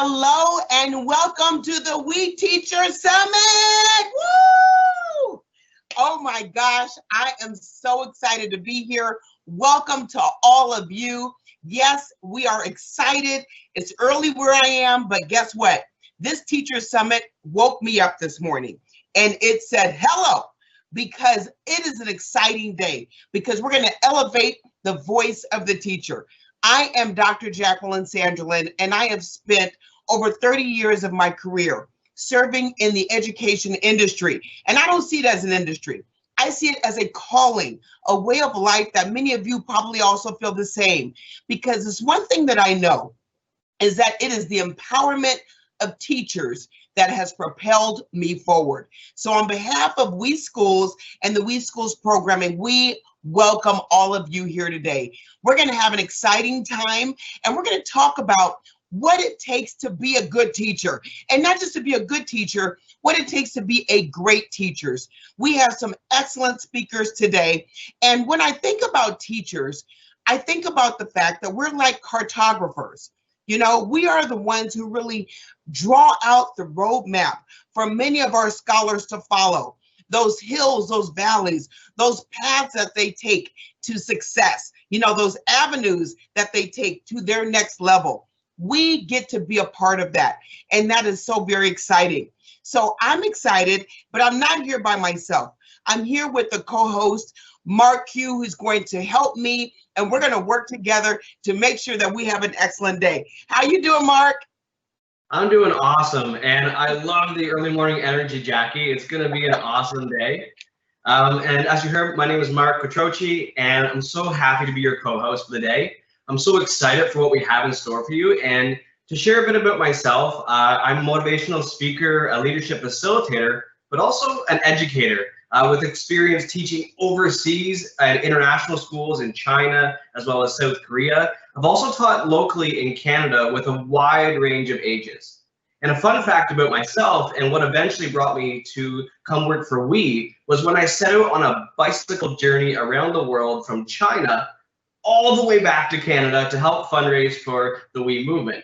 Hello and welcome to the We Teacher Summit. Woo! Oh my gosh, I am so excited to be here. Welcome to all of you. Yes, we are excited. It's early where I am, but guess what? This Teacher Summit woke me up this morning and it said hello, because it is an exciting day because we're going to elevate the voice of the teacher. I am Dr. Jacqueline Sanderlin, and I have spent over 30 years of my career serving in the education industry. And I don't see it as an industry. I see it as a calling, a way of life that many of you probably also feel the same. Because it's one thing that I know is that it is the empowerment of teachers that has propelled me forward. So on behalf of We Schools and the We Schools programming, we welcome all of you here today. We're going to have an exciting time, and we're going to talk about what it takes to be a good teacher, and not just to be a good teacher, what it takes to be a great teacher. We have some excellent speakers today, and when I think about teachers, I think about the fact that we're like cartographers. You know, we are the ones who really draw out the roadmap for many of our scholars to follow. Those hills, those valleys, those paths that they take to success, you know, those avenues that they take to their next level. We get to be a part of that. And that is so very exciting. So I'm excited, but I'm not here by myself. I'm here with the co-host, Mark Q, who's going to help me, and we're going to work together to make sure that we have an excellent day. How you doing, Mark? I'm doing awesome, and I love the early morning energy, Jackie. It's going to be an awesome day. And as you heard, my name is Mark Quattrochi, and I'm so happy to be your co-host for the day. I'm so excited for what we have in store for you, and to share a bit about myself. I'm a motivational speaker, a leadership facilitator, but also an educator with experience teaching overseas at international schools in China, as well as South Korea. I've also taught locally in Canada with a wide range of ages. And a fun fact about myself, and what eventually brought me to come work for We, was when I set out on a bicycle journey around the world from China all the way back to Canada to help fundraise for the We movement,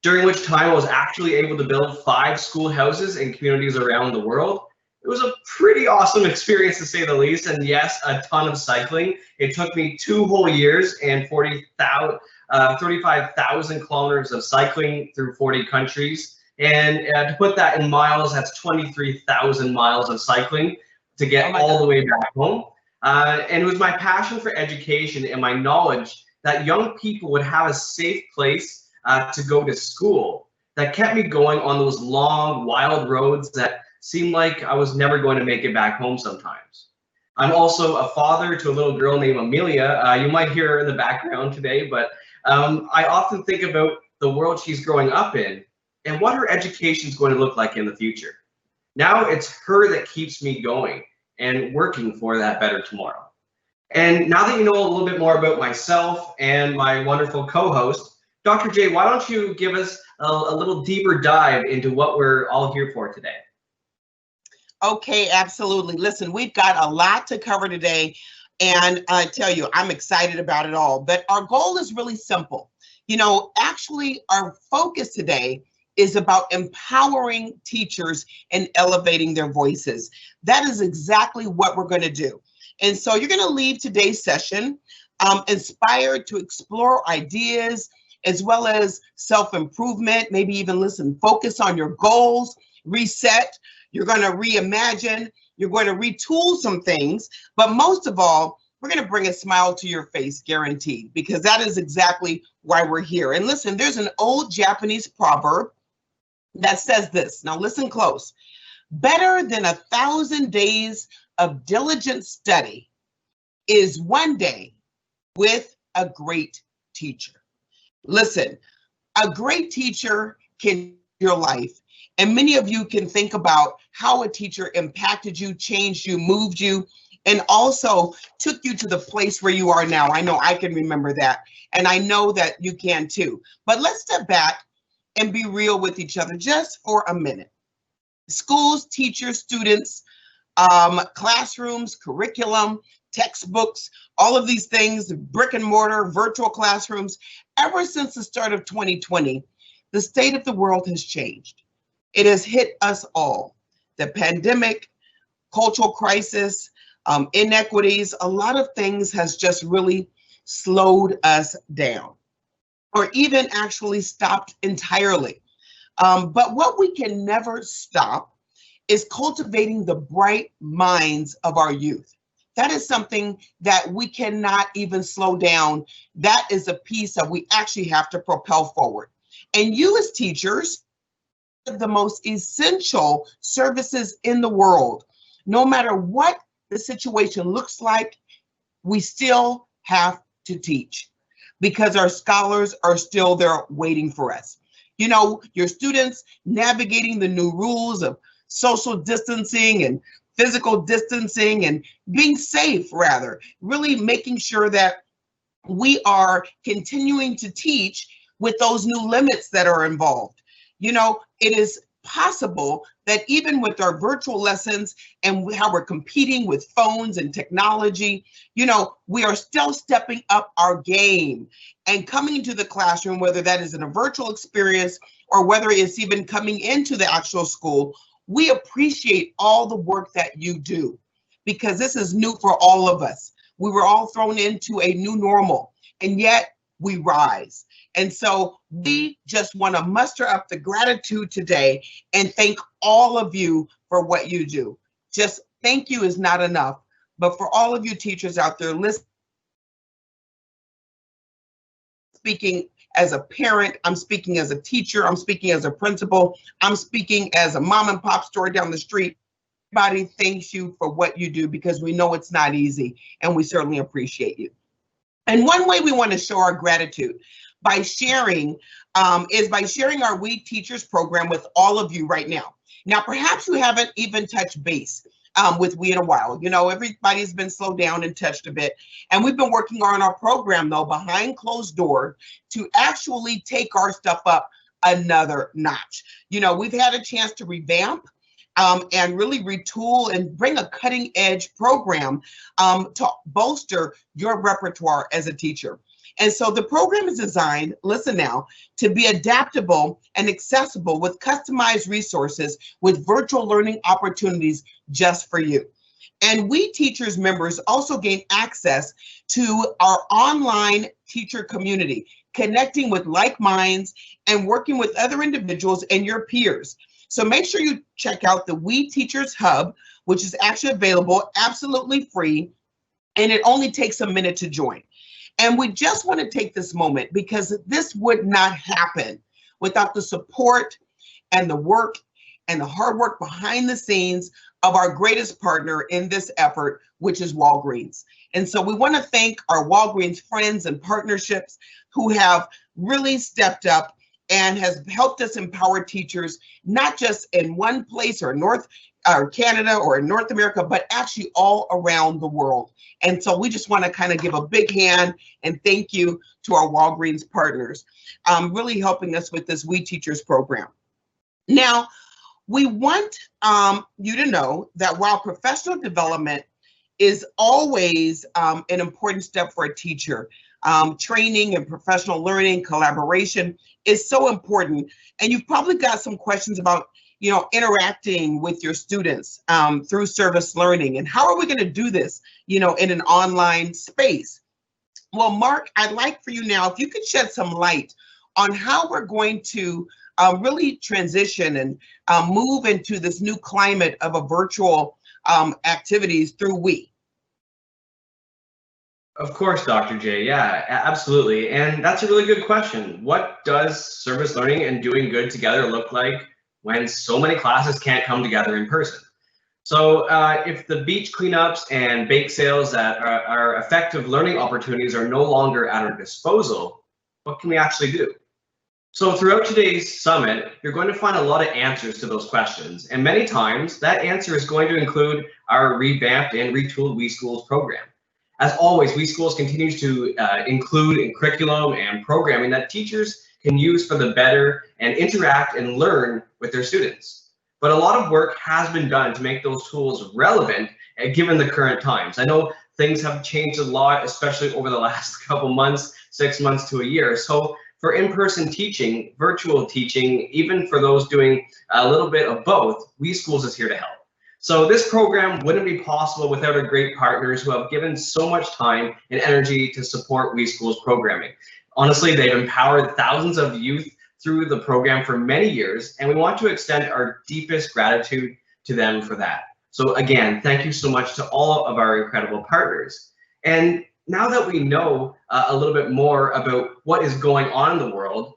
during which time I was actually able to build 5 schoolhouses in communities around the world. It was a pretty awesome experience, to say the least, and yes, a ton of cycling. It took me 2 whole years and 35,000 kilometers of cycling through 40 countries. And to put that in miles, that's 23,000 miles of cycling to get all the way back home. And it was my passion for education and my knowledge that young people would have a safe place to go to school that kept me going on those long, wild roads that seemed like I was never going to make it back home sometimes. I'm also a father to a little girl named Amelia. You might hear her in the background today, but I often think about the world she's growing up in and what her education is going to look like in the future. Now it's her that keeps me going and working for that better tomorrow. And now that you know a little bit more about myself and my wonderful co-host, Dr. J, why don't you give us a little deeper dive into what we're all here for today? Okay, absolutely. Listen, we've got a lot to cover today, and I tell you, I'm excited about it all. But our goal is really simple. You know, actually, our focus today is about empowering teachers and elevating their voices. That is exactly what we're going to do. And so you're going to leave today's session inspired to explore ideas as well as self-improvement, maybe even focus on your goals, reset. You're going to reimagine, you're going to retool some things, but most of all, we're going to bring a smile to your face, guaranteed, because that is exactly why we're here. And listen, there's an old Japanese proverb that says this. Now listen close. Better than 1,000 days of diligent study is 1 day with a great teacher. Listen, a great teacher can change your life. And many of you can think about how a teacher impacted you, changed you, moved you, and also took you to the place where you are now. I know I can remember that, and I know that you can too. But let's step back and be real with each other just for a minute. Schools, teachers, students, classrooms, curriculum, textbooks, all of these things, brick and mortar, virtual classrooms, ever since the start of 2020, The state of the world has changed. It has hit us all. The pandemic, cultural crisis, inequities, a lot of things has just really slowed us down, or even actually stopped entirely. But what we can never stop is cultivating the bright minds of our youth. That is something that we cannot even slow down. That is a piece that we actually have to propel forward. And you as teachers, the most essential services in the world. No matter what the situation looks like, we still have to teach because our scholars are still there waiting for us. You know, your students navigating the new rules of social distancing and physical distancing and being safe, rather, really making sure that we are continuing to teach with those new limits that are involved. You know, it is possible that even with our virtual lessons and how we're competing with phones and technology, you know, we are still stepping up our game and coming into the classroom, whether that is in a virtual experience or whether it's even coming into the actual school. We appreciate all the work that you do because this is new for all of us. We were all thrown into a new normal, and yet we rise. And so we just want to muster up the gratitude today and thank all of you for what you do. Just thank you is not enough, but for all of you teachers out there listening, speaking as a parent, I'm speaking as a teacher, I'm speaking as a principal, I'm speaking as a mom and pop store down the street. Everybody thanks you for what you do because we know it's not easy and we certainly appreciate you. And one way we want to show our gratitude by sharing is by sharing our We Teachers program with all of you right now. Now, perhaps you haven't even touched base with We in a while. You know, everybody's been slowed down and touched a bit. And we've been working on our program, though, behind closed doors to actually take our stuff up another notch. You know, we've had a chance to revamp and really retool and bring a cutting edge program to bolster your repertoire as a teacher. And so the program is designed, listen now, to be adaptable and accessible with customized resources with virtual learning opportunities just for you. And We Teachers members also gain access to our online teacher community, connecting with like minds and working with other individuals and your peers. So make sure you check out the We Teachers Hub, which is actually available absolutely free, and it only takes a minute to join. And we just want to take this moment because this would not happen without the support and the work and the hard work behind the scenes of our greatest partner in this effort, which is Walgreens. And so we want to thank our Walgreens friends and partnerships who have really stepped up and has helped us empower teachers, not just in one place or Canada or in North America, but actually all around the world. And so we just want to kind of give a big hand and thank you to our Walgreens partners, really helping us with this We Teachers program. Now, we want you to know that while professional development is always an important step for a teacher, training and professional learning, collaboration is so important. And you've probably got some questions about, you know, interacting with your students through service learning. And how are we going to do this, you know, in an online space? Well, Mark, I'd like for you now, if you could shed some light on how we're going to really transition and move into this new climate of a virtual activities through We. Of course, Dr. J. Yeah, absolutely. And that's a really good question. What does service learning and doing good together look like when so many classes can't come together in person? So if the beach cleanups and bake sales that are effective learning opportunities are no longer at our disposal, what can we actually do? So throughout today's summit, you're going to find a lot of answers to those questions. And many times that answer is going to include our revamped and retooled We Schools program. As always, We Schools continues to include in curriculum and programming that teachers can use for the better and interact and learn with their students. But a lot of work has been done to make those tools relevant given the current times. I know things have changed a lot, especially over the last couple months, 6 months to a year. So for in-person teaching, virtual teaching, even for those doing a little bit of both, WeSchools is here to help. So this program wouldn't be possible without our great partners who have given so much time and energy to support WeSchools programming. Honestly, they've empowered thousands of youth through the program for many years, and we want to extend our deepest gratitude to them for that. So again, thank you so much to all of our incredible partners. And now that we know a little bit more about what is going on in the world,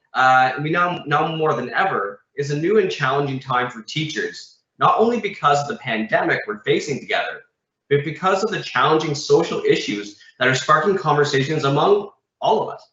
we now more than ever is a new and challenging time for teachers. Not only because of the pandemic we're facing together, but because of the challenging social issues that are sparking conversations among all of us.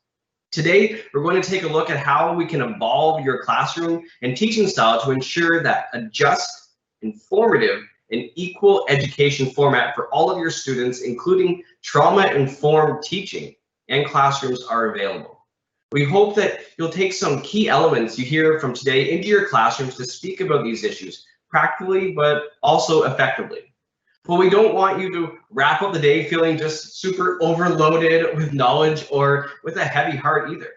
Today, we're going to take a look at how we can evolve your classroom and teaching style to ensure that a just, informative, and equal education format for all of your students, including trauma-informed teaching and classrooms, are available. We hope that you'll take some key elements you hear from today into your classrooms to speak about these issues practically, but also effectively. But we don't want you to wrap up the day feeling just super overloaded with knowledge or with a heavy heart either.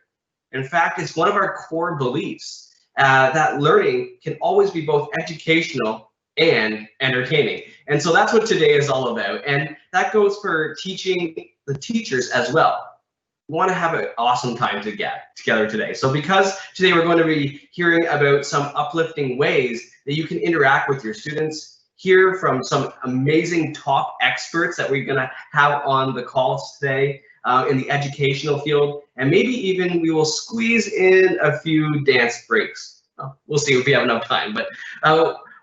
In fact, it's one of our core beliefs that learning can always be both educational and entertaining. And so that's what today is all about. And that goes for teaching the teachers as well. We want to have an awesome time together today. So because today we're going to be hearing about some uplifting ways that you can interact with your students, hear from some amazing top experts that we're going to have on the calls today in the educational field, and maybe even we will squeeze in a few dance breaks. We'll see if we have enough time, but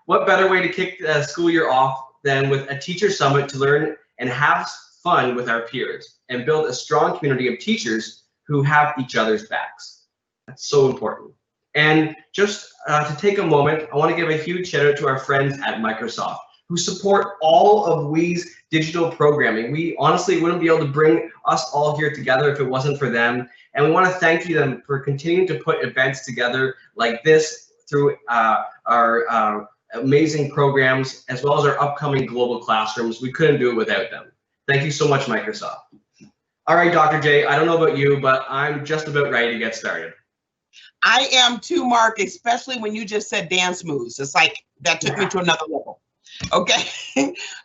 what better way to kick the school year off than with a teacher summit to learn and have fun with our peers and build a strong community of teachers who have each other's backs. That's so important. And just to take a moment, I want to give a huge shout out to our friends at Microsoft who support all of WE's digital programming. We honestly wouldn't be able to bring us all here together if it wasn't for them. And we want to thank them for continuing to put events together like this through our amazing programs, as well as our upcoming global classrooms. We couldn't do it without them. Thank you so much, Microsoft. All right, Dr. J, I don't know about you, but I'm just about ready to get started. I am too, Mark, especially when you just said dance moves. It's like that took me to another level. Okay.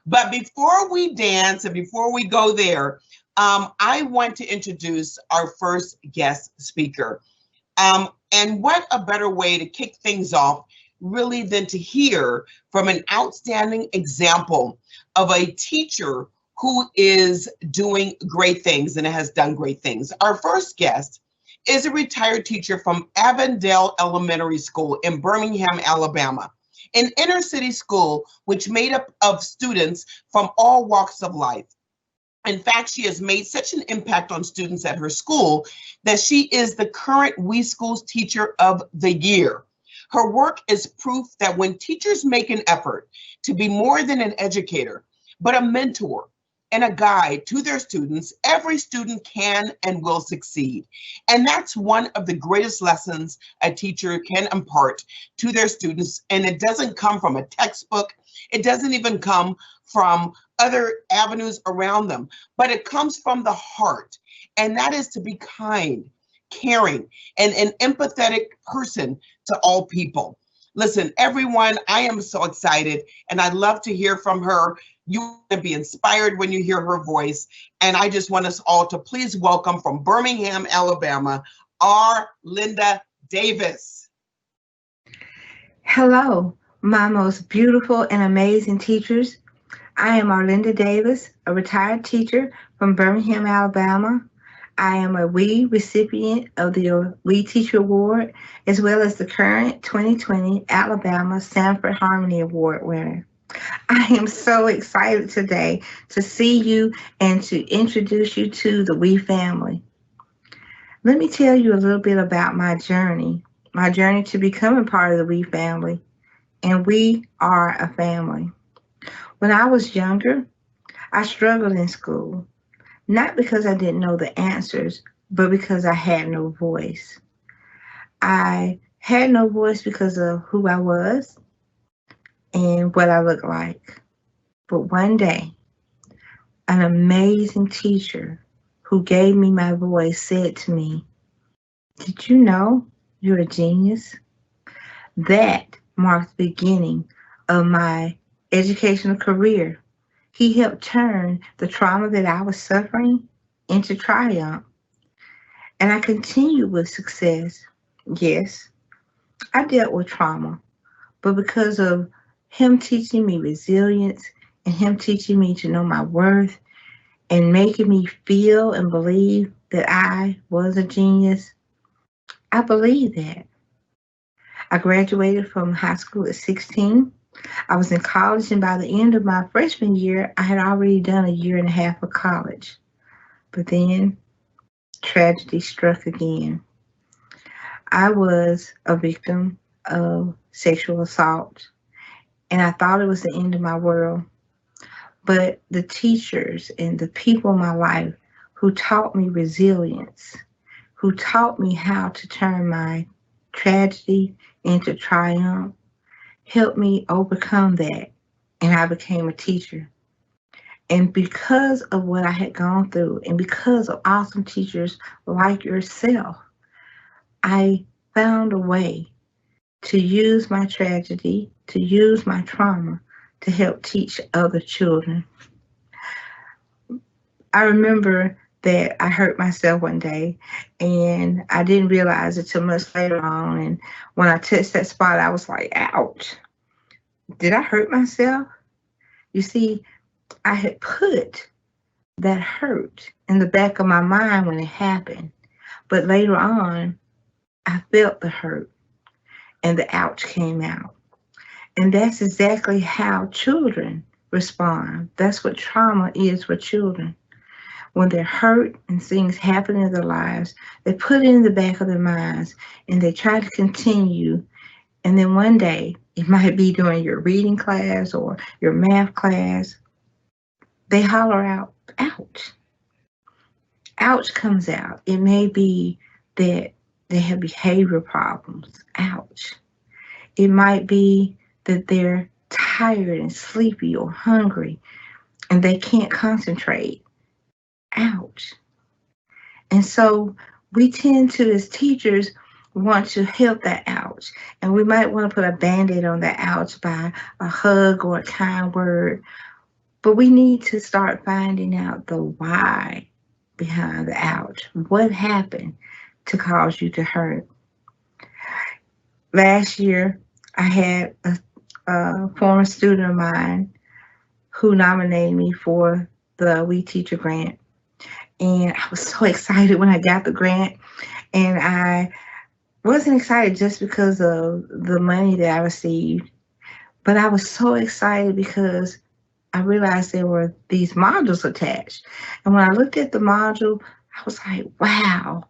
But before we dance and before we go there, I want to introduce our first guest speaker. And what a better way to kick things off really than to hear from an outstanding example of a teacher who is doing great things and has done great things. Our first guest is a retired teacher from Avondale Elementary School in Birmingham, Alabama, an inner city school which made up of students from all walks of life. In fact, she has made such an impact on students at her school that she is the current WeSchools Teacher of the Year. Her work is proof that when teachers make an effort to be more than an educator, but a mentor and a guide to their students, every student can and will succeed. And that's one of the greatest lessons a teacher can impart to their students. And it doesn't come from a textbook. It doesn't even come from other avenues around them, but it comes from the heart. And that is to be kind, caring, and an empathetic person to all people. Listen, everyone, I am so excited and I'd love to hear from her. You're going to be inspired when you hear her voice. And I just want us all to please welcome from Birmingham, Alabama, Arlinda Davis. Hello, my most beautiful and amazing teachers. I am Arlinda Davis, a retired teacher from Birmingham, Alabama. I am a WE recipient of the WE Teacher Award, as well as the current 2020 Alabama Sanford Harmony Award winner. I am so excited today to see you and to introduce you to the WE family. Let me tell you a little bit about my journey to becoming part of the WE family, and we are a family. When I was younger, I struggled in school. Not because I didn't know the answers, but because I had no voice. I had no voice because of who I was and what I looked like. But one day, an amazing teacher who gave me my voice said to me, Did you know you're a genius? That marked the beginning of my educational career. He helped turn the trauma that I was suffering into triumph, and I continued with success. Yes, I dealt with trauma, but because of him teaching me resilience and him teaching me to know my worth and making me feel and believe that I was a genius, I believe that. I graduated from high school at 16. I was in college, and by the end of my freshman year, I had already done a year and a half of college. But then tragedy struck again. I was a victim of sexual assault, and I thought it was the end of my world. But the teachers and the people in my life who taught me resilience, who taught me how to turn my tragedy into triumph, helped me overcome that. And I became a teacher. And because of what I had gone through, and because of awesome teachers like yourself, I found a way to use my tragedy, to use my trauma to help teach other children. I remember that I hurt myself one day and I didn't realize it till much later on. And when I touched that spot, I was like, ouch, did I hurt myself? You see, I had put that hurt in the back of my mind when it happened. But later on, I felt the hurt and the ouch came out. And that's exactly how children respond. That's what trauma is for children. When they're hurt and things happen in their lives, they put it in the back of their minds and they try to continue. And then one day, it might be during your reading class or your math class, they holler out, ouch. Ouch comes out. It may be that they have behavior problems. Ouch. It might be that they're tired and sleepy or hungry and they can't concentrate. Ouch. And so we tend to, as teachers, want to help that ouch. And we might want to put a band-aid on that ouch by a hug or a kind word. But we need to start finding out the why behind the ouch. What happened to cause you to hurt? Last year, I had a former student of mine who nominated me for the We Teacher grant. And I was so excited when I got the grant. And I wasn't excited just because of the money that I received, but I was so excited because I realized there were these modules attached. And when I looked at the module, I was like, wow,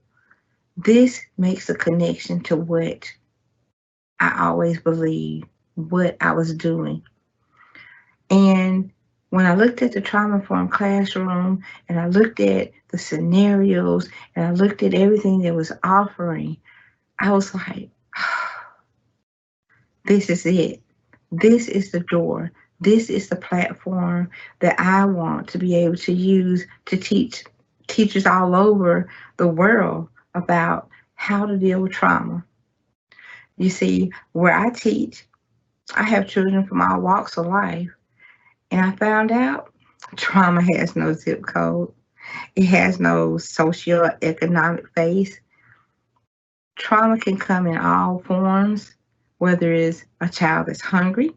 this makes a connection to what I always believed, what I was doing. And when I looked at the trauma-informed classroom and I looked at the scenarios and I looked at everything that was offering, I was like, this is it. This is the door. This is the platform that I want to be able to use to teach teachers all over the world about how to deal with trauma. You see, where I teach, I have children from all walks of life. And I found out trauma has no zip code. It has no socioeconomic phase. Trauma can come in all forms, whether it's a child that's hungry,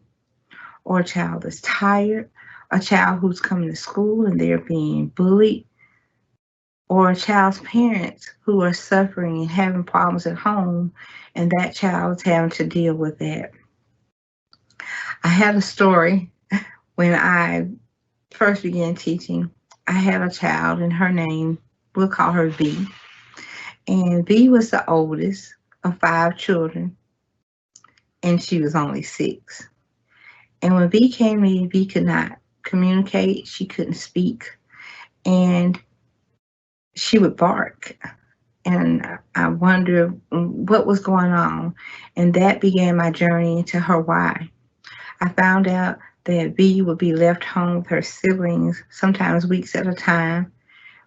or a child that's tired, a child who's coming to school and they're being bullied, or a child's parents who are suffering and having problems at home, and that child's having to deal with that. I had a story when I first began teaching. I had a child, and her name, we'll call her V. And V was the oldest of 5 children, and she was only 6. And when V came to me, V could not communicate. She couldn't speak. And she would bark. And I wondered what was going on. And that began my journey into her why. I found out that V would be left home with her siblings, sometimes weeks at a time,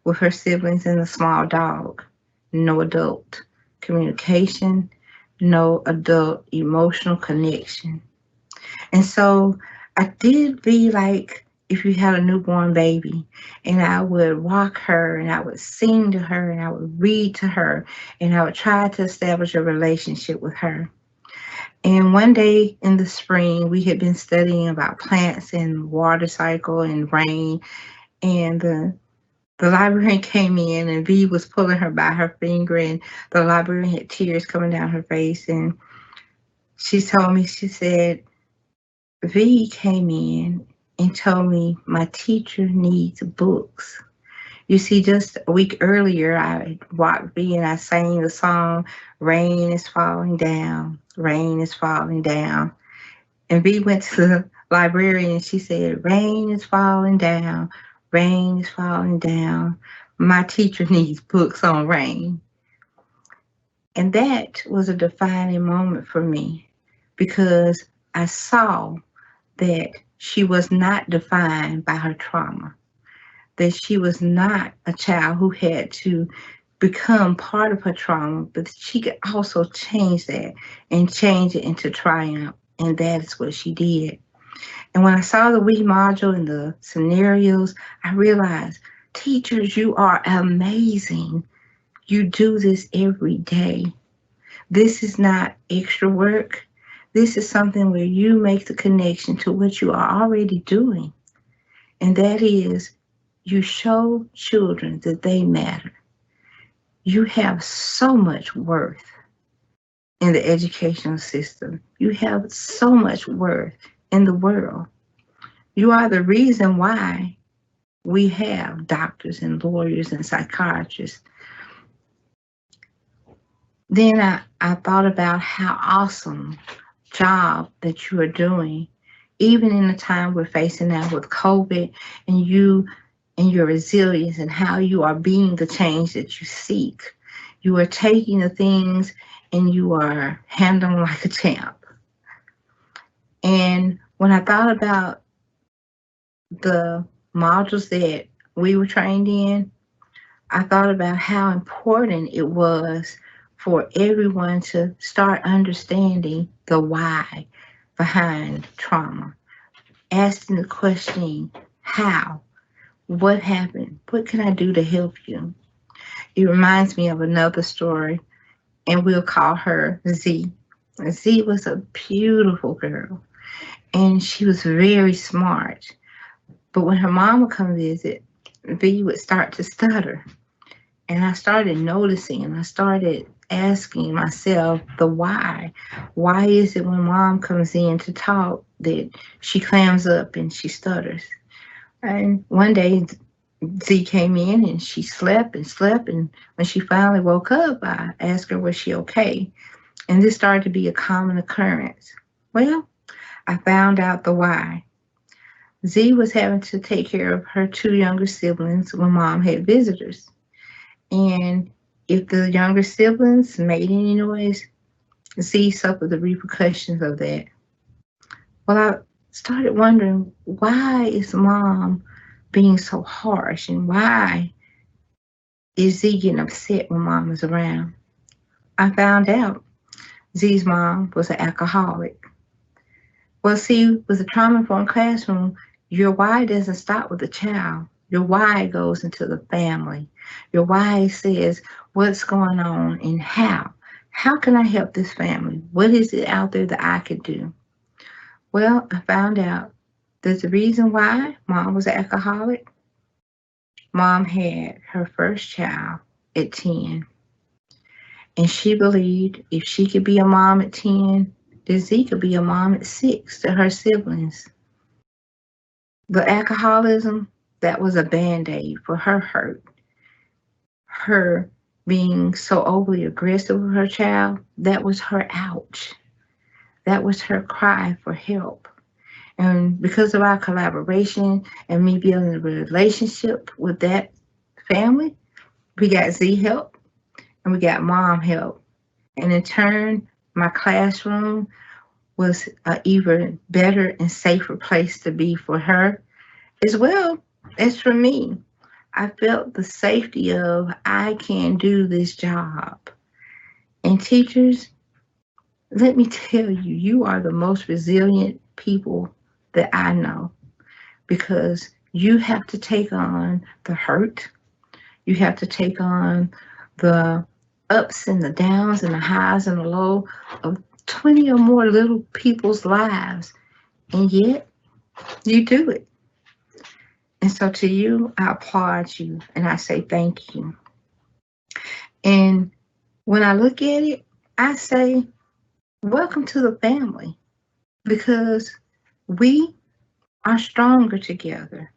with her siblings and a small dog, no adult communication, no adult emotional connection. And so I did be like if you had a newborn baby, and I would rock her and I would sing to her and I would read to her and I would try to establish a relationship with her. And one day in the spring, we had been studying about plants and water cycle and rain, and the librarian came in and V was pulling her by her finger, and the librarian had tears coming down her face, and she told me, she said, V came in and told me my teacher needs books. You see, just a week earlier, I walked V and I sang the song, Rain is Falling Down, Rain is Falling Down. And V went to the librarian and she said, Rain is falling down, rain is falling down. My teacher needs books on rain. And that was a defining moment for me because I saw that she was not defined by her trauma, that she was not a child who had to become part of her trauma, but she could also change that and change it into triumph. And that is what she did. And when I saw the WE module and the scenarios, I realized, teachers, you are amazing. You do this every day. This is not extra work. This is something where you make the connection to what you are already doing. And that is, you show children that they matter. You have so much worth in the educational system. You have so much worth in the world. You are the reason why we have doctors and lawyers and psychiatrists. Then I thought about how awesome job that you are doing, even in the time we're facing now with COVID, and you and your resilience and how you are being the change that you seek. You are taking the things and you are handling like a champ. And when I thought about the modules that we were trained in, I thought about how important it was for everyone to start understanding the why behind trauma. Asking the question, how? What happened? What can I do to help you? It reminds me of another story, and we'll call her Z. Z was a beautiful girl, and she was very smart. But when her mom would come visit, V would start to stutter. And I started noticing, and I started asking myself the why. Why is it when mom comes in to talk that she clams up and she stutters? And one day Z came in and she slept and slept, and when she finally woke up, I asked her, was she okay? And this started to be a common occurrence. Well, I found out the why. Z was having to take care of her two younger siblings when mom had visitors. And if the younger siblings made any noise, Z suffered the repercussions of that. Well, I started wondering, why is mom being so harsh, and why is Z getting upset when mom is around? I found out Z's mom was an alcoholic. Well, see, with a trauma-informed classroom, your why doesn't stop with the child. Your why goes into the family. Your why says what's going on and how. How can I help this family? What is it out there that I could do? Well, I found out that the reason why mom was an alcoholic, mom had her first child at 10. And she believed if she could be a mom at 10, then Z could be a mom at 6 to her siblings. The alcoholism, that was a Band-Aid for her hurt. Her being so overly aggressive with her child, that was her ouch. That was her cry for help. And because of our collaboration and me building a relationship with that family, we got Z help and we got mom help. And in turn, my classroom was an even better and safer place to be for her, as well as for me. I felt the safety of, I can do this job. And teachers, let me tell you, you are the most resilient people that I know, because you have to take on the hurt. You have to take on the ups and the downs and the highs and the lows of 20 or more little people's lives. And yet you do it. And so to you, I applaud you and I say thank you. And when I look at it, I say, welcome to the family, because we are stronger together.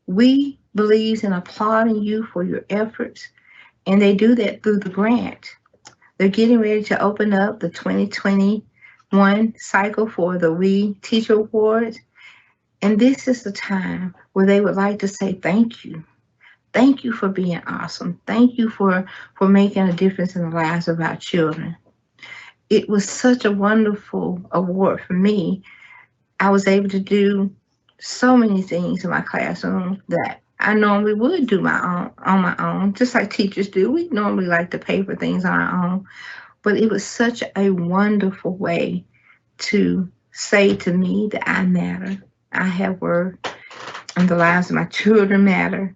We believe in applauding you for your efforts, and they do that through the grant. They're getting ready to open up the 2021 cycle for the We Teacher Awards, and this is the time where they would like to say thank you. Thank you for being awesome. Thank you for making a difference in the lives of our children. It was such a wonderful award for me. I was able to do so many things in my classroom that I normally would do on my own, just like teachers do. We normally like to pay for things on our own. But it was such a wonderful way to say to me that I matter. I have worth, and the lives of my children matter,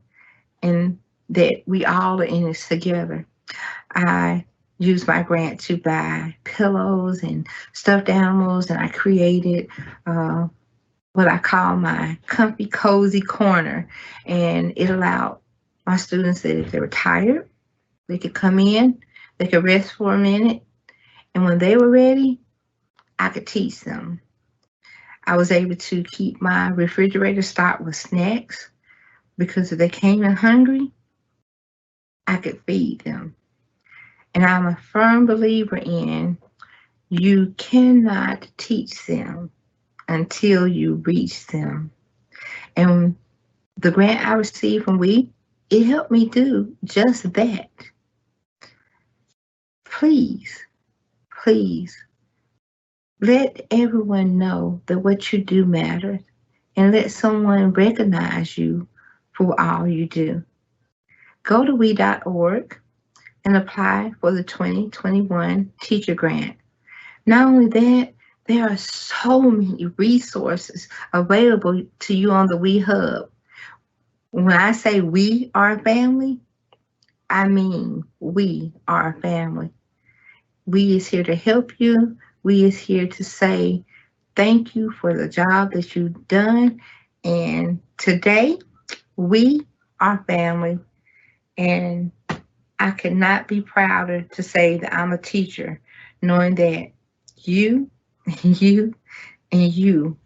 and that we all are in this together. I used my grant to buy pillows and stuffed animals, and I created what I call my comfy, cozy corner. And it allowed my students that if they were tired, they could come in, they could rest for a minute, and when they were ready, I could teach them. I was able to keep my refrigerator stocked with snacks, because if they came in hungry, I could feed them. And I'm a firm believer in, you cannot teach them until you reach them. And the grant I received from We, it helped me do just that. Please, please, let everyone know that what you do matters, and let someone recognize you for all you do. Go to we.org and apply for the 2021 teacher grant. Not only that, there are so many resources available to you on the We Hub. When I say we are a family, I mean we are a family. We is here to help you. We is here to say thank you for the job that you've done. And today, we are family. And I could not be prouder to say that I'm a teacher, knowing that you, you, and you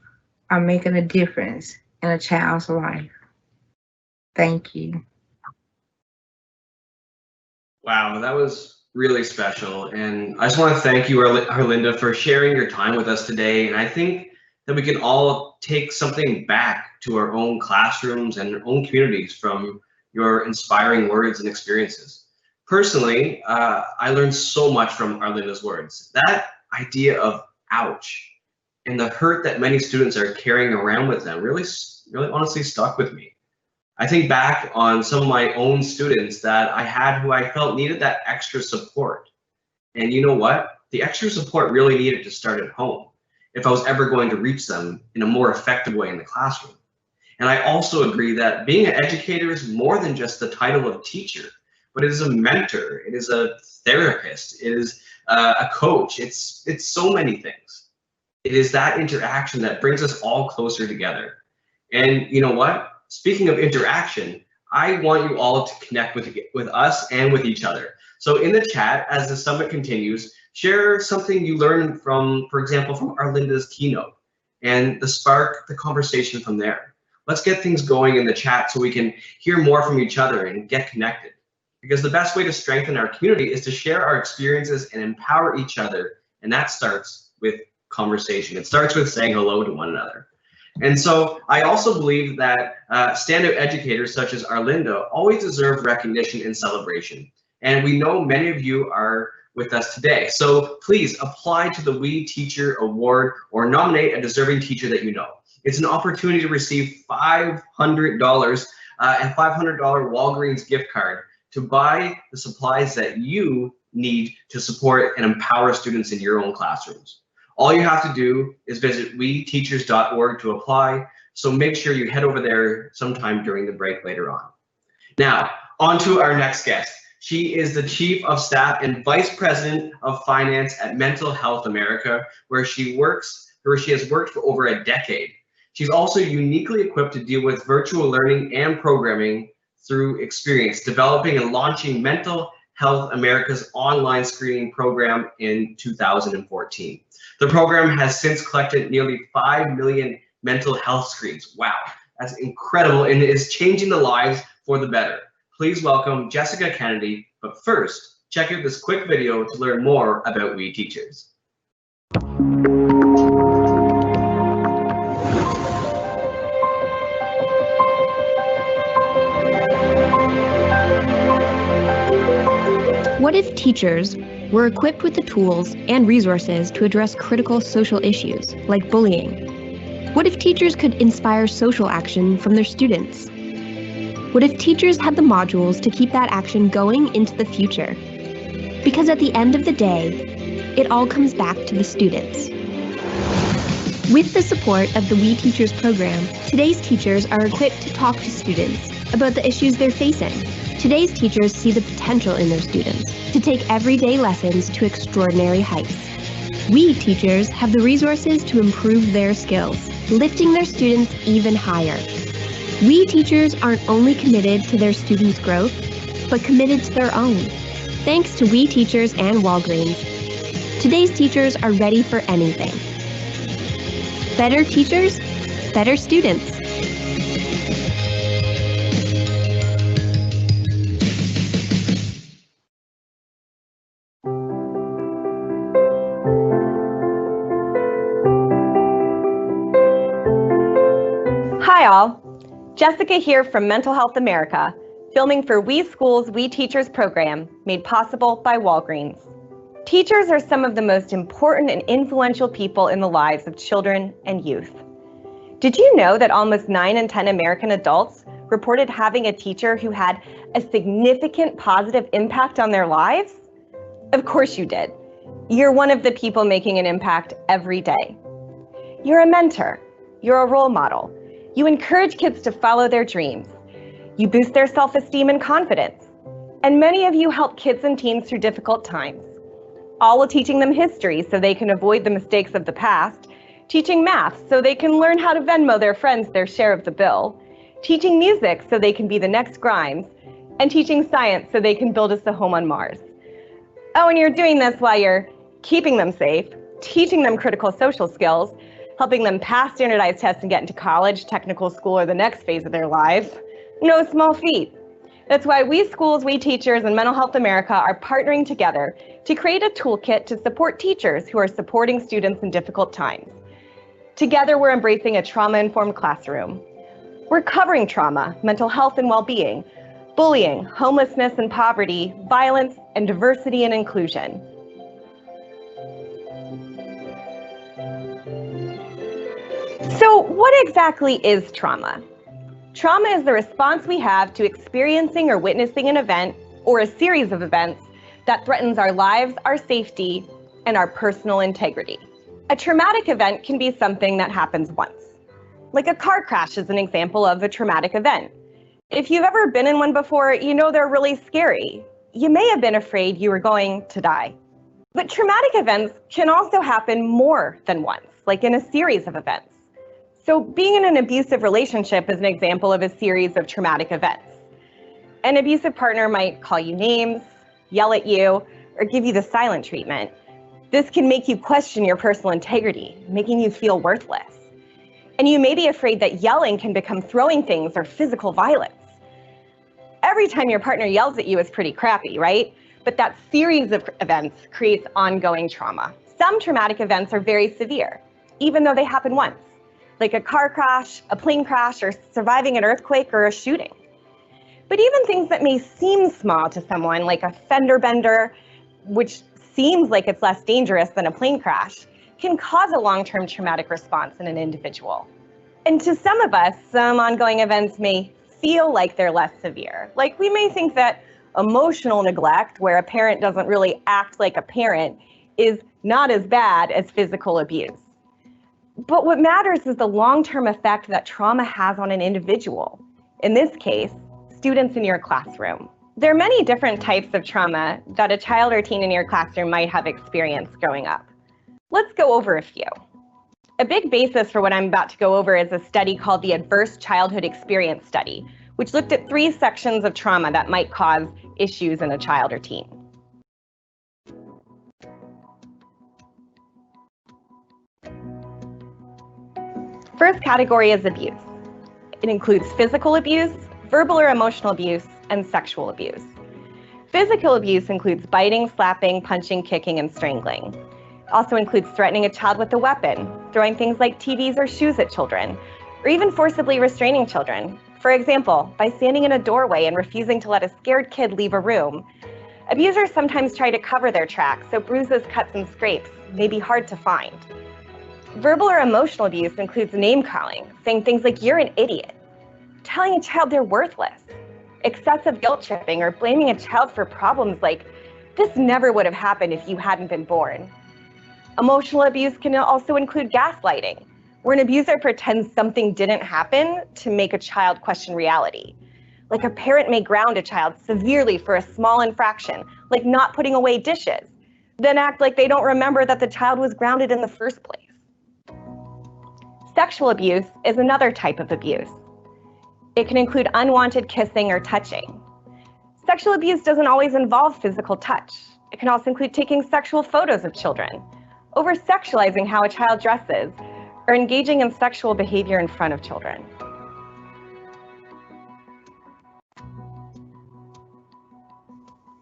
are making a difference in a child's life. Thank you. Wow, that was really special. And I just want to thank you, Arlinda, for sharing your time with us today. And I think that we can all take something back to our own classrooms and our own communities from your inspiring words and experiences. Personally, I learned so much from Arlinda's words. That idea of ouch and the hurt that many students are carrying around with them really honestly stuck with me. I think back on some of my own students that I had who I felt needed that extra support. And you know what? The extra support really needed to start at home if I was ever going to reach them in a more effective way in the classroom. And I also agree that being an educator is more than just the title of teacher, but it is a mentor, it is a therapist, it is a coach, it's so many things. It is that interaction that brings us all closer together. And you know what? Speaking of interaction, I want you all to connect with us and with each other. So in the chat, as the summit continues, share something you learned from, for example, from Arlinda's keynote, and spark the conversation from there. Let's get things going in the chat so we can hear more from each other and get connected. Because the best way to strengthen our community is to share our experiences and empower each other. And that starts with conversation. It starts with saying hello to one another. And so I also believe that standout educators such as Arlinda always deserve recognition and celebration. And we know many of you are with us today. So please apply to the We Teacher Award or nominate a deserving teacher that you know. It's an opportunity to receive $500 and $500 Walgreens gift card to buy the supplies that you need to support and empower students in your own classrooms. All you have to do is visit weteachers.org to apply, so make sure you head over there sometime during the break later on. Now, on to our next guest. She is the Chief of Staff and Vice President of Finance at Mental Health America, where she has worked for over a decade. She's also uniquely equipped to deal with virtual learning and programming through experience, developing and launching Mental Health America's online screening program in 2014. The program has since collected nearly 5 million mental health screens. Wow, that's incredible, and it is changing the lives for the better. Please welcome Jessica Kennedy, but first, check out this quick video to learn more about We Teachers. What if teachers were equipped with the tools and resources to address critical social issues like bullying? What if teachers could inspire social action from their students? What if teachers had the modules to keep that action going into the future? Because at the end of the day, it all comes back to the students. With the support of the We Teachers program, today's teachers are equipped to talk to students about the issues they're facing. Today's teachers see the potential in their students to take everyday lessons to extraordinary heights. We teachers have the resources to improve their skills, lifting their students even higher. We teachers aren't only committed to their students' growth, but committed to their own. Thanks to We Teachers and Walgreens, today's teachers are ready for anything. Better teachers, better students. Hi all, Jessica here from Mental Health America, filming for We Schools, We Teachers program, made possible by Walgreens. Teachers are some of the most important and influential people in the lives of children and youth. Did you know that almost 9 in 10 American adults reported having a teacher who had a significant positive impact on their lives? Of course you did. You're one of the people making an impact every day. You're a mentor. You're a role model. You encourage kids to follow their dreams. You boost their self-esteem and confidence. And many of you help kids and teens through difficult times. All while teaching them history so they can avoid the mistakes of the past, teaching math so they can learn how to Venmo their friends their share of the bill, teaching music so they can be the next Grimes, and teaching science so they can build us a home on Mars. Oh, and you're doing this while you're keeping them safe, teaching them critical social skills, helping them pass standardized tests and get into college, technical school, or the next phase of their lives. No small feat. That's why We Schools, We Teachers, and Mental Health America are partnering together to create a toolkit to support teachers who are supporting students in difficult times. Together, we're embracing a trauma-informed classroom. We're covering trauma, mental health and well-being, bullying, homelessness and poverty, violence, and diversity and inclusion. So what exactly is trauma? Trauma is the response we have to experiencing or witnessing an event or a series of events that threatens our lives, our safety, and our personal integrity. A traumatic event can be something that happens once. Like a car crash is an example of a traumatic event. If you've ever been in one before, you know they're really scary. You may have been afraid you were going to die. But traumatic events can also happen more than once, like in a series of events. So being in an abusive relationship is an example of a series of traumatic events. An abusive partner might call you names, yell at you, or give you the silent treatment. This can make you question your personal integrity, making you feel worthless. And you may be afraid that yelling can become throwing things or physical violence. Every time your partner yells at you is pretty crappy, right? But that series of events creates ongoing trauma. Some traumatic events are very severe, even though they happen once, like a car crash, a plane crash, or surviving an earthquake or a shooting. But even things that may seem small to someone, like a fender bender, which seems like it's less dangerous than a plane crash, can cause a long-term traumatic response in an individual. And to some of us, some ongoing events may feel like they're less severe. Like we may think that, Emotional neglect, where a parent doesn't really act like a parent, is not as bad as physical abuse. But what matters is the long-term effect that trauma has on an individual. In this case, students in your classroom. There are many different types of trauma that a child or teen in your classroom might have experienced growing up. Let's go over a few. A big basis for what I'm about to go over is a study called the Adverse Childhood Experience Study, which looked at 3 sections of trauma that might cause issues in a child or teen. First category is abuse. It includes physical abuse, verbal or emotional abuse, and sexual abuse. Physical abuse includes biting, slapping, punching, kicking, and strangling. It also includes threatening a child with a weapon, throwing things like TVs or shoes at children, or even forcibly restraining children. For example, by standing in a doorway and refusing to let a scared kid leave a room. Abusers sometimes try to cover their tracks, so bruises, cuts, and scrapes may be hard to find. Verbal or emotional abuse includes name-calling, saying things like, "You're an idiot," telling a child they're worthless, excessive guilt-tripping, or blaming a child for problems like, "This never would have happened if you hadn't been born." Emotional abuse can also include gaslighting, where an abuser pretends something didn't happen to make a child question reality. Like a parent may ground a child severely for a small infraction, like not putting away dishes, then act like they don't remember that the child was grounded in the first place. Sexual abuse is another type of abuse. It can include unwanted kissing or touching. Sexual abuse doesn't always involve physical touch. It can also include taking sexual photos of children, over-sexualizing how a child dresses, or engaging in sexual behavior in front of children.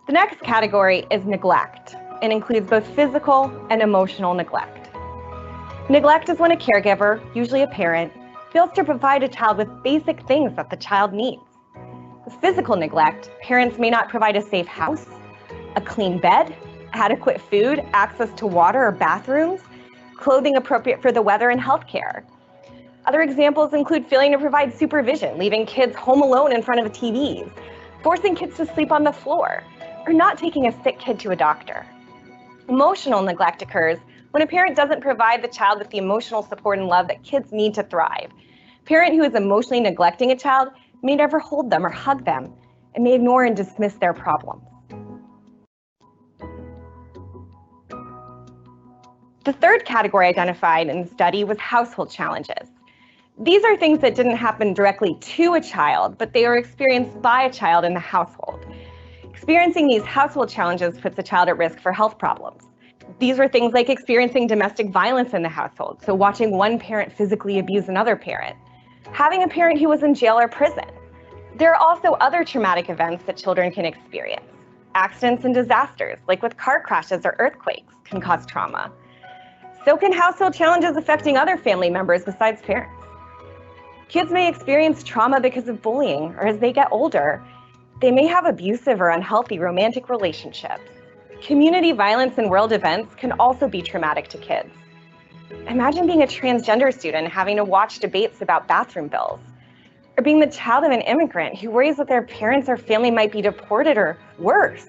The next category is neglect. It includes both physical and emotional neglect. Neglect is when a caregiver, usually a parent, fails to provide a child with basic things that the child needs. With physical neglect, parents may not provide a safe house, a clean bed, adequate food, access to water or bathrooms, clothing appropriate for the weather, and healthcare. Other examples include failing to provide supervision, leaving kids home alone in front of TVs, forcing kids to sleep on the floor, or not taking a sick kid to a doctor. Emotional neglect occurs when a parent doesn't provide the child with the emotional support and love that kids need to thrive. A parent who is emotionally neglecting a child may never hold them or hug them, and may ignore and dismiss their problems. The third category identified in the study was household challenges. These are things that didn't happen directly to a child, but they were experienced by a child in the household. Experiencing these household challenges puts a child at risk for health problems. These were things like experiencing domestic violence in the household, so watching one parent physically abuse another parent, having a parent who was in jail or prison. There are also other traumatic events that children can experience. Accidents and disasters, like with car crashes or earthquakes, can cause trauma. So can household challenges affecting other family members besides parents. Kids may experience trauma because of bullying, or as they get older, they may have abusive or unhealthy romantic relationships. Community violence and world events can also be traumatic to kids. Imagine being a transgender student having to watch debates about bathroom bills, or being the child of an immigrant who worries that their parents or family might be deported or worse.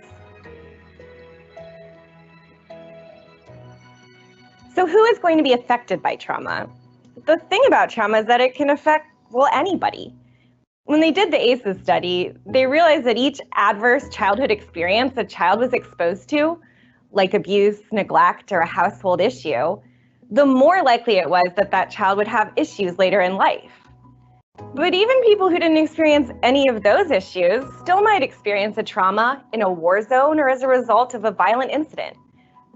So who is going to be affected by trauma? The thing about trauma is that it can affect, well, anybody. When they did the ACEs study, they realized that each adverse childhood experience a child was exposed to, like abuse, neglect, or a household issue, the more likely it was that that child would have issues later in life. But even people who didn't experience any of those issues still might experience a trauma in a war zone or as a result of a violent incident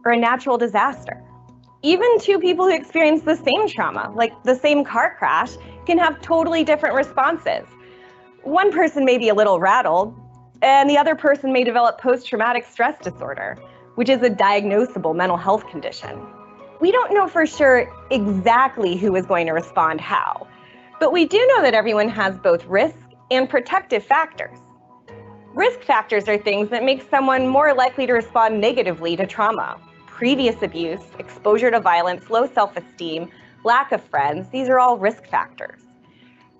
or a natural disaster. Even two people who experience the same trauma, like the same car crash, can have totally different responses. One person may be a little rattled, and the other person may develop post-traumatic stress disorder, which is a diagnosable mental health condition. We don't know for sure exactly who is going to respond how, but we do know that everyone has both risk and protective factors. Risk factors are things that make someone more likely to respond negatively to trauma. Previous abuse, exposure to violence, low self-esteem, lack of friends, these are all risk factors.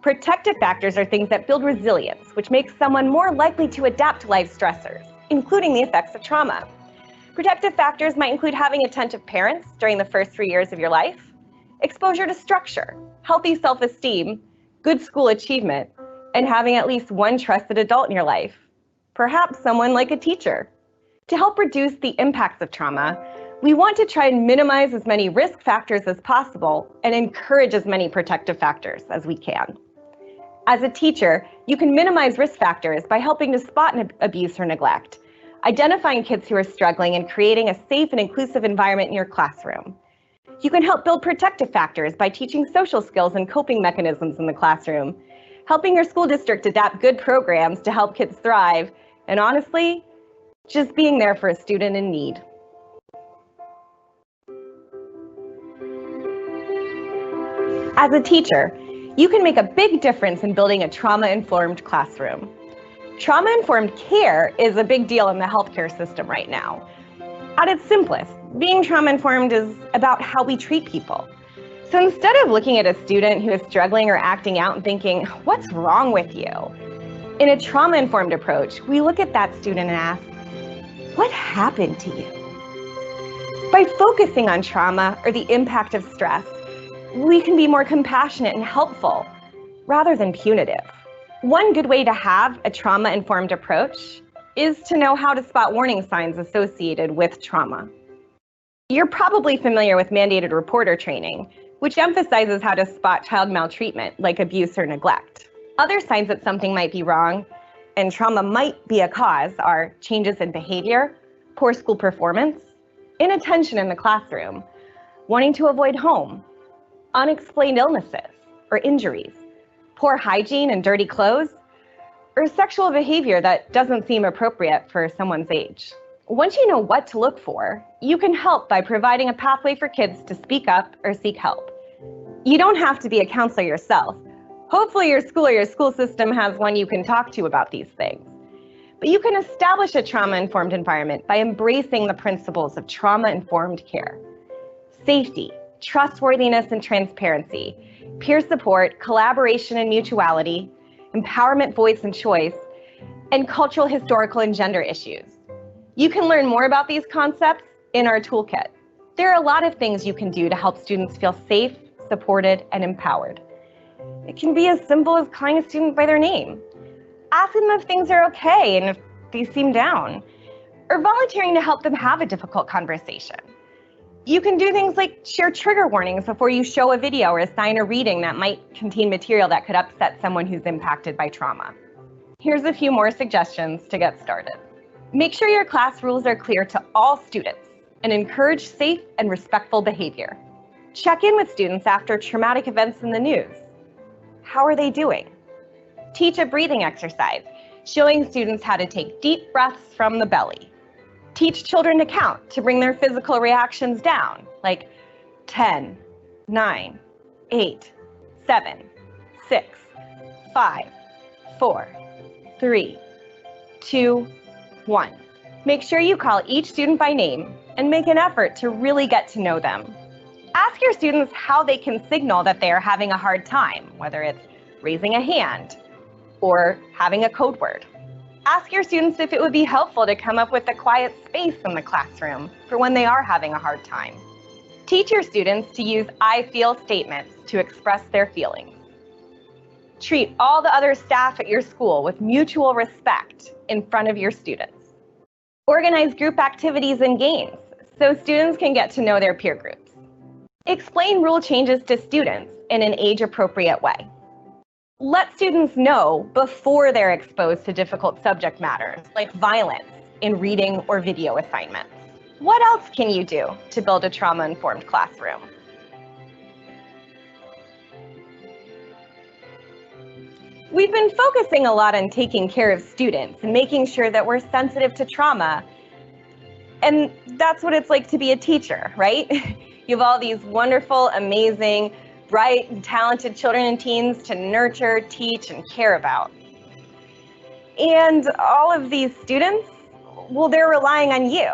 Protective factors are things that build resilience, which makes someone more likely to adapt to life's stressors, including the effects of trauma. Protective factors might include having attentive parents during the first 3 years of your life, exposure to structure, healthy self-esteem, good school achievement, and having at least one trusted adult in your life, perhaps someone like a teacher. To help reduce the impacts of trauma, we want to try and minimize as many risk factors as possible and encourage as many protective factors as we can. As a teacher, you can minimize risk factors by helping to spot abuse or neglect, identifying kids who are struggling and creating a safe and inclusive environment in your classroom. You can help build protective factors by teaching social skills and coping mechanisms in the classroom, helping your school district adapt good programs to help kids thrive, and honestly, just being there for a student in need. As a teacher, you can make a big difference in building a trauma-informed classroom. Trauma-informed care is a big deal in the healthcare system right now. At its simplest, being trauma-informed is about how we treat people. So instead of looking at a student who is struggling or acting out and thinking, "What's wrong with you?" in a trauma-informed approach, we look at that student and ask, "What happened to you?" By focusing on trauma or the impact of stress, we can be more compassionate and helpful rather than punitive. One good way to have a trauma-informed approach is to know how to spot warning signs associated with trauma. You're probably familiar with mandated reporter training, which emphasizes how to spot child maltreatment, like abuse or neglect. Other signs that something might be wrong, and trauma might be a cause, are changes in behavior, poor school performance, inattention in the classroom, wanting to avoid home, unexplained illnesses or injuries, poor hygiene and dirty clothes, or sexual behavior that doesn't seem appropriate for someone's age. Once you know what to look for, you can help by providing a pathway for kids to speak up or seek help. You don't have to be a counselor yourself. Hopefully your school or your school system has one you can talk to about these things. But you can establish a trauma-informed environment by embracing the principles of trauma-informed care. Safety, trustworthiness and transparency, peer support, collaboration and mutuality, empowerment, voice and choice, and cultural, historical, and gender issues. You can learn more about these concepts in our toolkit. There are a lot of things you can do to help students feel safe, supported, and empowered. It can be as simple as calling a student by their name, asking them if things are okay and if they seem down, or volunteering to help them have a difficult conversation. You can do things like share trigger warnings before you show a video or assign a reading that might contain material that could upset someone who's impacted by trauma. Here's a few more suggestions to get started. Make sure your class rules are clear to all students and encourage safe and respectful behavior. Check in with students after traumatic events in the news. How are they doing? Teach a breathing exercise, showing students how to take deep breaths from the belly. Teach children to count to bring their physical reactions down, like 10, 9, 8, 7, 6, 5, 4, 3, 2, 1. Make sure you call each student by name and make an effort to really get to know them. Ask your students how they can signal that they are having a hard time, whether it's raising a hand or having a code word. Ask your students if it would be helpful to come up with a quiet space in the classroom for when they are having a hard time. Teach your students to use I feel statements to express their feelings. Treat all the other staff at your school with mutual respect in front of your students. Organize group activities and games so students can get to know their peer groups. Explain rule changes to students in an age-appropriate way. Let students know before they're exposed to difficult subject matters like violence in reading or video assignments. What else can you do to build a trauma-informed classroom? We've been focusing a lot on taking care of students and making sure that we're sensitive to trauma. And that's what it's like to be a teacher, right? You have all these wonderful, amazing, bright and talented children and teens to nurture, teach, and care about. And all of these students, well, they're relying on you.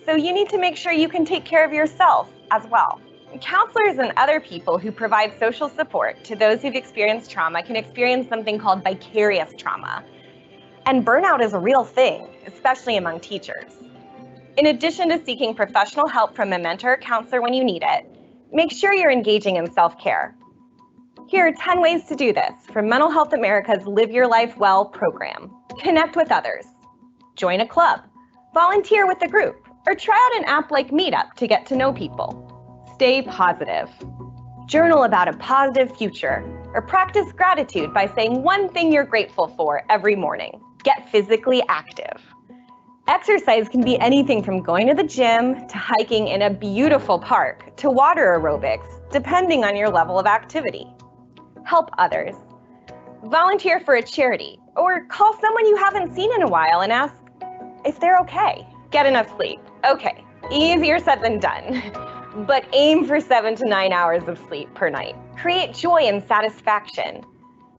So you need to make sure you can take care of yourself as well. Counselors and other people who provide social support to those who've experienced trauma can experience something called vicarious trauma. And burnout is a real thing, especially among teachers. In addition to seeking professional help from a mentor or counselor when you need it, make sure you're engaging in self-care. Here are 10 ways to do this from Mental Health America's Live Your Life Well program. Connect with others. Join a club. Volunteer with a group. Or try out an app like Meetup to get to know people. Stay positive. Journal about a positive future. Or practice gratitude by saying one thing you're grateful for every morning. Get physically active. Exercise can be anything from going to the gym to hiking in a beautiful park to water aerobics, depending on your level of activity. Help others. Volunteer for a charity or call someone you haven't seen in a while and ask if they're okay. Get enough sleep. Okay, easier said than done, but aim for 7 to 9 hours of sleep per night. Create joy and satisfaction.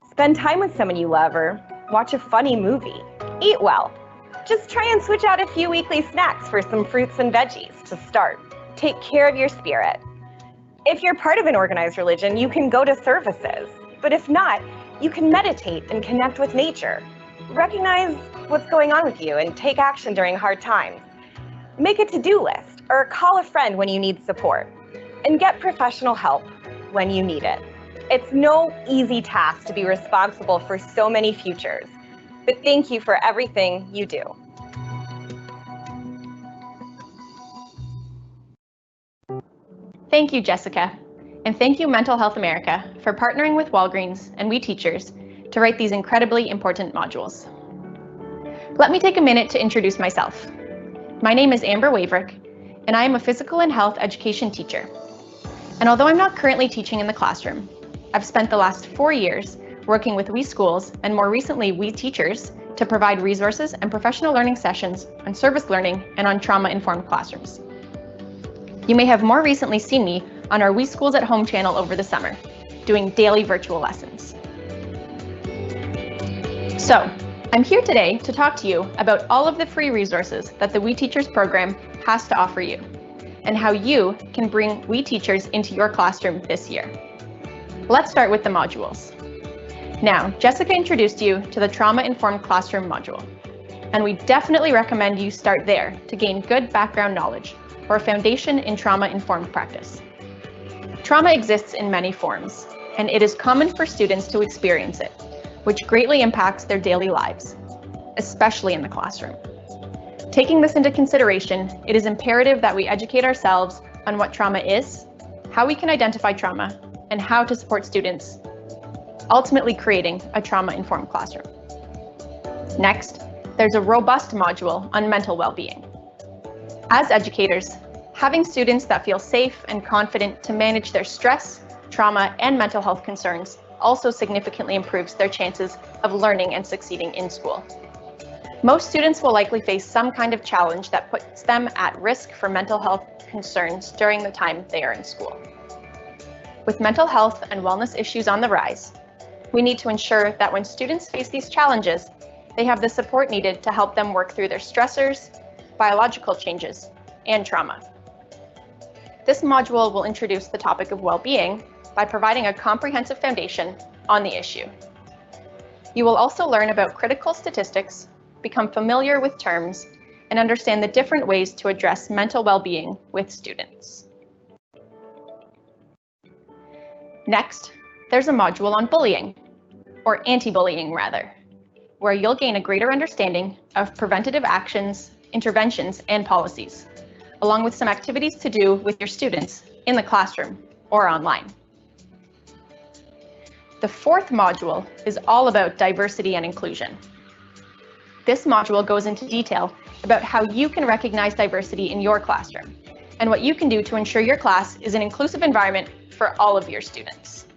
Spend time with someone you love or watch a funny movie. Eat well. Just try and switch out a few weekly snacks for some fruits and veggies to start. Take care of your spirit. If you're part of an organized religion, you can go to services. But if not, you can meditate and connect with nature. Recognize what's going on with you and take action during hard times. Make a to-do list or call a friend when you need support. And get professional help when you need it. It's no easy task to be responsible for so many futures. But thank you for everything you do. Thank you, Jessica. And thank you, Mental Health America, for partnering with Walgreens and We Teachers to write these incredibly important modules. Let me take a minute to introduce myself. My name is Amber Waverick, and I am a physical and health education teacher. And although I'm not currently teaching in the classroom, I've spent the last 4 years working with We Schools and more recently We Teachers to provide resources and professional learning sessions on service learning and on trauma-informed classrooms. You may have more recently seen me on our We Schools at Home channel over the summer, doing daily virtual lessons. So, I'm here today to talk to you about all of the free resources that the We Teachers program has to offer you, and how you can bring We Teachers into your classroom this year. Let's start with the modules. Now, Jessica introduced you to the Trauma-Informed Classroom module, and we definitely recommend you start there to gain good background knowledge or a foundation in trauma-informed practice. Trauma exists in many forms, and it is common for students to experience it, which greatly impacts their daily lives, especially in the classroom. Taking this into consideration, it is imperative that we educate ourselves on what trauma is, how we can identify trauma, and how to support students, ultimately creating a trauma-informed classroom. Next, there's a robust module on mental well-being. As educators, having students that feel safe and confident to manage their stress, trauma, and mental health concerns also significantly improves their chances of learning and succeeding in school. Most students will likely face some kind of challenge that puts them at risk for mental health concerns during the time they are in school. With mental health and wellness issues on the rise, we need to ensure that when students face these challenges, they have the support needed to help them work through their stressors, biological changes, and trauma. This module will introduce the topic of well-being by providing a comprehensive foundation on the issue. You will also learn about critical statistics, become familiar with terms, and understand the different ways to address mental well-being with students. Next, there's a module on bullying, or anti-bullying rather, where you'll gain a greater understanding of preventative actions, interventions, and policies, along with some activities to do with your students in the classroom or online. The fourth module is all about diversity and inclusion. This module goes into detail about how you can recognize diversity in your classroom and what you can do to ensure your class is an inclusive environment for all of your students.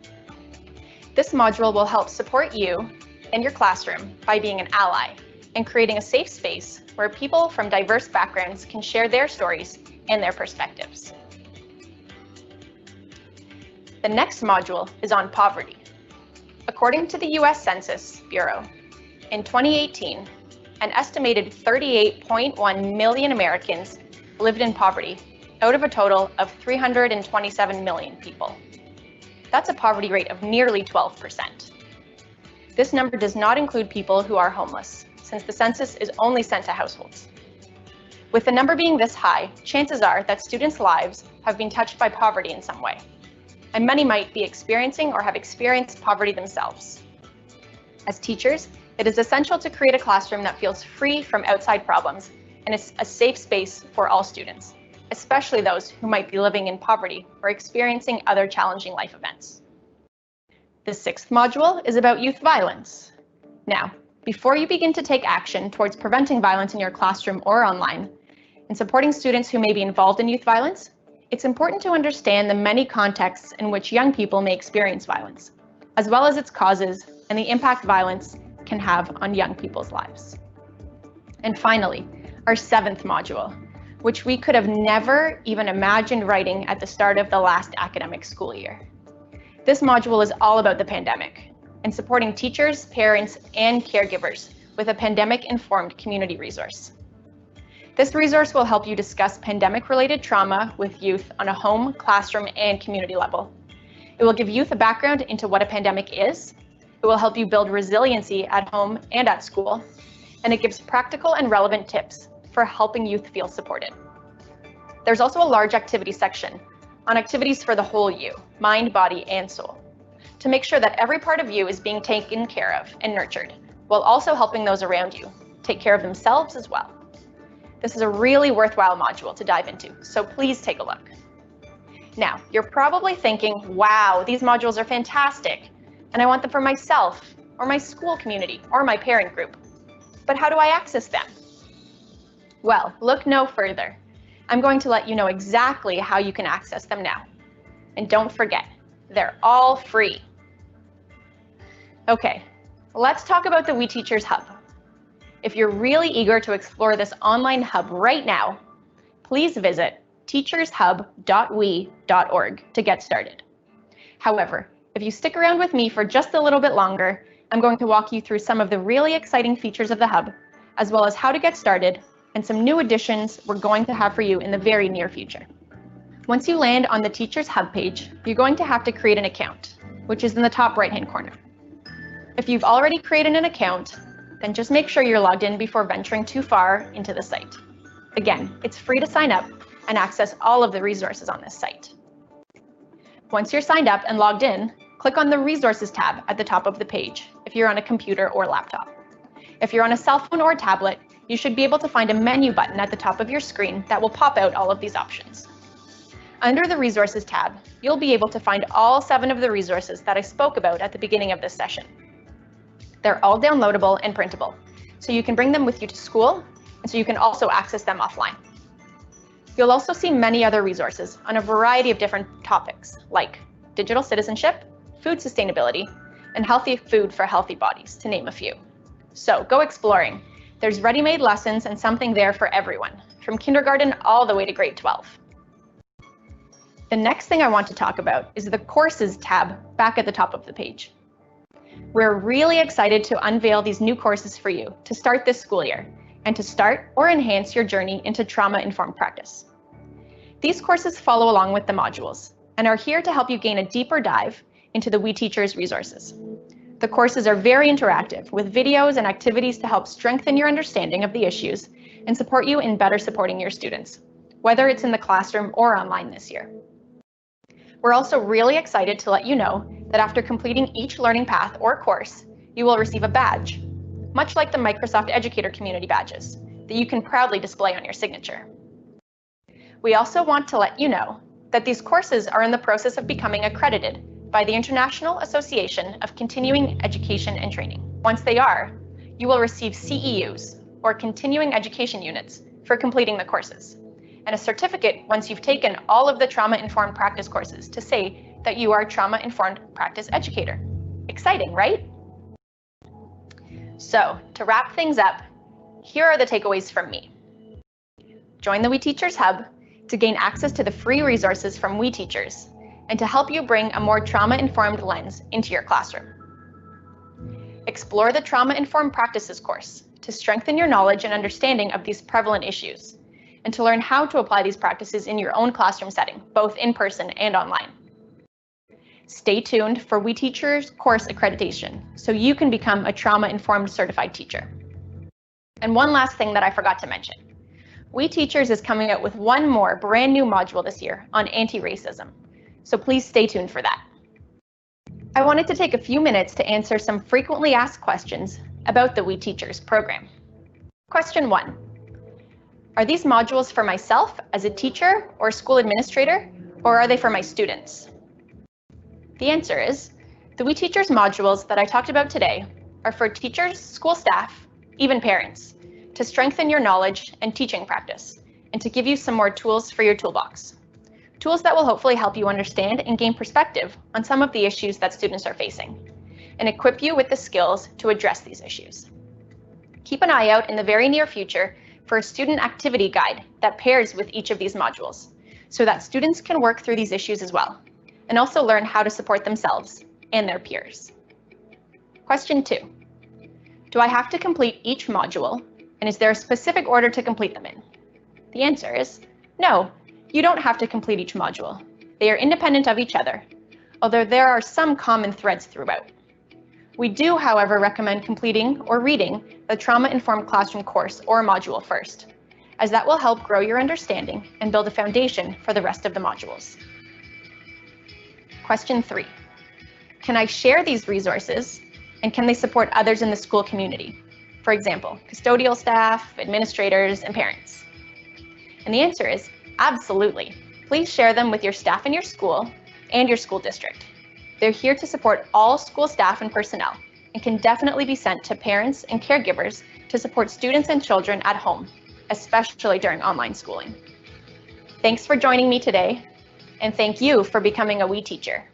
This module will help support you and your classroom by being an ally and creating a safe space where people from diverse backgrounds can share their stories and their perspectives. The next module is on poverty. According to the US Census Bureau, in 2018, an estimated 38.1 million Americans lived in poverty out of a total of 327 million people. That's a poverty rate of nearly 12%. This number does not include people who are homeless, since the census is only sent to households. With the number being this high, chances are that students' lives have been touched by poverty in some way, and many might be experiencing or have experienced poverty themselves. As teachers, it is essential to create a classroom that feels free from outside problems and is a safe space for all students, especially those who might be living in poverty or experiencing other challenging life events. The 6th module is about youth violence. Now, before you begin to take action towards preventing violence in your classroom or online, and supporting students who may be involved in youth violence, it's important to understand the many contexts in which young people may experience violence, as well as its causes and the impact violence can have on young people's lives. And finally, our 7th module, which we could have never even imagined writing at the start of the last academic school year. This module is all about the pandemic and supporting teachers, parents, and caregivers with a pandemic-informed community resource. This resource will help you discuss pandemic-related trauma with youth on a home, classroom, and community level. It will give youth a background into what a pandemic is. It will help you build resiliency at home and at school. And it gives practical and relevant tips for helping youth feel supported. There's also a large activity section on activities for the whole you, mind, body, and soul, to make sure that every part of you is being taken care of and nurtured, while also helping those around you take care of themselves as well. This is a really worthwhile module to dive into, so please take a look. Now, you're probably thinking, wow, these modules are fantastic, and I want them for myself, or my school community, or my parent group. But how do I access them? Well, look no further. I'm going to let you know exactly how you can access them now. And don't forget, they're all free. Okay, let's talk about the We Teachers Hub. If you're really eager to explore this online hub right now, please visit teachershub.we.org to get started. However, if you stick around with me for just a little bit longer, I'm going to walk you through some of the really exciting features of the hub, as well as how to get started and some new additions we're going to have for you in the very near future. Once you land on the Teachers Hub page, you're going to have to create an account, which is in the top right-hand corner. If you've already created an account, then just make sure you're logged in before venturing too far into the site. Again, it's free to sign up and access all of the resources on this site. Once you're signed up and logged in, click on the Resources tab at the top of the page if you're on a computer or laptop. If you're on a cell phone or a tablet, you should be able to find a menu button at the top of your screen that will pop out all of these options. Under the Resources tab, you'll be able to find all 7 of the resources that I spoke about at the beginning of this session. They're all downloadable and printable, so you can bring them with you to school, and so you can also access them offline. You'll also see many other resources on a variety of different topics, like digital citizenship, food sustainability, and healthy food for healthy bodies, to name a few. So go exploring. There's ready-made lessons and something there for everyone, from kindergarten all the way to grade 12. The next thing I want to talk about is the Courses tab back at the top of the page. We're really excited to unveil these new courses for you to start this school year and to start or enhance your journey into trauma-informed practice. These courses follow along with the modules and are here to help you gain a deeper dive into the We Teachers resources. The courses are very interactive with videos and activities to help strengthen your understanding of the issues and support you in better supporting your students, whether it's in the classroom or online this year. We're also really excited to let you know that after completing each learning path or course, you will receive a badge, much like the Microsoft Educator Community badges, that you can proudly display on your signature. We also want to let you know that these courses are in the process of becoming accredited by the International Association of Continuing Education and Training. Once they are, you will receive CEUs, or Continuing Education Units, for completing the courses, and a certificate once you've taken all of the trauma-informed practice courses to say that you are a trauma-informed practice educator. Exciting, right? So, to wrap things up, here are the takeaways from me. Join the We Teachers Hub to gain access to the free resources from We Teachers and to help you bring a more trauma-informed lens into your classroom. Explore the Trauma-Informed Practices course to strengthen your knowledge and understanding of these prevalent issues and to learn how to apply these practices in your own classroom setting, both in person and online. Stay tuned for We Teachers course accreditation so you can become a trauma-informed certified teacher. And one last thing that I forgot to mention. We Teachers is coming out with one more brand new module this year on anti-racism, so please stay tuned for that. I wanted to take a few minutes to answer some frequently asked questions about the We Teachers program. Question 1. Are these modules for myself as a teacher or school administrator, or are they for my students? The answer is, the We Teachers modules that I talked about today are for teachers, school staff, even parents, to strengthen your knowledge and teaching practice, and to give you some more tools for your toolbox. Tools that will hopefully help you understand and gain perspective on some of the issues that students are facing, and equip you with the skills to address these issues. Keep an eye out in the very near future for a student activity guide that pairs with each of these modules, so that students can work through these issues as well, and also learn how to support themselves and their peers. Question 2. Do I have to complete each module, and is there a specific order to complete them in? The answer is no, you don't have to complete each module. They are independent of each other, although there are some common threads throughout. We do, however, recommend completing or reading the Trauma-Informed Classroom course or module first, as that will help grow your understanding and build a foundation for the rest of the modules. Question 3. Can I share these resources, and can they support others in the school community? For example, custodial staff, administrators, and parents. And the answer is absolutely. Please share them with your staff in your school and your school district. They're here to support all school staff and personnel, and can definitely be sent to parents and caregivers to support students and children at home, especially during online schooling. Thanks for joining me today, and thank you for becoming a We Teacher.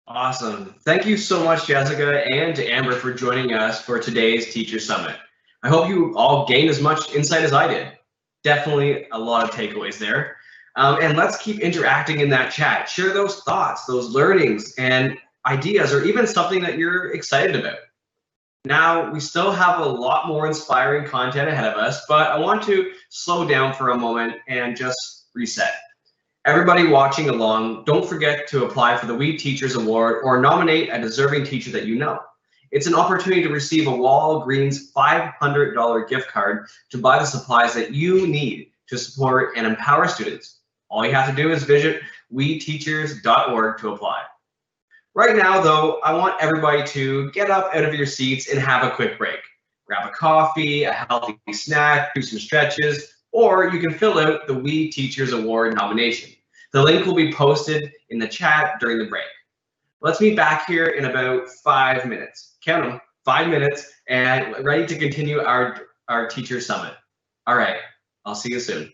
Awesome. Thank you so much, Jessica and to Amber, for joining us for today's Teacher Summit. I hope you all gained as much insight as I did. Definitely a lot of takeaways there. And let's keep interacting in that chat. Share those thoughts, those learnings and ideas, or even something that you're excited about. Now, we still have a lot more inspiring content ahead of us, but I want to slow down for a moment and just reset. Everybody watching along, don't forget to apply for the We Teachers Award or nominate a deserving teacher that you know. It's an opportunity to receive a Walgreens $500 gift card to buy the supplies that you need to support and empower students. All you have to do is visit weteachers.org to apply. Right now, though, I want everybody to get up out of your seats and have a quick break. Grab a coffee, a healthy snack, do some stretches, or you can fill out the We Teachers Award nomination. The link will be posted in the chat during the break. Let's meet back here in about 5 minutes. Count them, 5 minutes, and ready to continue our Teacher Summit. All right, I'll see you soon.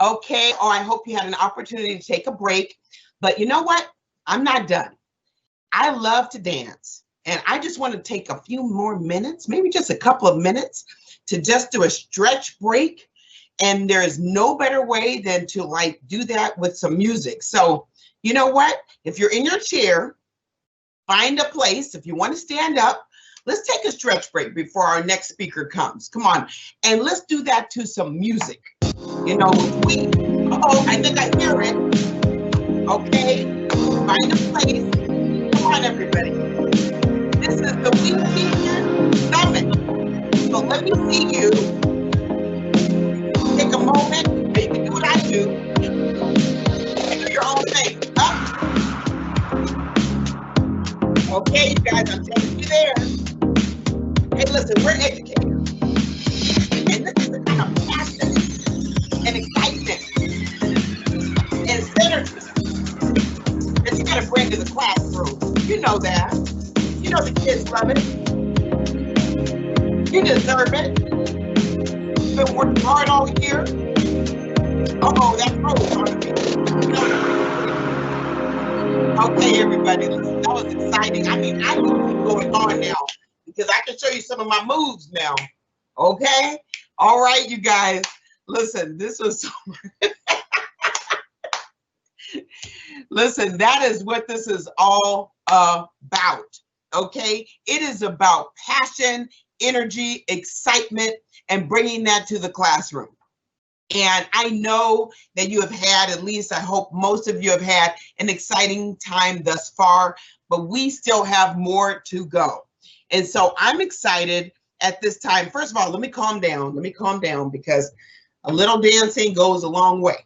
Okay, oh, I hope you had an opportunity to take a break. But you know what? I'm not done. I love to dance. And I just want to take a few more minutes, maybe just a couple of minutes, to just do a stretch break. And there is no better way than to like do that with some music. So you know what? If you're in your chair, find a place. If you want to stand up, let's take a stretch break before our next speaker comes. Come on. And let's do that to some music. You know, I think I hear it. Okay, find a place. Come on, everybody. This is the We Teacher Summit. So let me see you. Take a moment, and you can do what I do. Do your own thing. Up. Okay, you guys, I'm taking you there. Hey, listen, we're educators. And this is the kind of passion and excitement and synergy that you gotta bring to the classroom. You know that. You know the kids love it. You deserve it. You've been working hard all year. Uh-oh, that's road. Okay, everybody, listen, that was exciting. I mean, I can keep going on now because I can show you some of my moves now. Okay? All right, you guys. Listen, this was so listen, that is what this is all about. Okay? It is about passion, energy, excitement, and bringing that to the classroom. And I know that you have had, at least I hope most of you have had an exciting time thus far, but we still have more to go. And so I'm excited at this time. First of all, let me calm down. Let me calm down because a little dancing goes a long way.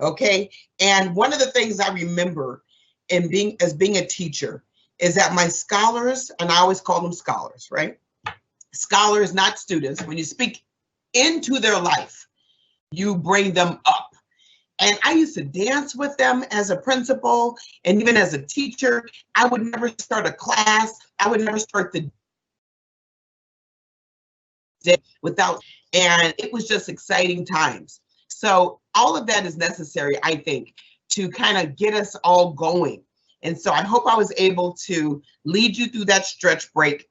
Okay. And one of the things I remember in being a teacher is that my scholars, and I always call them scholars, right? Scholars, not students. When you speak into their life, you bring them up. And I used to dance with them as a principal and even as a teacher. I would never start a class. I would never start the day without, and it was just exciting times. So all of that is necessary, I think, to kind of get us all going. And so I hope I was able to lead you through that stretch break.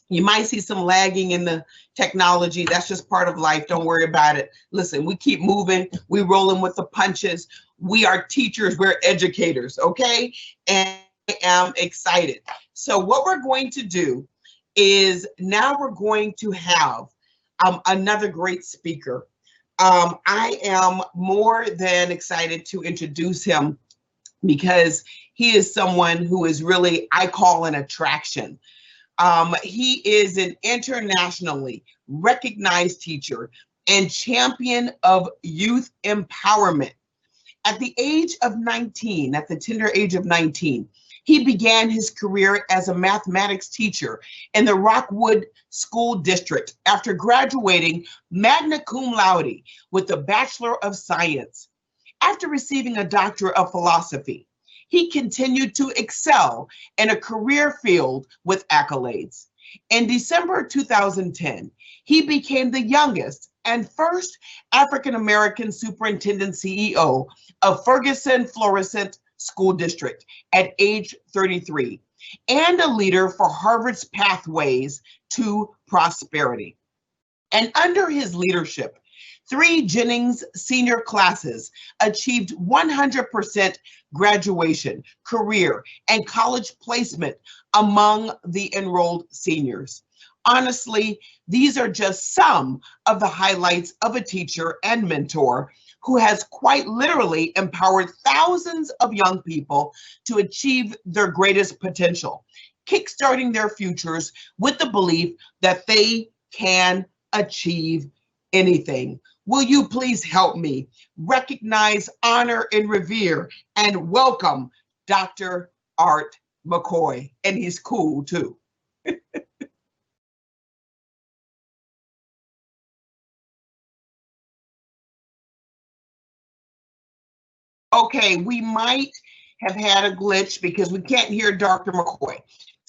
You might see some lagging in the technology. That's just part of life. Don't worry about it. Listen, we keep moving. We rolling with the punches. We are teachers. We're educators, okay? And I am excited. So what we're going to do is now we're going to have another great speaker. I am more than excited to introduce him because he is someone who is really, I call an attraction. He is an internationally recognized teacher and champion of youth empowerment. At the age of 19, at the tender age of 19, he began his career as a mathematics teacher in the Rockwood School District after graduating magna cum laude with a Bachelor of Science. After receiving a Doctor of Philosophy, he continued to excel in a career field with accolades. In December 2010, he became the youngest and first African-American superintendent CEO of Ferguson Florissant School District at age 33, and a leader for Harvard's Pathways to Prosperity. And under his leadership, 3 Jennings senior classes achieved 100% graduation, career, and college placement among the enrolled seniors. Honestly, these are just some of the highlights of a teacher and mentor who has quite literally empowered thousands of young people to achieve their greatest potential, kickstarting their futures with the belief that they can achieve anything. Will you please help me recognize, honor, and revere and welcome Dr. Art McCoy? And he's cool too. Okay, we might have had a glitch because we can't hear Dr. McCoy.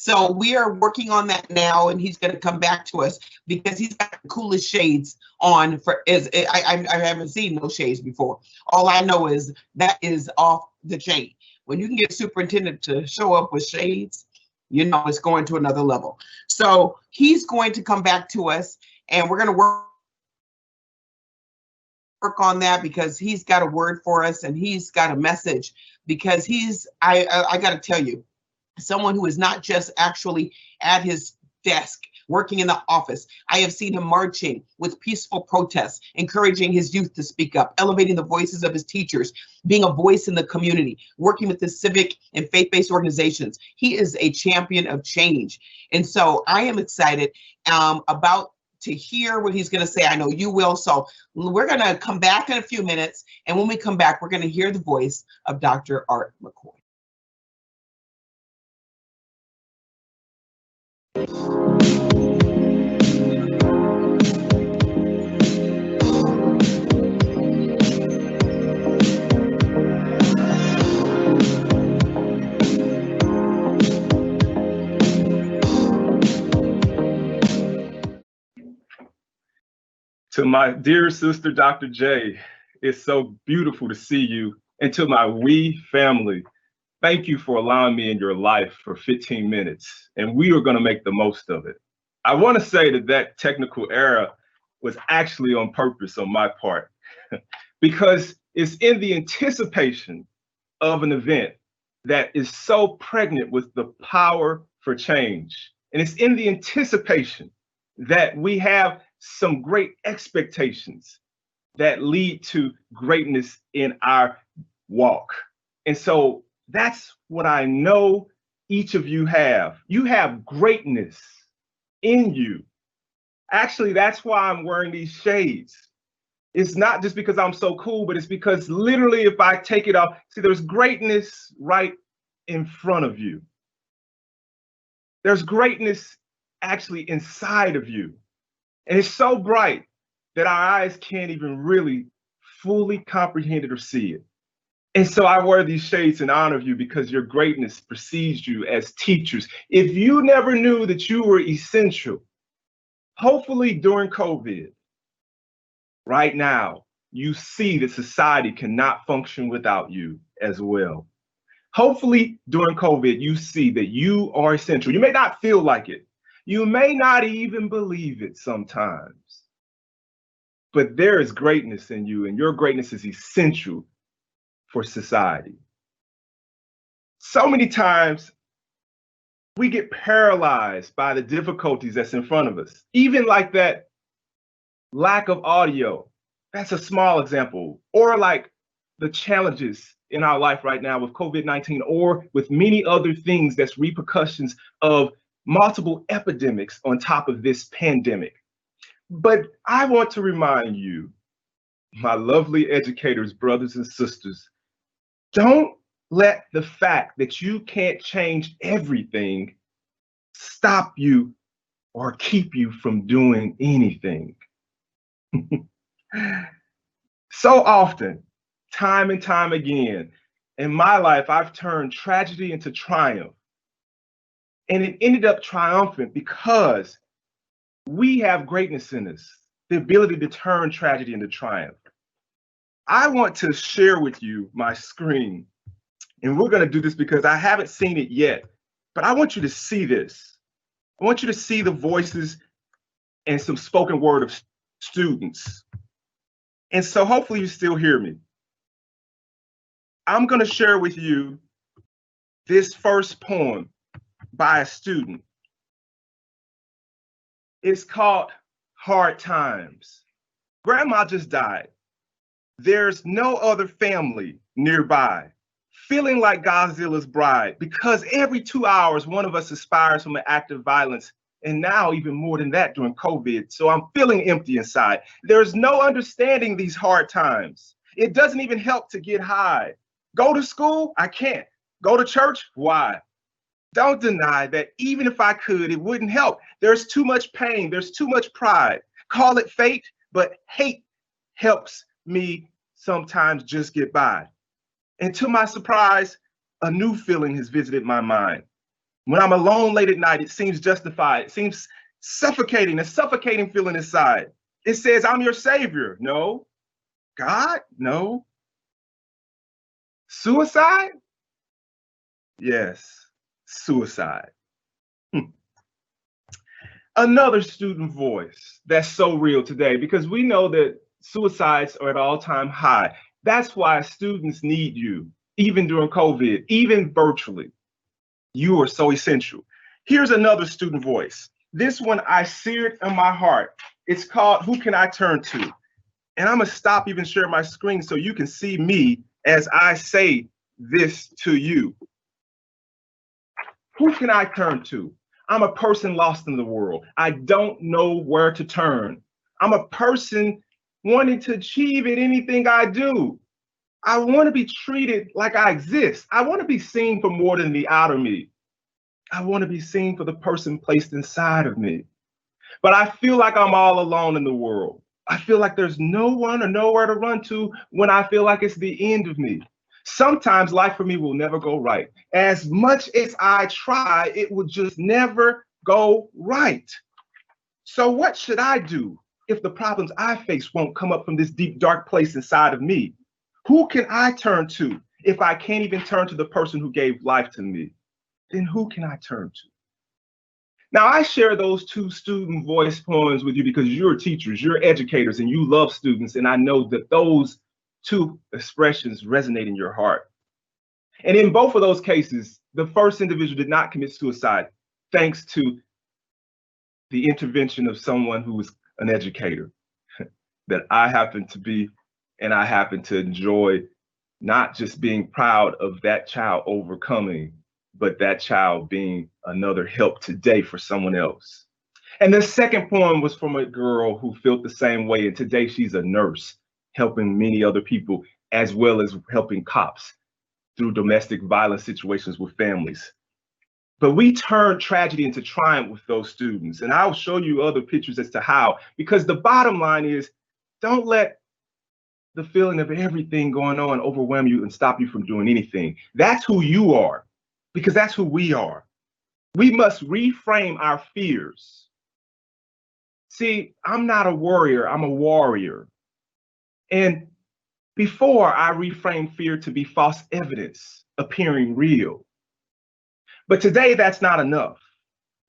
So we are working on that now, and he's going to come back to us because he's got the coolest shades on. I haven't seen those shades before. All I know is that is off the chain. When you can get superintendent to show up with shades, you know it's going to another level. So he's going to come back to us, and we're going to work on that because he's got a word for us and he's got a message, because I got to tell you, someone who is not just actually at his desk working in the office. I have seen him marching with peaceful protests, encouraging his youth to speak up, elevating the voices of his teachers, being a voice in the community, working with the civic and faith-based organizations. He is a champion of change. And so I am excited about to hear what he's going to say. I know you will. So we're going to come back in a few minutes. And when we come back, we're going to hear the voice of Dr. Art McCoy. To my dear sister, Dr. J, it's so beautiful to see you. And to my WE family, thank you for allowing me in your life for 15 minutes. And we are going to make the most of it. I want to say that technical error was actually on purpose on my part, because it's in the anticipation of an event that is so pregnant with the power for change. And it's in the anticipation that we have some great expectations that lead to greatness in our walk. And so that's what I know each of you have. You have greatness in you. Actually, that's why I'm wearing these shades. It's not just because I'm so cool, but it's because literally if I take it off, see, there's greatness right in front of you. There's greatness actually inside of you. And it's so bright that our eyes can't even really fully comprehend it or see it. And so I wear these shades in honor of you because your greatness precedes you as teachers. If you never knew that you were essential, hopefully during COVID, right now, you see that society cannot function without you as well. Hopefully during COVID, you see that you are essential. You may not feel like it. You may not even believe it sometimes, but there is greatness in you, and your greatness is essential for society. So many times we get paralyzed by the difficulties that's in front of us, even like that lack of audio. That's a small example, or like the challenges in our life right now with COVID-19, or with many other things that's repercussions of multiple epidemics on top of this pandemic. But I want to remind you, my lovely educators, brothers and sisters, don't let the fact that you can't change everything stop you or keep you from doing anything. So often, time and time again, in my life, I've turned tragedy into triumph. And it ended up triumphant because we have greatness in us, the ability to turn tragedy into triumph. I want to share with you my screen, and we're going to do this because I haven't seen it yet, but I want you to see this. I want you to see the voices and some spoken word of students. And so hopefully you still hear me. I'm going to share with you this first poem by a student. It's called Hard Times. Grandma just died. There's no other family nearby, feeling like Godzilla's bride, because every 2 hours, one of us aspires from an act of violence, and now even more than that during COVID. So I'm feeling empty inside. There's no understanding these hard times. It doesn't even help to get high. Go to school? I can't. Go to church? Why? Don't deny that even if I could, it wouldn't help. There's too much pain. There's too much pride. Call it fate, but hate helps me sometimes just get by. And to my surprise, a new feeling has visited my mind. When I'm alone late at night, it seems justified. It seems suffocating, a suffocating feeling inside. It says, I'm your savior. No. God? No. Suicide? Yes, suicide. Another student voice that's so real today, because we know that suicides are at all-time high. That's why students need you, even during COVID, even virtually. You are so essential. Here's another student voice. This one I seared in my heart. It's called Who Can I Turn To? And I'm gonna stop even sharing my screen so you can see me as I say this to you. Who can I turn to? I'm a person lost in the world. I don't know where to turn. I'm a person wanting to achieve at anything I do. I want to be treated like I exist. I want to be seen for more than the outer me. I want to be seen for the person placed inside of me. But I feel like I'm all alone in the world. I feel like there's no one or nowhere to run to when I feel like it's the end of me. Sometimes life for me will never go right. As much as I try, it will just never go right. So what should I do if the problems I face won't come up from this deep, dark place inside of me? Who can I turn to if I can't even turn to the person who gave life to me? Then who can I turn to? Now, I share those two student voice poems with you because you're teachers, you're educators, and you love students. And I know that those two expressions resonate in your heart. And in both of those cases, the first individual did not commit suicide thanks to the intervention of someone who was an educator that I happen to be, and I happen to enjoy not just being proud of that child overcoming, but that child being another help today for someone else. And the second poem was from a girl who felt the same way, and today she's a nurse, helping many other people, as well as helping cops through domestic violence situations with families. But we turned tragedy into triumph with those students. And I'll show you other pictures as to how, because the bottom line is, don't let the feeling of everything going on overwhelm you and stop you from doing anything. That's who you are, because that's who we are. We must reframe our fears. See, I'm not a warrior, I'm a warrior. And before I reframed fear to be false evidence appearing real. But today that's not enough.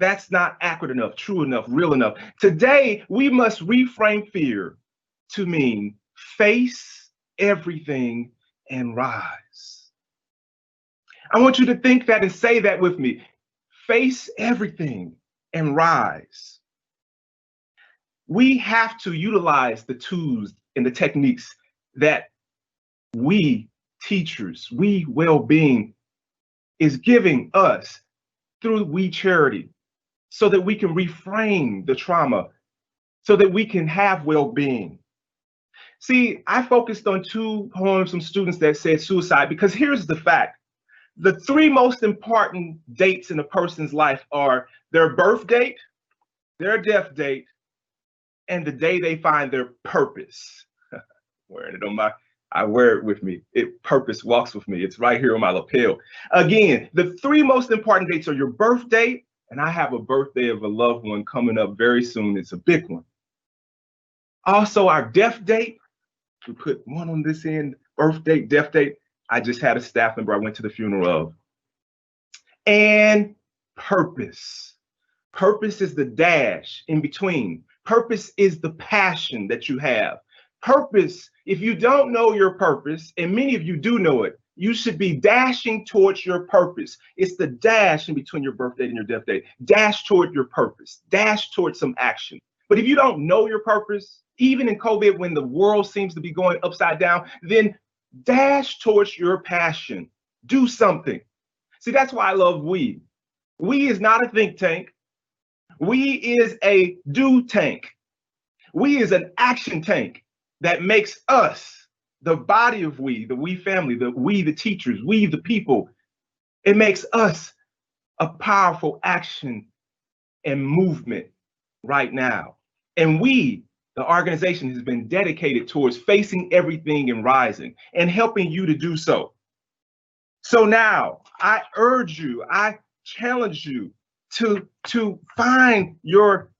That's not accurate enough, true enough, real enough. Today we must reframe fear to mean face everything and rise. I want you to think that and say that with me. Face everything and rise. We have to utilize the tools and the techniques that we teachers, we well-being is giving us through We Charity, so that we can reframe the trauma, so that we can have well-being. See, I focused on two poems from students that said suicide, because here's the fact. The three most important dates in a person's life are their birth date, their death date, and the day they find their purpose. Wearing it on my, I wear it with me. Purpose walks with me. It's right here on my lapel. Again, the three most important dates are your birth date, and I have a birthday of a loved one coming up very soon. It's a big one. Also, our death date. We put one on this end, birth date, death date. I just had a staff member I went to the funeral of. And purpose. Purpose is the dash in between. Purpose is the passion that you have. Purpose, if you don't know your purpose, and many of you do know it, you should be dashing towards your purpose. It's the dash in between your birth date and your death date. Dash toward your purpose. Dash towards some action. But if you don't know your purpose, even in COVID, when the world seems to be going upside down, then dash towards your passion. Do something. See, that's why I love We. We is not a think tank. We is a do tank. We is an action tank that makes us, the body of We, the We family, the teachers, we the people. It makes us a powerful action and movement right now. And We, the organization, has been dedicated towards facing everything and rising and helping you to do so. So now I urge you, I challenge you to find your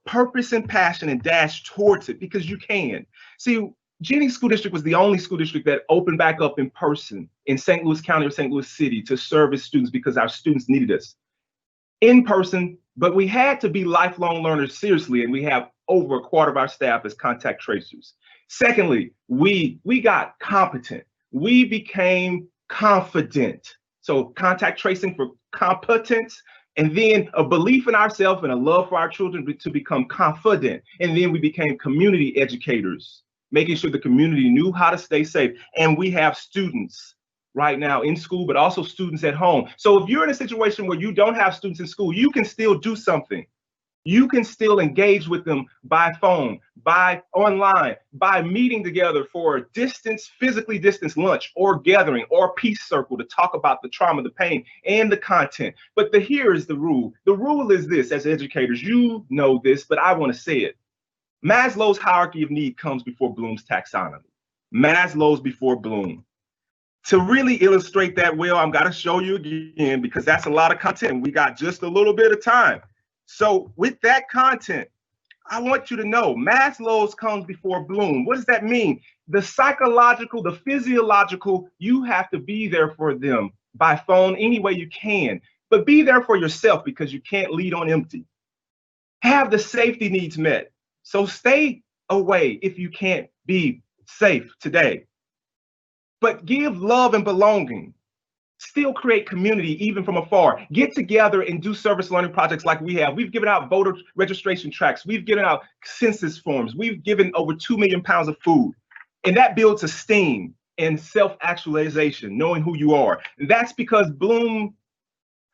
purpose and passion and dash towards it, because you can. See, Jennings School District was the only school district that opened back up in person in St. Louis County or St. Louis City to service students because our students needed us in person, but we had to be lifelong learners seriously, and we have over a quarter of our staff as contact tracers. Secondly, we got competent. We became confident. So contact tracing for competence, and then a belief in ourselves and a love for our children to become confident. And then we became community educators, making sure the community knew how to stay safe. And we have students right now in school, but also students at home. So if you're in a situation where you don't have students in school, you can still do something. You can still engage with them by phone, by online, by meeting together for a physically distanced lunch or gathering or peace circle to talk about the trauma, the pain, and the content. But here is the rule. The rule is this: as educators, you know this, but I want to say it. Maslow's hierarchy of need comes before Bloom's taxonomy. Maslow's before Bloom. To really illustrate that well, I'm going to show you again, because that's a lot of content. We got just a little bit of time. So with that content, I want you to know Maslow's comes before Bloom. What does that mean? The psychological, the physiological, you have to be there for them by phone any way you can, but be there for yourself, because you can't lead on empty. Have the safety needs met. So stay away if you can't be safe today, but give love and belonging. Still create community even from afar. Get together and do service learning projects like we have. We've given out voter registration tracts. We've given out census forms. We've given over 2 million pounds of food. And that builds esteem and self-actualization, knowing who you are. And that's because Bloom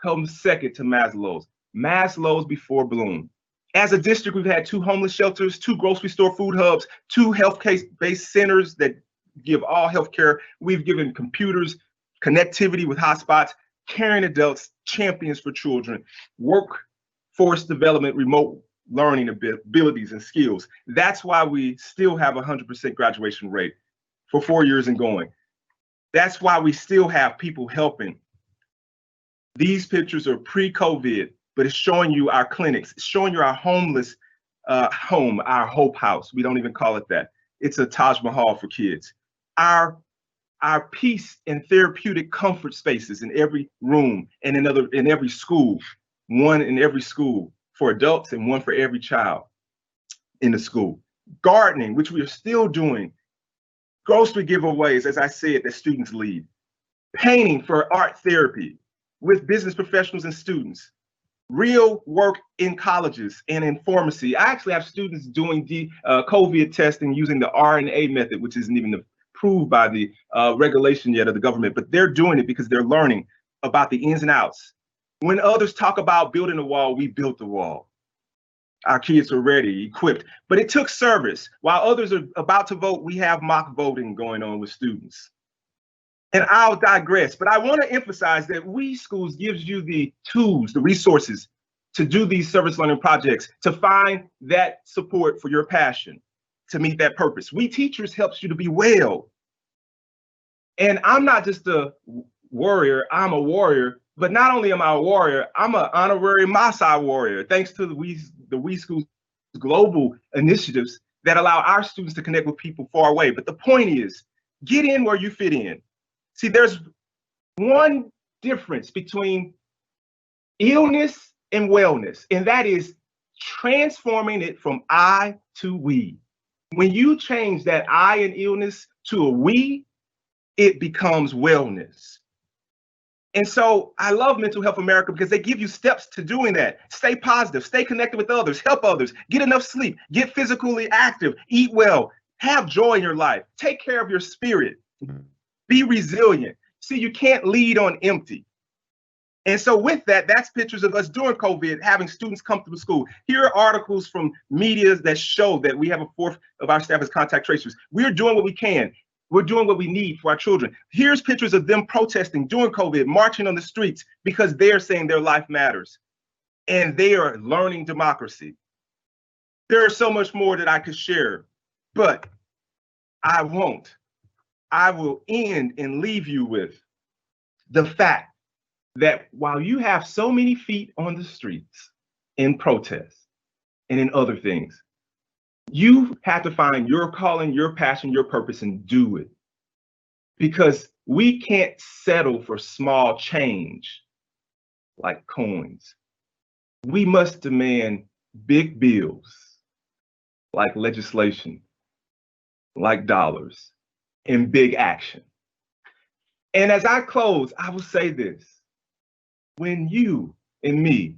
comes second to Maslow's. Maslow's before Bloom. As a district, we've had 2 homeless shelters, 2 grocery store food hubs, 2 health-based centers that give all healthcare. We've given computers, connectivity with hotspots, caring adults, champions for children, workforce development, remote learning abilities and skills. That's why we still have 100% graduation rate for 4 years and going. That's why we still have people helping. These pictures are pre-COVID, but it's showing you our clinics. It's showing you our homeless home, our Hope House. We don't even call it that. It's a Taj Mahal for kids. Our peace and therapeutic comfort spaces in every room and in every school, one in every school for adults and one for every child in the school. Gardening, which we are still doing. Grocery giveaways, as I said, that students lead. Painting for art therapy with business professionals and students. Real work in colleges and in pharmacy. I actually have students doing the COVID testing using the RNA method, which isn't even approved by the regulation yet of the government, but they're doing it because they're learning about the ins and outs. When others talk about building a wall, we built the wall. Our kids are ready, equipped, but it took service. While others are about to vote, we have mock voting going on with students. And I'll digress, but I want to emphasize that We Schools gives you the tools, the resources to do these service learning projects, to find that support for your passion, to meet that purpose. We Teachers helps you to be well. And I'm not just a warrior, I'm a warrior, but not only am I a warrior, I'm an honorary Maasai warrior, thanks to the We Schools global initiatives that allow our students to connect with people far away. But the point is, get in where you fit in. See, there's one difference between illness and wellness, and that is transforming it from I to we. When you change that I in illness to a we, it becomes wellness. And so I love Mental Health America because they give you steps to doing that. Stay positive, stay connected with others, help others, get enough sleep, get physically active, eat well, have joy in your life, take care of your spirit, be resilient. See, you can't lead on empty. And so with that, that's pictures of us during COVID, having students come through school. Here are articles from media that show that we have 1/4 of our staff as contact tracers. We're doing what we can. We're doing what we need for our children. Here's pictures of them protesting during COVID, marching on the streets because they're saying their life matters. And they are learning democracy. There's so much more that I could share, but I won't. I will end and leave you with the fact that while you have so many feet on the streets in protests and in other things, you have to find your calling, your passion, your purpose, and do it. Because we can't settle for small change like coins. We must demand big bills like legislation, like dollars, and big action. And as I close, I will say this. When you and me,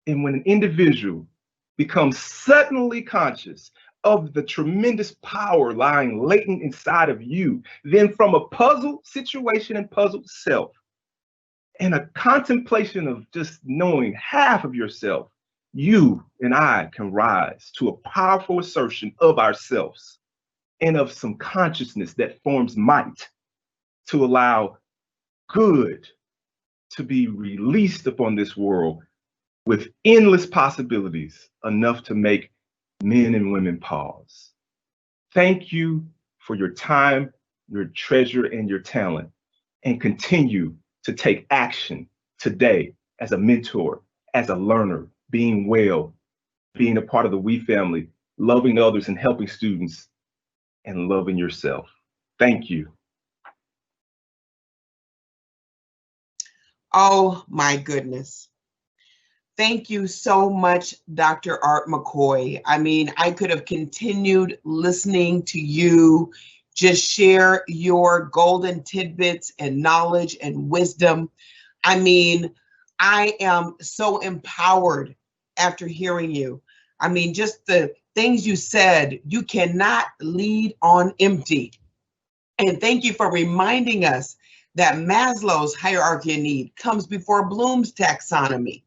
and when an individual becomes suddenly conscious of the tremendous power lying latent inside of you, then from a puzzled situation and puzzled self, and a contemplation of just knowing half of yourself, you and I can rise to a powerful assertion of ourselves and of some consciousness that forms might to allow good to be released upon this world with endless possibilities, enough to make men and women pause. Thank you for your time, your treasure, and your talent, and continue to take action today as a mentor, as a learner, being well, being a part of the We family, loving others and helping students, and loving yourself. Thank you. Oh my goodness. Thank you so much, Dr. Art McCoy. I mean, I could have continued listening to you just share your golden tidbits and knowledge and wisdom. I mean, I am so empowered after hearing you. I mean, just the things you said, you cannot lead on empty. And thank you for reminding us that Maslow's hierarchy of need comes before Bloom's taxonomy.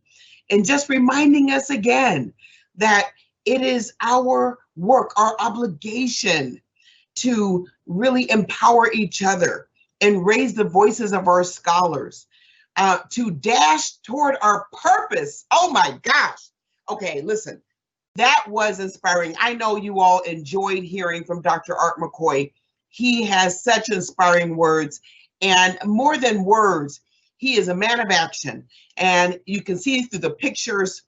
And just reminding us again that it is our work, our obligation to really empower each other and raise the voices of our scholars, to dash toward our purpose. Oh my gosh. Okay, listen, that was inspiring. I know you all enjoyed hearing from Dr. Art McCoy. He has such inspiring words, and more than words, he is a man of action. And you can see through the pictures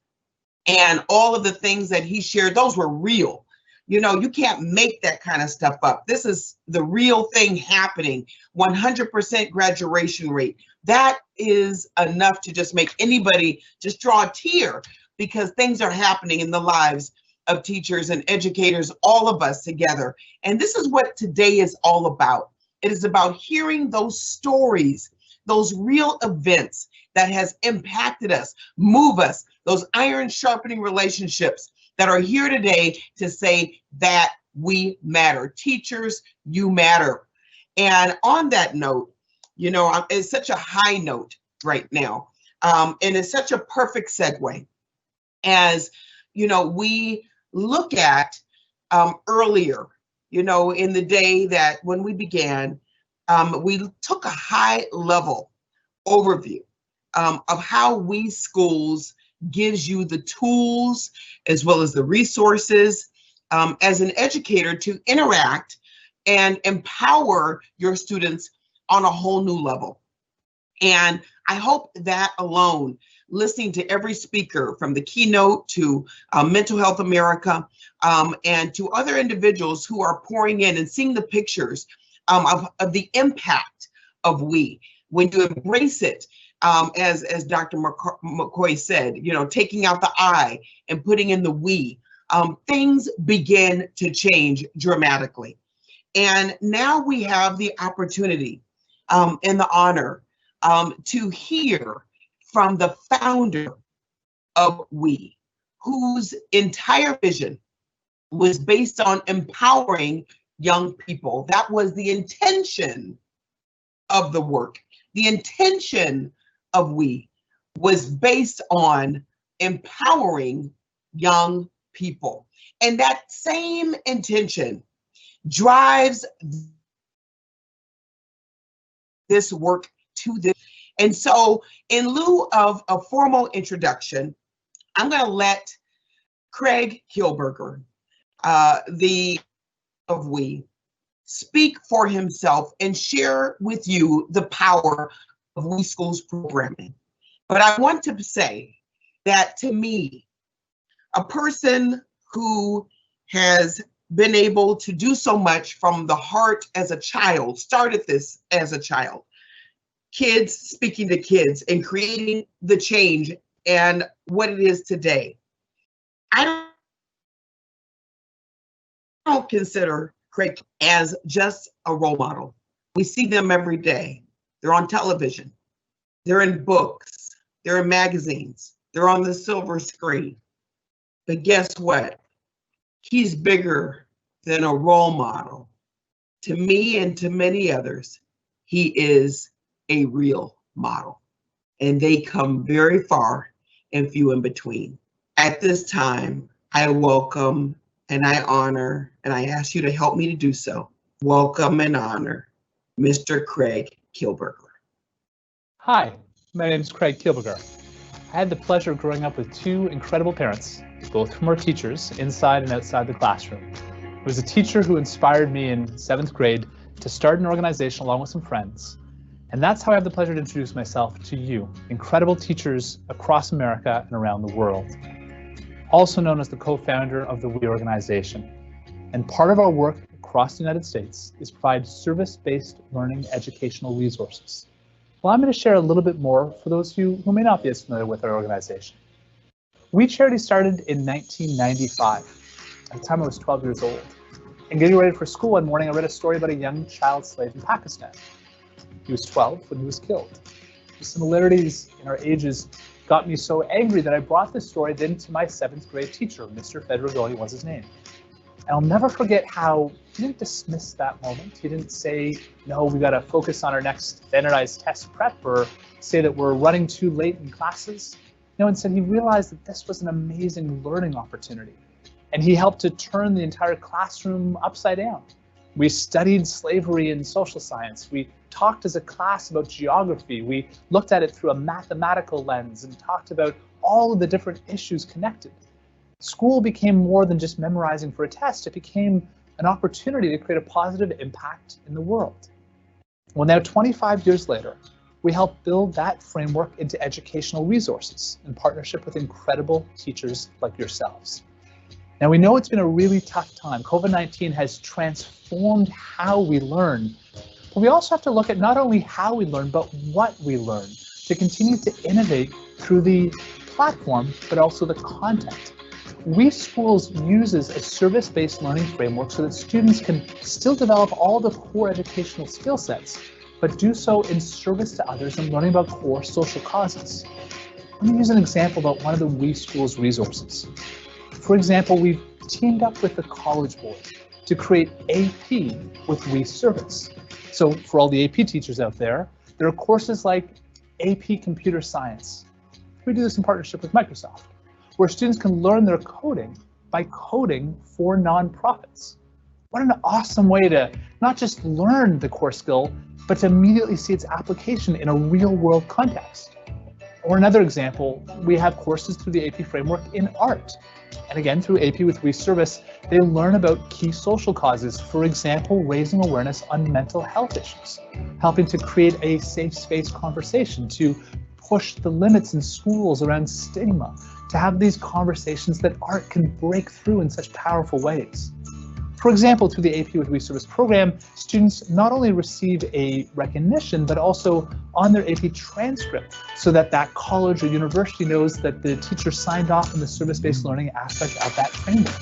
and all of the things that he shared, those were real. You know, you can't make that kind of stuff up. This is the real thing happening. 100% graduation rate. That is enough to just make anybody just draw a tear, because things are happening in the lives of teachers and educators, all of us together. And this is what today is all about. It is about hearing those stories, those real events that has impacted us, move us, those iron sharpening relationships that are here today to say that we matter. Teachers, you matter. And on that note, you know, it's such a high note right now. And it's such a perfect segue as, you know, we look at earlier, you know, in the day that when we began, we took a high level overview of how We Schools gives you the tools as well as the resources as an educator to interact and empower your students on a whole new level. And I hope that alone, listening to every speaker from the Keynote to Mental Health America and to other individuals who are pouring in and seeing the pictures of the impact of We, when you embrace it, as Dr. McCoy said, you know, taking out the I and putting in the we, things begin to change dramatically. And now we have the opportunity and the honor to hear from the founder of We, whose entire vision was based on empowering young people. That was the intention of the work. The intention of We was based on empowering young people. And that same intention drives this work to this. And so in lieu of a formal introduction, I'm going to let Craig Hilberger, the of We, speak for himself and share with you the power We Schools programming. But I want to say that to me, a person who has been able to do so much from the heart as a child, started this as a child, kids speaking to kids and creating the change and what it is today. I don't consider Craig as just a role model. We see them every day. They're on television. They're in books. They're in magazines. They're on the silver screen. But guess what? He's bigger than a role model. To me and to many others, he is a real model. And they come very far and few in between. At this time, I welcome and I honor, and I ask you to help me to do so, welcome and honor Mr. Craig Kielburger. Hi, my name is Craig Kielburger. I had the pleasure of growing up with two incredible parents, both whom are teachers inside and outside the classroom. It was a teacher who inspired me in 7th grade to start an organization along with some friends. And that's how I have the pleasure to introduce myself to you, incredible teachers across America and around the world. Also known as the co-founder of the WE organization. And part of our work across the United States is provide service-based learning educational resources. Well, I'm going to share a little bit more for those of you who may not be as familiar with our organization. WE Charity started in 1995. At the time I was 12 years old. And getting ready for school one morning, I read a story about a young child slave in Pakistan. He was 12 when he was killed. The similarities in our ages got me so angry that I brought this story then to my 7th grade teacher, Mr. Federagoni was his name. And I'll never forget how he didn't dismiss that moment. He didn't say, no, we got to focus on our next standardized test prep or say that we're running too late in classes. No, instead he realized that this was an amazing learning opportunity. And he helped to turn the entire classroom upside down. We studied slavery and social science. We talked as a class about geography. We looked at it through a mathematical lens and talked about all of the different issues connected. School became more than just memorizing for a test. It became an opportunity to create a positive impact in the world. Well, now 25 years later, we helped build that framework into educational resources in partnership with incredible teachers like yourselves. Now we know it's been a really tough time. COVID-19 has transformed how we learn, but we also have to look at not only how we learn, but what we learn to continue to innovate through the platform, but also the content. WE Schools uses a service-based learning framework so that students can still develop all the core educational skill sets, but do so in service to others and learning about core social causes. Let me use an example about one of the WE Schools resources. For example, we've teamed up with the College Board to create AP with WE Service. So for all the AP teachers out there, there are courses like AP Computer Science. We do this in partnership with Microsoft, where students can learn their coding by coding for nonprofits. What an awesome way to not just learn the core skill, but to immediately see its application in a real world context. Or another example, we have courses through the AP framework in art. And again, through AP with WE Service, they learn about key social causes, for example, raising awareness on mental health issues, helping to create a safe space conversation, to push the limits in schools around stigma, to have these conversations that art can break through in such powerful ways. For example, through the AP with WE Service program, students not only receive a recognition, but also on their AP transcript, so that that college or university knows that the teacher signed off on the service-based learning aspect of that framework.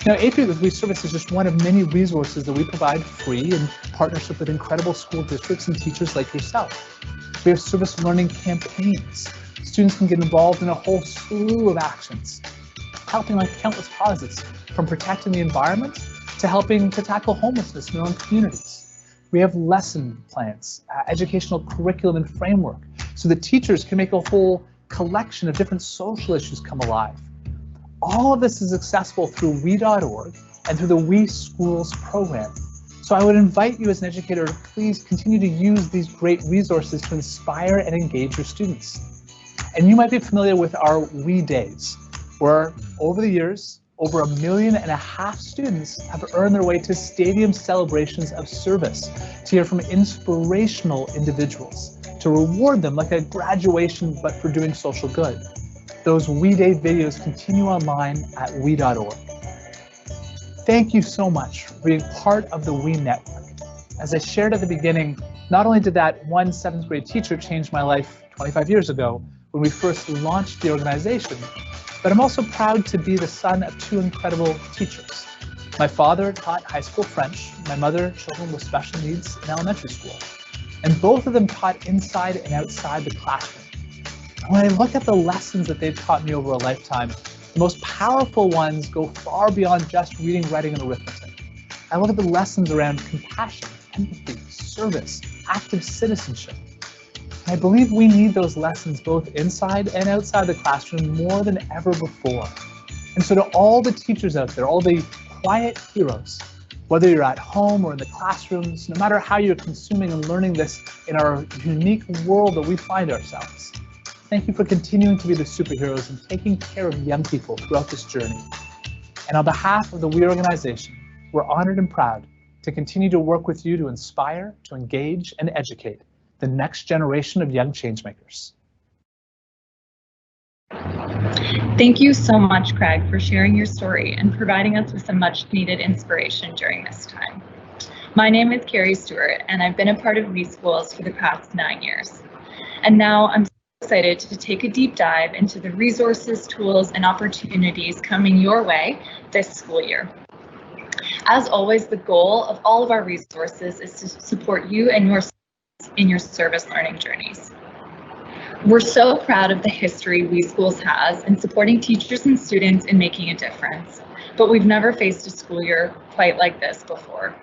Now, AP with WE Service is just one of many resources that we provide free in partnership with incredible school districts and teachers like yourself. We have service learning campaigns. Students can get involved in a whole slew of actions, helping on countless causes, from protecting the environment to helping to tackle homelessness in their own communities. We have lesson plans, educational curriculum and framework, so that teachers can make a whole collection of different social issues come alive. All of this is accessible through we.org and through the WE Schools program. So I would invite you as an educator to please continue to use these great resources to inspire and engage your students. And you might be familiar with our WE Days, where over the years, over 1.5 million students have earned their way to stadium celebrations of service to hear from inspirational individuals, to reward them like a graduation but for doing social good. Those We Day videos continue online at we.org. Thank you so much for being part of the We Network. As I shared at the beginning, not only did that one 7th grade teacher change my life 25 years ago when we first launched the organization, but I'm also proud to be the son of 2 incredible teachers. My father taught high school French, my mother children with special needs in elementary school, and both of them taught inside and outside the classroom. When I look at the lessons that they've taught me over a lifetime, the most powerful ones go far beyond just reading, writing, and arithmetic. I look at the lessons around compassion, empathy, service, active citizenship. I believe we need those lessons both inside and outside the classroom more than ever before. And so to all the teachers out there, all the quiet heroes, whether you're at home or in the classrooms, no matter how you're consuming and learning this in our unique world that we find ourselves, thank you for continuing to be the superheroes and taking care of young people throughout this journey. And on behalf of the We organization, we're honored and proud to continue to work with you to inspire, to engage, and educate the next generation of young changemakers. Thank you so much, Craig, for sharing your story and providing us with some much needed inspiration during this time. My name is Carrie Stewart, and I've been a part of We Schools for the past 9 years. And now I'm excited to take a deep dive into the resources, tools, and opportunities coming your way this school year. As always, the goal of all of our resources is to support you and your in your service learning journeys. We're so proud of the history We Schools has in supporting teachers and students in making a difference, but we've never faced a school year quite like this before.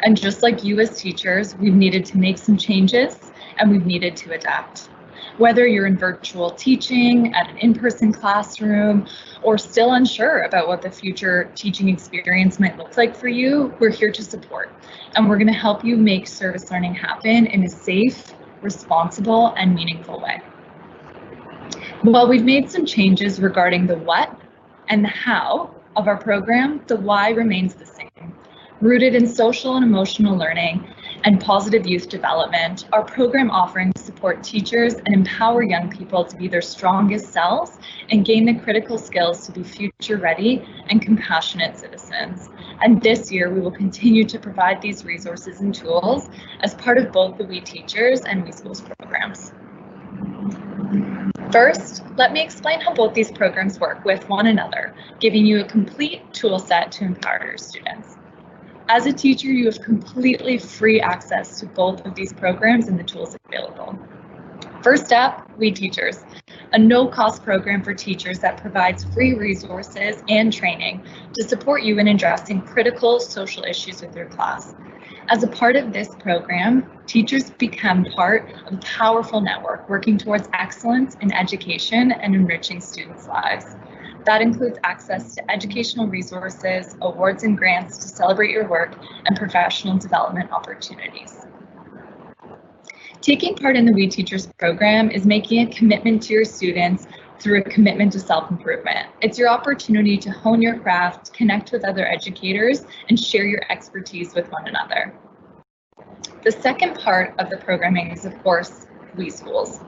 And just like you as teachers, we've needed to make some changes and we've needed to adapt. Whether you're in virtual teaching, at an in-person classroom, or still unsure about what the future teaching experience might look like for you, we're here to support. And we're going to help you make service learning happen in a safe, responsible, and meaningful way. While we've made some changes regarding the what and the how of our program, the why remains the same. Rooted in social and emotional learning and positive youth development, our program offerings support teachers and empower young people to be their strongest selves and gain the critical skills to be future ready and compassionate citizens. And this year, we will continue to provide these resources and tools as part of both the We Teachers and We Schools programs. First, let me explain how both these programs work with one another, giving you a complete tool set to empower your students. As a teacher, you have completely free access to both of these programs and the tools available. First up, We Teachers, a no-cost program for teachers that provides free resources and training to support you in addressing critical social issues with your class. As a part of this program, teachers become part of a powerful network working towards excellence in education and enriching students' lives. That includes access to educational resources, awards and grants to celebrate your work, and professional development opportunities. Taking part in the We Teachers program is making a commitment to your students through a commitment to self-improvement. It's your opportunity to hone your craft, connect with other educators, and share your expertise with one another. The second part of the programming is, of course, We Schools.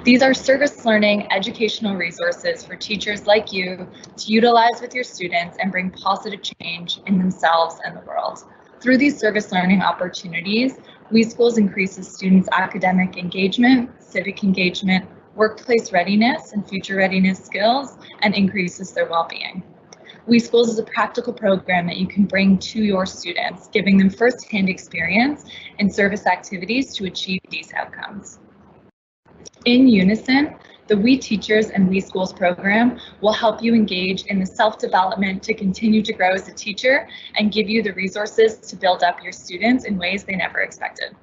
These are service learning educational resources for teachers like you to utilize with your students and bring positive change in themselves and the world. Through these service learning opportunities, We Schools increases students' academic engagement, civic engagement, workplace readiness, and future readiness skills, and increases their well-being. We Schools is a practical program that you can bring to your students, giving them first-hand experience in service activities to achieve these outcomes. In unison, the We Teachers and We Schools program will help you engage in the self-development to continue to grow as a teacher and give you the resources to build up your students in ways they never expected.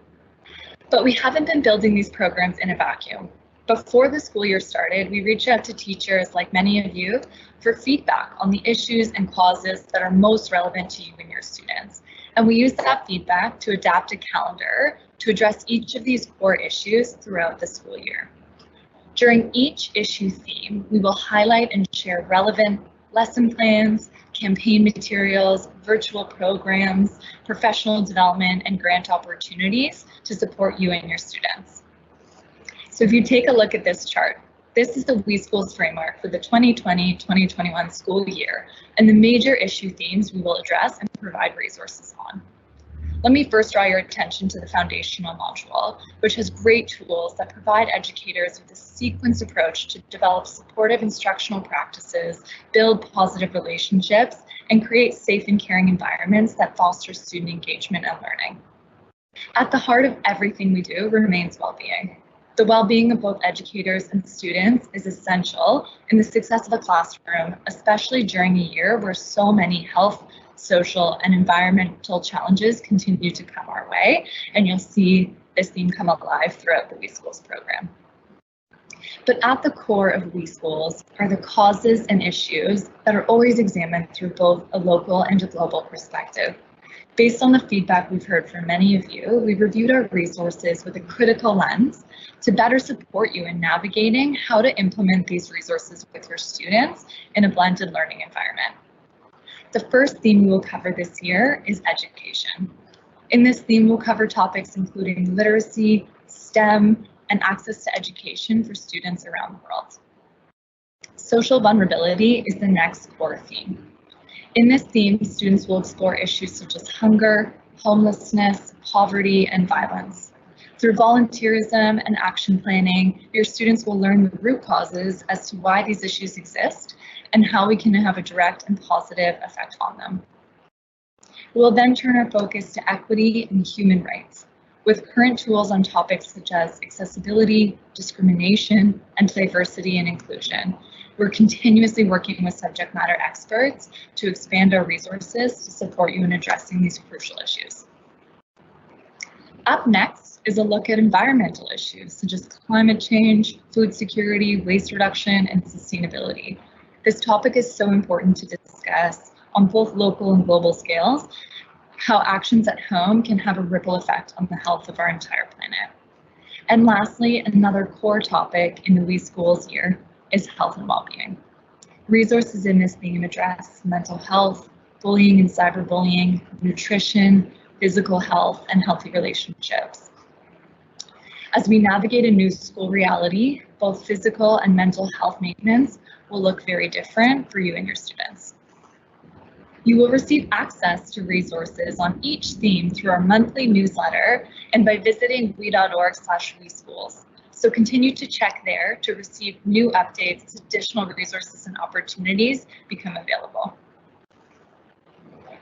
But we haven't been building these programs in a vacuum. Before the school year started, we reached out to teachers like many of you for feedback on the issues and causes that are most relevant to you and your students. And we used that feedback to adapt a calendar to address each of these core issues throughout the school year. During each issue theme, we will highlight and share relevant lesson plans, campaign materials, virtual programs, professional development, and grant opportunities to support you and your students. So if you take a look at this chart, this is the WeSchools framework for the 2020-2021 school year and the major issue themes we will address and provide resources on. Let me first draw your attention to the foundational module, which has great tools that provide educators with a sequenced approach to develop supportive instructional practices, build positive relationships, and create safe and caring environments that foster student engagement and learning. At the heart of everything we do remains well-being. The well-being of both educators and students is essential in the success of a classroom, especially during a year where so many health, social, and environmental challenges continue to come our way, and you'll see this theme come alive throughout the WeSchools program. But at the core of WeSchools are the causes and issues that are always examined through both a local and a global perspective. Based on the feedback we've heard from many of you, we've reviewed our resources with a critical lens to better support you in navigating how to implement these resources with your students in a blended learning environment. The first theme we will cover this year is education. In this theme, we'll cover topics including literacy, STEM, and access to education for students around the world. Social vulnerability is the next core theme. In this theme, students will explore issues such as hunger, homelessness, poverty, and violence. Through volunteerism and action planning, your students will learn the root causes as to why these issues exist and how we can have a direct and positive effect on them. We'll then turn our focus to equity and human rights, with current tools on topics such as accessibility, discrimination, and diversity and inclusion. We're continuously working with subject matter experts to expand our resources to support you in addressing these crucial issues. Up next is a look at environmental issues such as climate change, food security, waste reduction, and sustainability. This topic is so important to discuss on both local and global scales, how actions at home can have a ripple effect on the health of our entire planet. And lastly, another core topic in the WeSchools year is health and well-being. Resources in this theme address mental health, bullying and cyberbullying, nutrition, physical health, and healthy relationships. As we navigate a new school reality, both physical and mental health maintenance will look very different for you and your students. You will receive access to resources on each theme through our monthly newsletter and by visiting we.org/WeSchools. So continue to check there to receive new updates as additional resources and opportunities become available.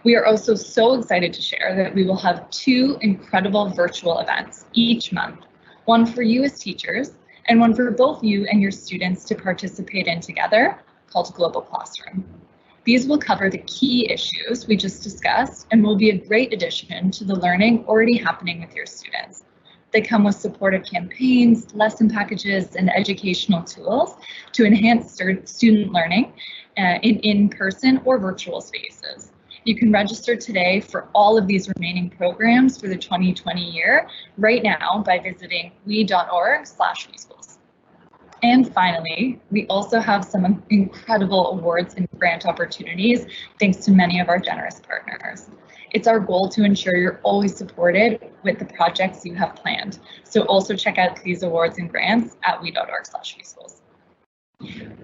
We are also so excited to share that we will have 2 incredible virtual events each month, one for you as teachers and one for both you and your students to participate in together, called Global Classroom. These will cover the key issues we just discussed and will be a great addition to the learning already happening with your students. They come with supportive campaigns, lesson packages, and educational tools to enhance student learning in in-person or virtual spaces. You can register today for all of these remaining programs for the 2020 year right now by visiting we.org/WeSchools. And finally, we also have some incredible awards and grant opportunities thanks to many of our generous partners. It's our goal to ensure you're always supported with the projects you have planned. So also check out these awards and grants at we.org/WeSchools.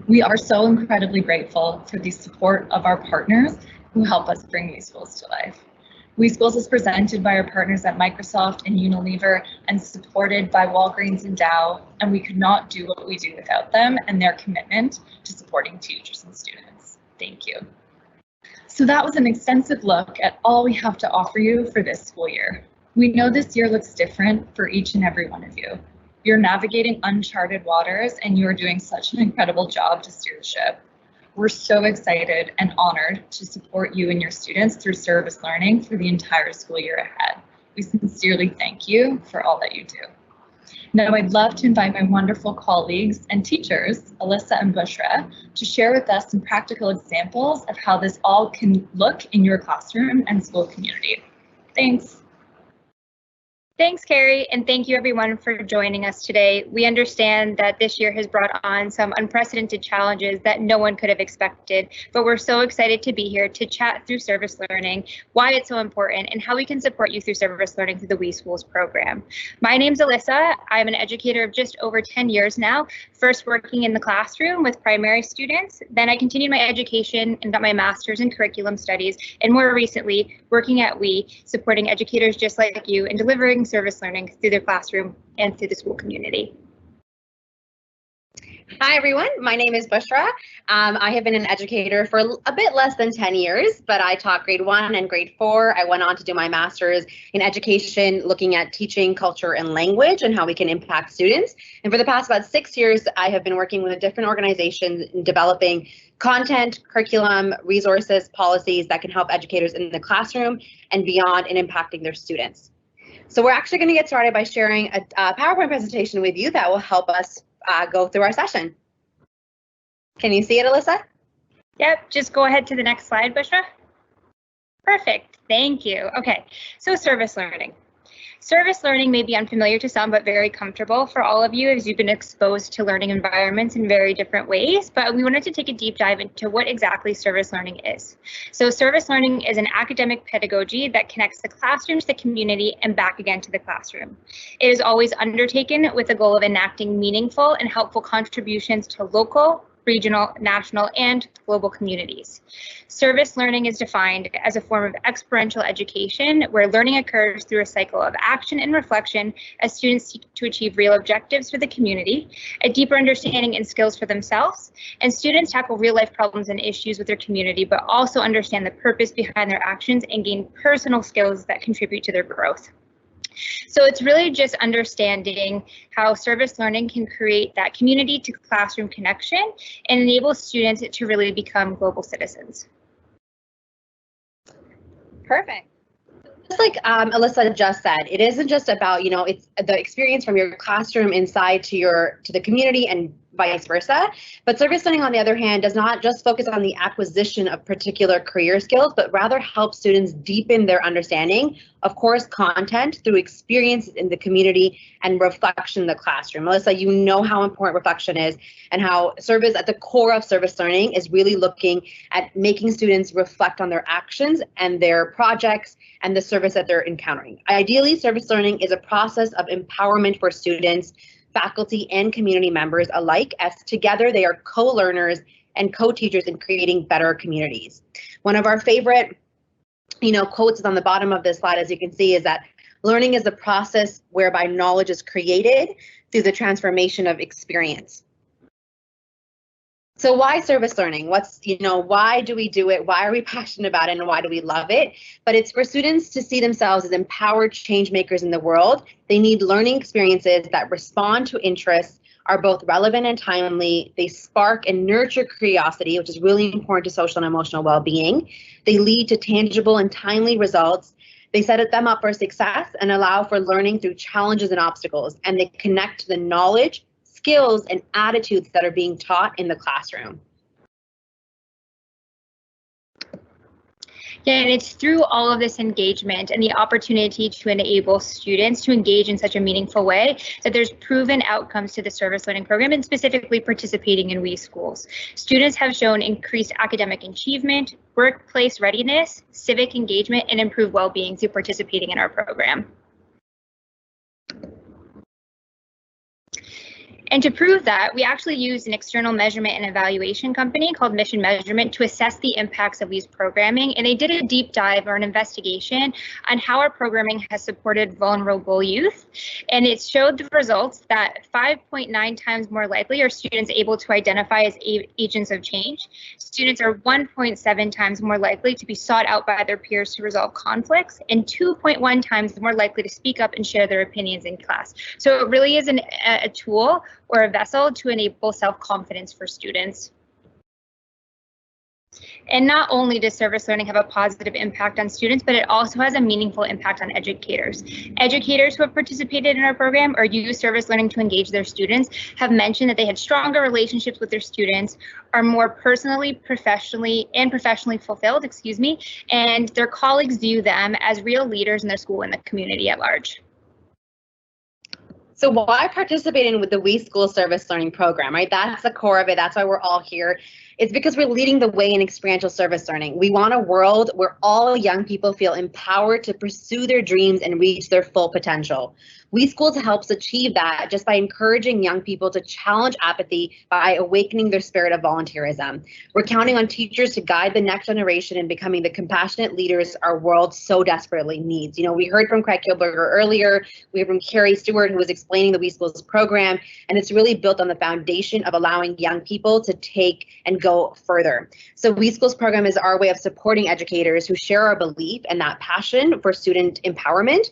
We are so incredibly grateful for the support of our partners who help us bring WeSchools to life. WeSchools is presented by our partners at Microsoft and Unilever and supported by Walgreens and Dow, and we could not do what we do without them and their commitment to supporting teachers and students. Thank you. So that was an extensive look at all we have to offer you for this school year. We know this year looks different for each and every one of you. You're navigating uncharted waters and you are doing such an incredible job to steer the ship. We're so excited and honored to support you and your students through service learning for the entire school year ahead. We sincerely thank you for all that you do. Now I'd love to invite my wonderful colleagues and teachers, Alyssa and Bushra, to share with us some practical examples of how this all can look in your classroom and school community. Thanks. Thanks, Carrie, and thank you everyone for joining us today. We understand that this year has brought on some unprecedented challenges that no one could have expected, but we're so excited to be here to chat through service learning, why it's so important, and how we can support you through service learning through the We Schools program. My name's Alyssa. I'm an educator of just over 10 years now, first working in the classroom with primary students. Then I continued my education and got my master's in curriculum studies, and more recently, working at We, supporting educators just like you and delivering service learning through their classroom and through the school community. Hi everyone, my name is Bushra. I have been an educator for a bit less than 10 years, but I taught grade 1 and grade 4. I went on to do my master's in education, looking at teaching, culture, and language and how we can impact students. And for the past about 6 years, I have been working with different organizations in developing content, curriculum, resources, policies that can help educators in the classroom and beyond in impacting their students. So we're actually going to get started by sharing a PowerPoint presentation with you that will help us go through our session. Can you see it, Alyssa? Yep, just go ahead to the next slide, Bushra. Perfect, thank you. Okay, so service learning. Service learning may be unfamiliar to some, but very comfortable for all of you as you've been exposed to learning environments in very different ways. But we wanted to take a deep dive into what exactly service learning is. So service learning is an academic pedagogy that connects the classroom to the community and back again to the classroom. It is always undertaken with the goal of enacting meaningful and helpful contributions to local, regional, national, and global communities. Service learning is defined as a form of experiential education where learning occurs through a cycle of action and reflection as students seek to achieve real objectives for the community, a deeper understanding and skills for themselves, and students tackle real-life problems and issues with their community, but also understand the purpose behind their actions and gain personal skills that contribute to their growth. So it's really just understanding how service learning can create that community to classroom connection and enable students to really become global citizens. Perfect. Just like Alyssa just said, it isn't just about, it's the experience from your classroom inside to the community and vice versa. But service learning, on the other hand, does not just focus on the acquisition of particular career skills, but rather help students deepen their understanding of course content through experiences in the community and reflection in the classroom. Alyssa, you know how important reflection is and how service at the core of service learning is really looking at making students reflect on their actions and their projects and the service that they're encountering. Ideally, service learning is a process of empowerment for students, faculty, and community members alike, as together they are co-learners and co-teachers in creating better communities. One of our favorite, quotes is on the bottom of this slide, as you can see, is that learning is the process whereby knowledge is created through the transformation of experience. So why service learning? Why do we do it? Why are we passionate about it? And why do we love it? But it's for students to see themselves as empowered change makers in the world. They need learning experiences that respond to interests, are both relevant and timely. They spark and nurture curiosity, which is really important to social and emotional well-being. They lead to tangible and timely results. They set them up for success and allow for learning through challenges and obstacles. And they connect to the knowledge, skills, and attitudes that are being taught in the classroom. Yeah, and it's through all of this engagement and the opportunity to enable students to engage in such a meaningful way that there's proven outcomes to the service learning program and specifically participating in We Schools. Students have shown increased academic achievement, workplace readiness, civic engagement, and improved well-being through participating in our program. And to prove that, we actually used an external measurement and evaluation company called Mission Measurement to assess the impacts of WE's programming. And they did a deep dive or an investigation on how our programming has supported vulnerable youth. And it showed the results that 5.9 times more likely are students able to identify as agents of change. Students are 1.7 times more likely to be sought out by their peers to resolve conflicts, and 2.1 times more likely to speak up and share their opinions in class. So it really is a tool or a vessel to enable self-confidence for students. And not only does service learning have a positive impact on students, but it also has a meaningful impact on educators. Educators who have participated in our program or use service learning to engage their students have mentioned that they had stronger relationships with their students, are more professionally fulfilled, and their colleagues view them as real leaders in their school and the community at large. So why participating with the We School Service Learning Program, right? That's the core of it. That's why we're all here. It's because we're leading the way in experiential service learning. We want a world where all young people feel empowered to pursue their dreams and reach their full potential. We Schools helps achieve that just by encouraging young people to challenge apathy by awakening their spirit of volunteerism. We're counting on teachers to guide the next generation in becoming the compassionate leaders our world so desperately needs. You know, we heard from Craig Kilberger earlier, we heard from Carrie Stewart, who was explaining the We Schools program, and it's really built on the foundation of allowing young people to take and go further. So We Schools program is our way of supporting educators who share our belief and that passion for student empowerment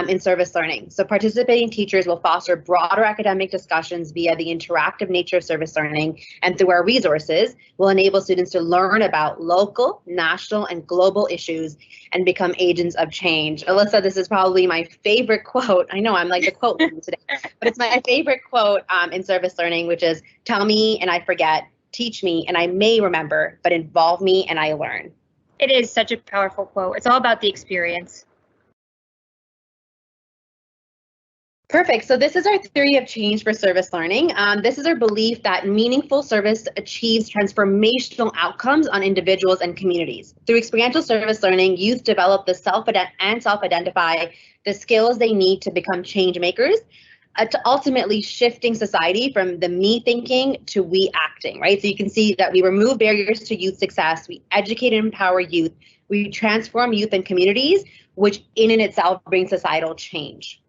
in service learning. So participating teachers will foster broader academic discussions via the interactive nature of service learning, and through our resources will enable students to learn about local, national, and global issues and become agents of change. Alyssa, this is probably my favorite quote. I know I'm like the quote woman today, but it's my favorite quote in service learning, which is, tell me and I forget, teach me and I may remember, but involve me and I learn. It is such a powerful quote. It's all about the experience. Perfect. So this is our theory of change for service learning. This is our belief that meaningful service achieves transformational outcomes on individuals and communities. Through experiential service learning, youth develop the self-identify the skills they need to become change makers, to ultimately shifting society from the me thinking to we acting, right? So you can see that we remove barriers to youth success, we educate and empower youth, we transform youth and communities, which in and itself brings societal change.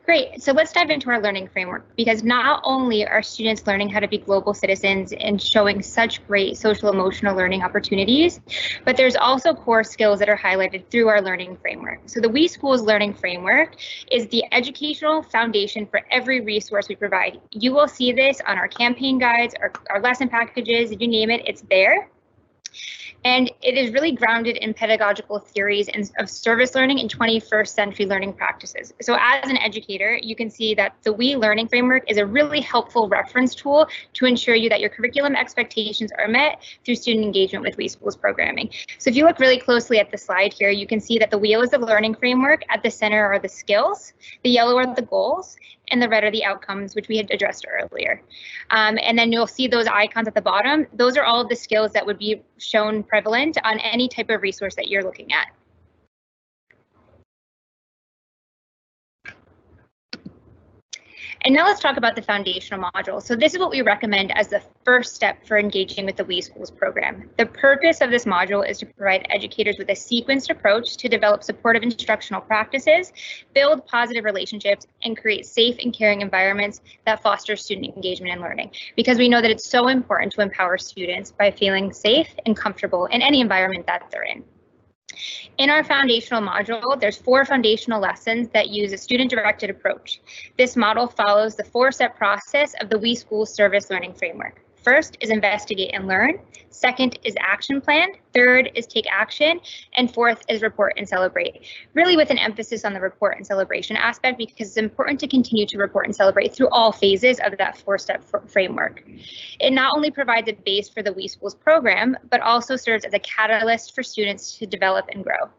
Great, so let's dive into our learning framework, because not only are students learning how to be global citizens and showing such great social emotional learning opportunities, but there's also core skills that are highlighted through our learning framework. So the We Schools learning framework is the educational foundation for every resource we provide. You will see this on our campaign guides, our lesson packages, you name it, it's there. And it is really grounded in pedagogical theories of service learning and 21st century learning practices. So as an educator, you can see that the We Learning Framework is a really helpful reference tool to ensure you that your curriculum expectations are met through student engagement with We Schools programming. So if you look really closely at the slide here, you can see that the wheel is the learning framework, at the center are the skills, the yellow are the goals, and the red are the outcomes, which we had addressed earlier. And then you'll see those icons at the bottom. Those are all of the skills that would be shown prevalent on any type of resource that you're looking at. And now let's talk about the foundational module. So this is what we recommend as the first step for engaging with the We Schools program. The purpose of this module is to provide educators with a sequenced approach to develop supportive instructional practices, build positive relationships, and create safe and caring environments that foster student engagement and learning. Because we know that it's so important to empower students by feeling safe and comfortable in any environment that they're in. In our foundational module, there's 4 foundational lessons that use a student-directed approach. This model follows the 4-step process of the We Schools Service Learning Framework. First is investigate and learn. Second is action plan. Third is take action. And fourth is report and celebrate. Really with an emphasis on the report and celebration aspect, because it's important to continue to report and celebrate through all phases of that 4-step framework. It not only provides a base for the We Schools program, but also serves as a catalyst for students to develop and grow.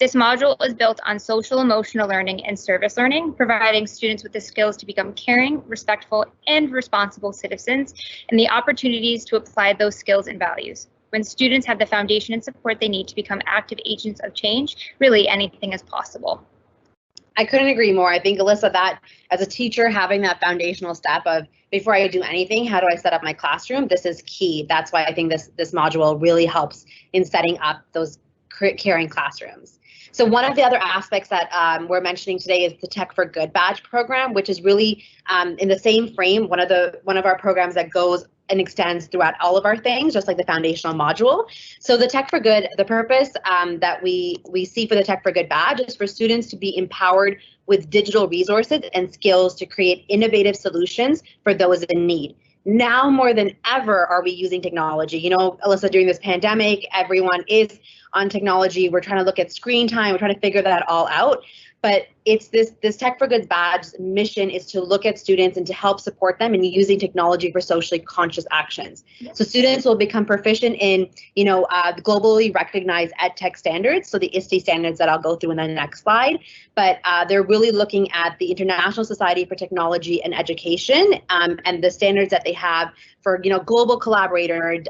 This module is built on social emotional learning and service learning, providing students with the skills to become caring, respectful, and responsible citizens, and the opportunities to apply those skills and values. When students have the foundation and support they need to become active agents of change, really anything is possible. I couldn't agree more. I think, Alyssa, that as a teacher, having that foundational step of before I do anything, how do I set up my classroom? This is key. That's why I think this module really helps in setting up those caring classrooms. So one of the other aspects that we're mentioning today is the Tech for Good badge program, which is really in the same frame, one of our programs that goes and extends throughout all of our things, just like the foundational module. So the Tech for Good, the purpose that we see for the Tech for Good badge is for students to be empowered with digital resources and skills to create innovative solutions for those in need. Now more than ever are we using technology. You know, Alyssa, during this pandemic, everyone is on technology. We're trying to look at screen time. We're trying to figure that all out. but it's this Tech for Good's badge mission is to look at students and to help support them in using technology for socially conscious actions. So students will become proficient in, globally recognized EdTech standards, so the ISTE standards that I'll go through in the next slide. But they're really looking at the International Society for Technology and Education and the standards that they have for, global collaborator,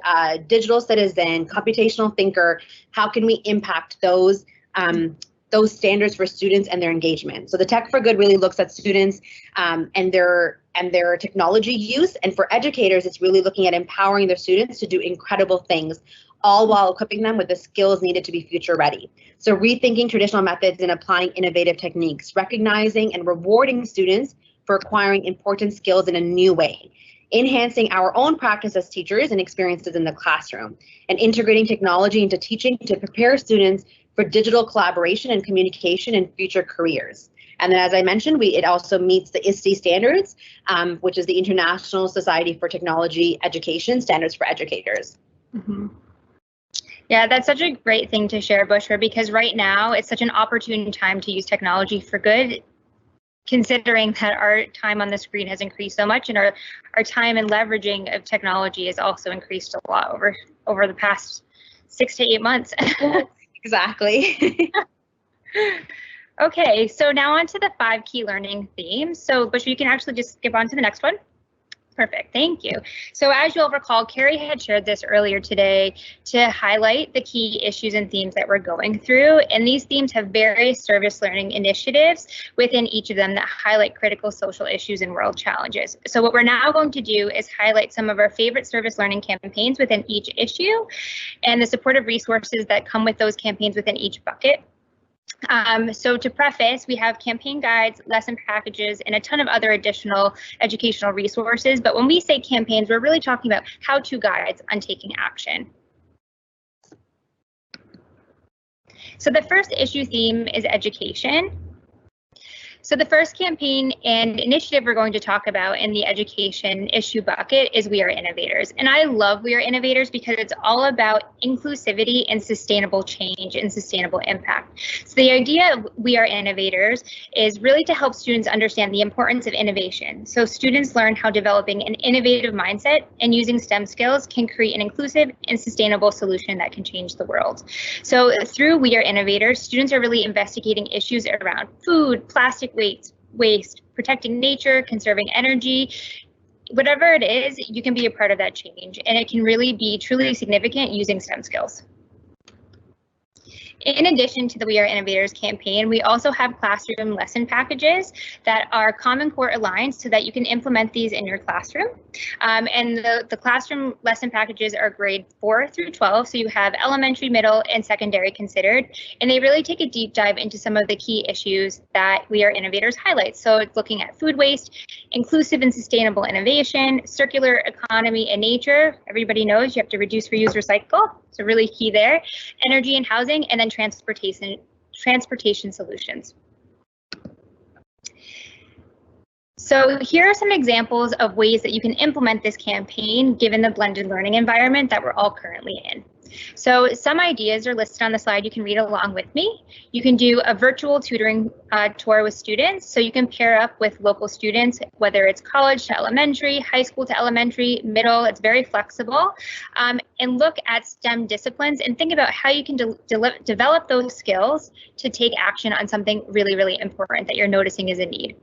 digital citizen, computational thinker. How can we impact those standards for students and their engagement? So the Tech for Good really looks at students and their technology use, and for educators, it's really looking at empowering their students to do incredible things, all while equipping them with the skills needed to be future ready. So rethinking traditional methods and applying innovative techniques, recognizing and rewarding students for acquiring important skills in a new way, enhancing our own practice as teachers and experiences in the classroom, and integrating technology into teaching to prepare students for digital collaboration and communication in future careers. And then, as I mentioned, it also meets the ISTE standards, which is the International Society for Technology Education standards for educators. Mm-hmm. Yeah, that's such a great thing to share, Bushra, because right now it's such an opportune time to use technology for good, considering that our time on the screen has increased so much, and our time and leveraging of technology has also increased a lot over the past 6 to 8 months. Exactly. Okay, so now on to the 5 key learning themes. So Bushra, you can actually just skip on to the next one. Perfect, thank you. So as you'll recall, Carrie had shared this earlier today to highlight the key issues and themes that we're going through. And these themes have various service learning initiatives within each of them that highlight critical social issues and world challenges. So what we're now going to do is highlight some of our favorite service learning campaigns within each issue and the supportive resources that come with those campaigns within each bucket. So to preface, we have campaign guides, lesson packages, and a ton of other additional educational resources. But when we say campaigns, we're really talking about how-to guides on taking action. So the first issue theme is education. So the first campaign and initiative we're going to talk about in the education issue bucket is We Are Innovators. And I love We Are Innovators because it's all about inclusivity and sustainable change and sustainable impact. So the idea of We Are Innovators is really to help students understand the importance of innovation. So students learn how developing an innovative mindset and using STEM skills can create an inclusive and sustainable solution that can change the world. So through We Are Innovators, students are really investigating issues around food, plastic waste, protecting nature, conserving energy. Whatever it is, you can be a part of that change, and it can really be truly significant using STEM skills. In addition to the We Are Innovators campaign, we also have classroom lesson packages that are Common Core aligned so that you can implement these in your classroom. And the classroom lesson packages are grade 4 through 12, so you have elementary, middle, and secondary considered, and they really take a deep dive into some of the key issues that We Are Innovators highlights. So it's looking at food waste, inclusive and sustainable innovation, circular economy and nature. Everybody knows you have to reduce, reuse, recycle. So really key there, energy and housing, and then transportation solutions. So here are some examples of ways that you can implement this campaign given the blended learning environment that we're all currently in. So some ideas are listed on the slide. You can read along with me. You can do a virtual tutoring tour with students. So you can pair up with local students, whether it's college to elementary, high school to elementary, middle, it's very flexible, and look at STEM disciplines and think about how you can develop those skills to take action on something really, really important that you're noticing is a need.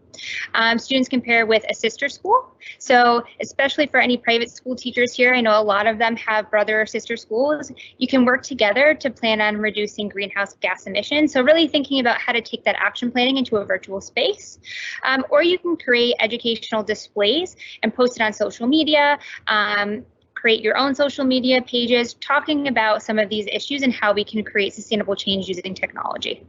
Students can pair with a sister school. So especially for any private school teachers here, I know a lot of them have brother or sister schools. You can work together to plan on reducing greenhouse gas emissions. So really thinking about how to take that action planning into a virtual space. Or you can create educational displays and post it on social media. Create your own social media pages talking about some of these issues and how we can create sustainable change using technology.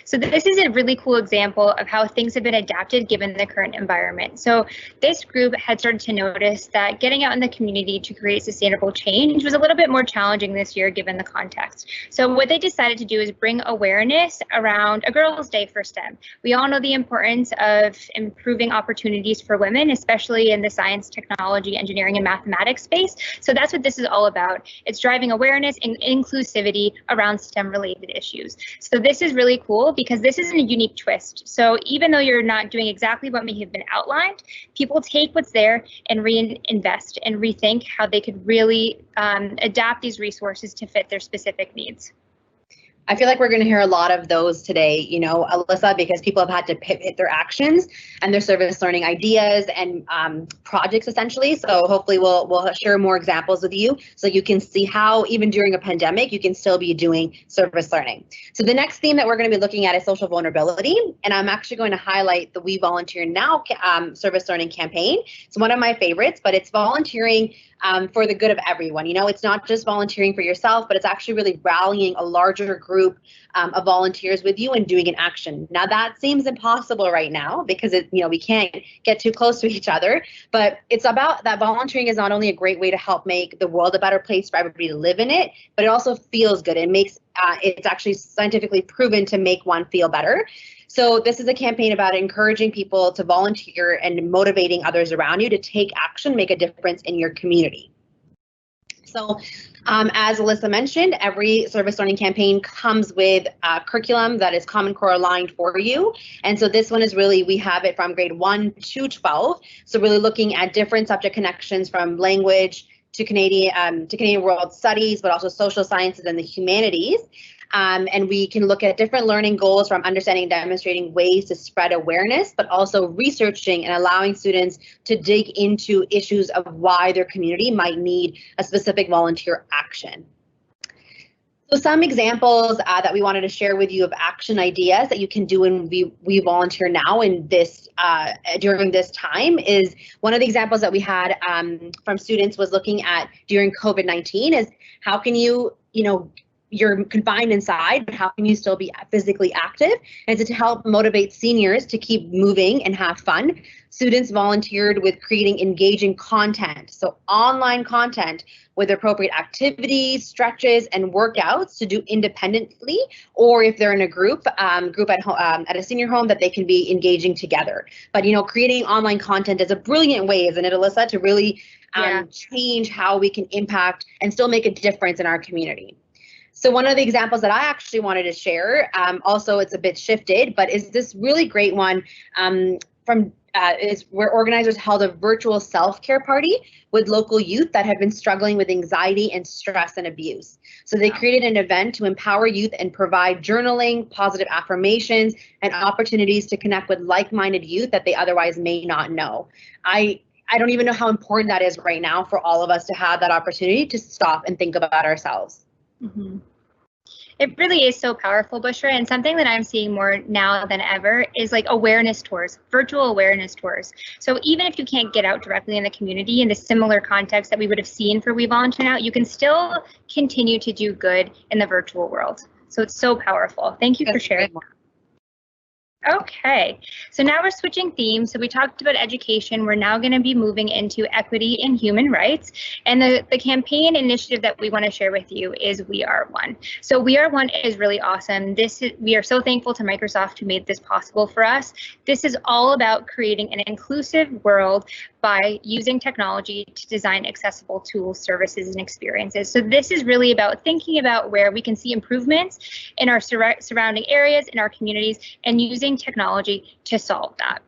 So this is a really cool example of how things have been adapted given the current environment. So this group had started to notice that getting out in the community to create sustainable change was a little bit more challenging this year given the context. So what they decided to do is bring awareness around a Girls' Day for STEM. We all know the importance of improving opportunities for women, especially in the science, technology, engineering, and mathematics space. So that's what this is all about. It's driving awareness and inclusivity around STEM related issues. So this is really cool because this isn't a unique twist. So even though you're not doing exactly what may have been outlined, people take what's there and reinvest and rethink how they could really adapt these resources to fit their specific needs. I feel like we're going to hear a lot of those today, you know, Alyssa, because people have had to pivot their actions and their service learning ideas and projects essentially. So hopefully we'll share more examples with you so you can see how even during a pandemic, you can still be doing service learning. So the next theme that we're going to be looking at is social vulnerability. And I'm actually going to highlight the We Volunteer Now service learning campaign. It's one of my favorites, but it's volunteering for the good of everyone. You know, it's not just volunteering for yourself, but it's actually really rallying a larger group of volunteers with you and doing an action. Now that seems impossible right now because we can't get too close to each other, but it's about that volunteering is not only a great way to help make the world a better place for everybody to live in it, but it also feels good. It makes it's actually scientifically proven to make one feel better. So this is a campaign about encouraging people to volunteer and motivating others around you to take action, make a difference in your community. So as Alyssa mentioned, every service learning campaign comes with a curriculum that is Common Core aligned for you. And so this one is really, we have it from grade 1 to 12. So really looking at different subject connections from language to Canadian world studies, but also social sciences and the humanities. And we can look at different learning goals from understanding and demonstrating ways to spread awareness, but also researching and allowing students to dig into issues of why their community might need a specific volunteer action. So some examples that we wanted to share with you of action ideas that you can do when we volunteer now in this during this time is one of the examples that we had from students was looking at during COVID-19 is how can you're confined inside, but how can you still be physically active? And so to help motivate seniors to keep moving and have fun, students volunteered with creating engaging content. So online content with appropriate activities, stretches, and workouts to do independently, or if they're in a group at a senior home that they can be engaging together. But creating online content is a brilliant way, isn't it, Alyssa, to really change how we can impact and still make a difference in our community. So one of the examples that I actually wanted to share, also it's a bit shifted, but is this really great one is where organizers held a virtual self-care party with local youth that had been struggling with anxiety and stress and abuse. So they created an event to empower youth and provide journaling, positive affirmations, and opportunities to connect with like-minded youth that they otherwise may not know. I don't even know how important that is right now for all of us to have that opportunity to stop and think about ourselves. Mm-hmm. It really is so powerful, Bushra, and something that I'm seeing more now than ever is like awareness tours, virtual awareness tours. So even if you can't get out directly in the community in the similar context that we would have seen for We Volunteer Now, you can still continue to do good in the virtual world. So it's so powerful. Thank you for sharing. Okay, so now we're switching themes. So we talked about education. We're now going to be moving into equity and human rights. And the campaign initiative that we want to share with you is We Are One. So We Are One is really awesome. We are so thankful to Microsoft who made this possible for us. This is all about creating an inclusive world by using technology to design accessible tools, services, and experiences. So this is really about thinking about where we can see improvements in our surrounding areas, in our communities, and using technology to solve that.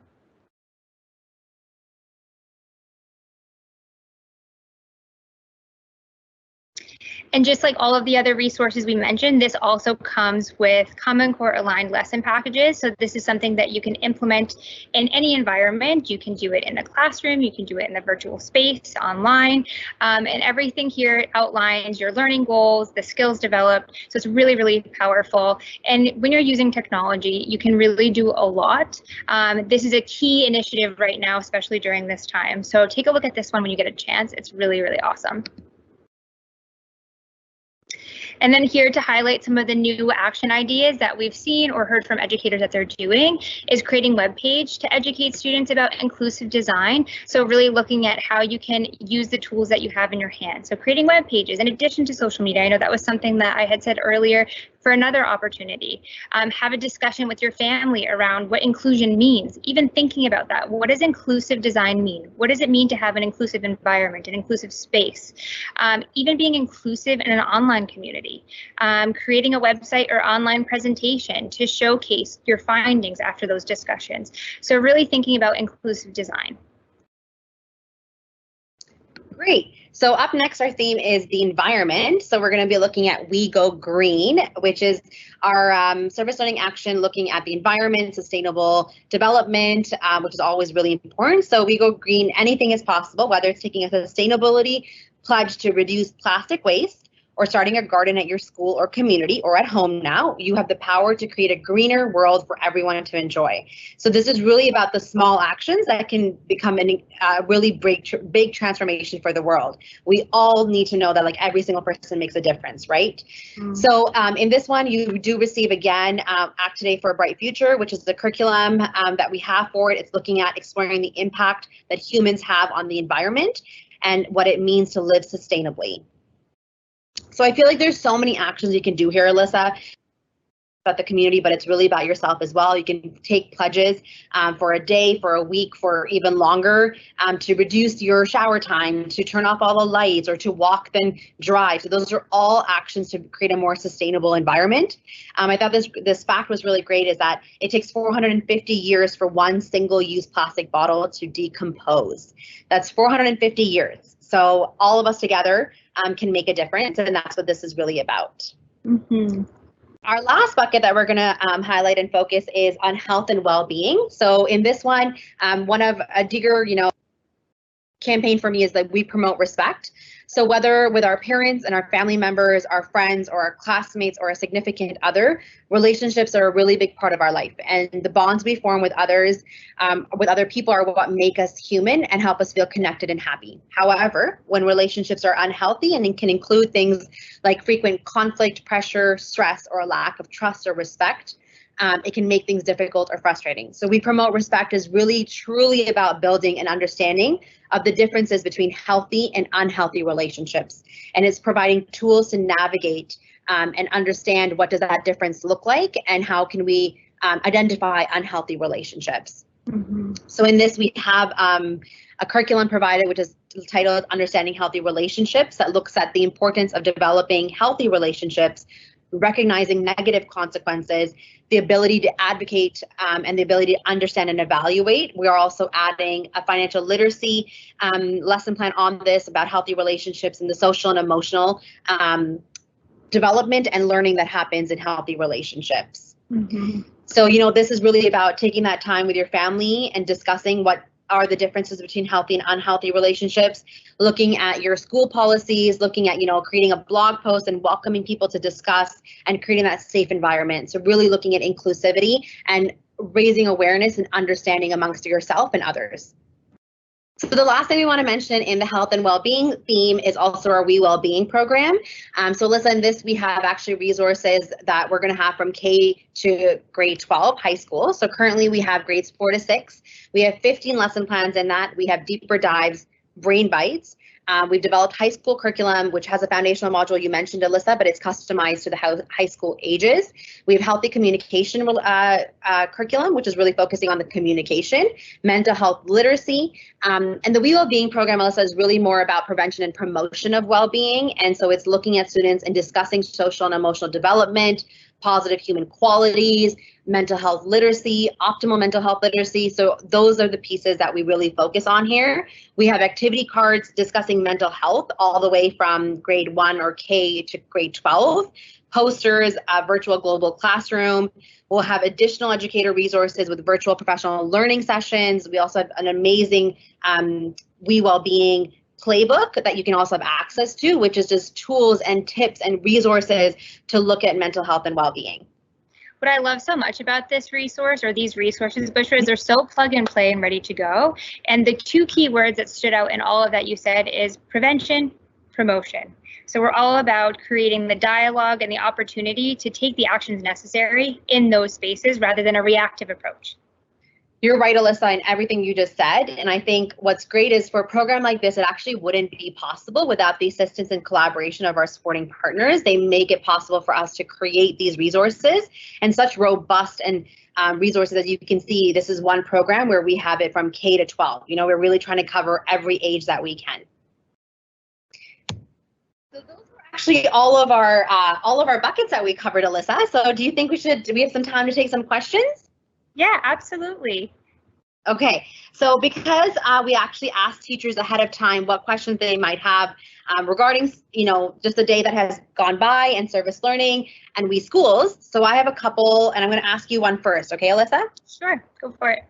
And just like all of the other resources we mentioned, this also comes with Common Core aligned lesson packages. So this is something that you can implement in any environment. You can do it in the classroom, you can do it in the virtual space, online, and everything here outlines your learning goals, the skills developed. So it's really, really powerful. And when you're using technology, you can really do a lot. This is a key initiative right now, especially during this time. So take a look at this one when you get a chance. It's really, really awesome. And then here to highlight some of the new action ideas that we've seen or heard from educators that they're doing is creating web page to educate students about inclusive design. So really looking at how you can use the tools that you have in your hand. So creating web pages in addition to social media. I know that was something that I had said earlier. for another opportunity. Have a discussion with your family around what inclusion means, even thinking about that. What does inclusive design mean? What does it mean to have an inclusive environment, an inclusive space? Even being inclusive in an online community, creating a website or online presentation to showcase your findings after those discussions. So really thinking about inclusive design. Great. So up next, our theme is the environment. So we're going to be looking at We Go Green, which is our service learning action looking at the environment, sustainable development, which is always really important. So We Go Green, anything is possible, whether it's taking a sustainability pledge to reduce plastic waste, or starting a garden at your school or community or at home now. You have the power to create a greener world for everyone to enjoy. So this is really about the small actions that can become a really big transformation for the world. We all need to know that like every single person makes a difference, right? So in this one, you do receive again, Act Today for a Bright Future, which is the curriculum that we have for it. It's looking at exploring the impact that humans have on the environment and what it means to live sustainably. So I feel like there's so many actions you can do here, Alyssa, about the community, but it's really about yourself as well. You can take pledges for a day, for a week, for even longer, to reduce your shower time, to turn off all the lights, or to walk then drive. So those are all actions to create a more sustainable environment. I thought this fact was really great, is that it takes 450 years for one single-use plastic bottle to decompose. That's 450 years. So all of us together can make a difference, and that's what this is really about. Our last bucket that we're going to highlight and focus is on health and well-being. So in this one, one of a bigger, campaign for me is that we promote respect. So whether with our parents and our family members, our friends, or our classmates, or a significant other, relationships are a really big part of our life. And the bonds we form with others, with other people, are what make us human and help us feel connected and happy. However, when relationships are unhealthy, and it can include things like frequent conflict, pressure, stress, or a lack of trust or respect, it can make things difficult or frustrating. So we promote respect is really truly about building an understanding of the differences between healthy and unhealthy relationships. And it's providing tools to navigate and understand what does that difference look like, and how can we identify unhealthy relationships. So in this, we have a curriculum provided, which is titled Understanding Healthy Relationships, that looks at the importance of developing healthy relationships, recognizing negative consequences, the ability to advocate, and the ability to understand and evaluate. We are also adding a financial literacy lesson plan on this about healthy relationships and the social and emotional development and learning that happens in healthy relationships. So, this is really about taking that time with your family and discussing what are the differences between healthy and unhealthy relationships, looking at your school policies, looking at, creating a blog post and welcoming people to discuss and creating that safe environment. So really looking at inclusivity and raising awareness and understanding amongst yourself and others. So the last thing we want to mention in the health and well-being theme is also our We Wellbeing program. So listen, this we have actually resources that we're going to have from K to grade 12 high school. So currently we have grades 4 to 6. We have 15 lesson plans in that. We have deeper dives, brain bites. We've developed high school curriculum, which has a foundational module you mentioned, Alyssa, but it's customized to the high school ages. We have healthy communication curriculum, which is really focusing on the communication, mental health literacy. And the We Wellbeing program, Alyssa, is really more about prevention and promotion of well-being. And so it's looking at students and discussing social and emotional development, positive human qualities, mental health literacy, optimal mental health literacy. So those are the pieces that we really focus on here. We have activity cards discussing mental health all the way from grade 1 or K to grade 12, posters, a virtual global classroom. We'll have additional educator resources with virtual professional learning sessions. We also have an amazing We Wellbeing playbook that you can also have access to, which is just tools and tips and resources to look at mental health and well-being. What I love so much about this resource, or these resources, Bushra, is they're so plug and play and ready to go. And the two key words that stood out in all of that you said is prevention, promotion. So we're all about creating the dialogue and the opportunity to take the actions necessary in those spaces rather than a reactive approach. You're right, Alyssa, in everything you just said. And I think what's great is for a program like this, it actually wouldn't be possible without the assistance and collaboration of our supporting partners. They make it possible for us to create these resources and such robust and resources. As you can see, this is one program where we have it from K to 12. You know, we're really trying to cover every age that we can. So those were actually all of our buckets that we covered, Alyssa. So do you think do we have some time to take some questions? Yeah, absolutely. Okay, so because we actually asked teachers ahead of time what questions they might have regarding, you know, just the day that has gone by and service learning and We Schools. So I have a couple, and I'm going to ask you one first. Okay, Alyssa? Sure, go for it.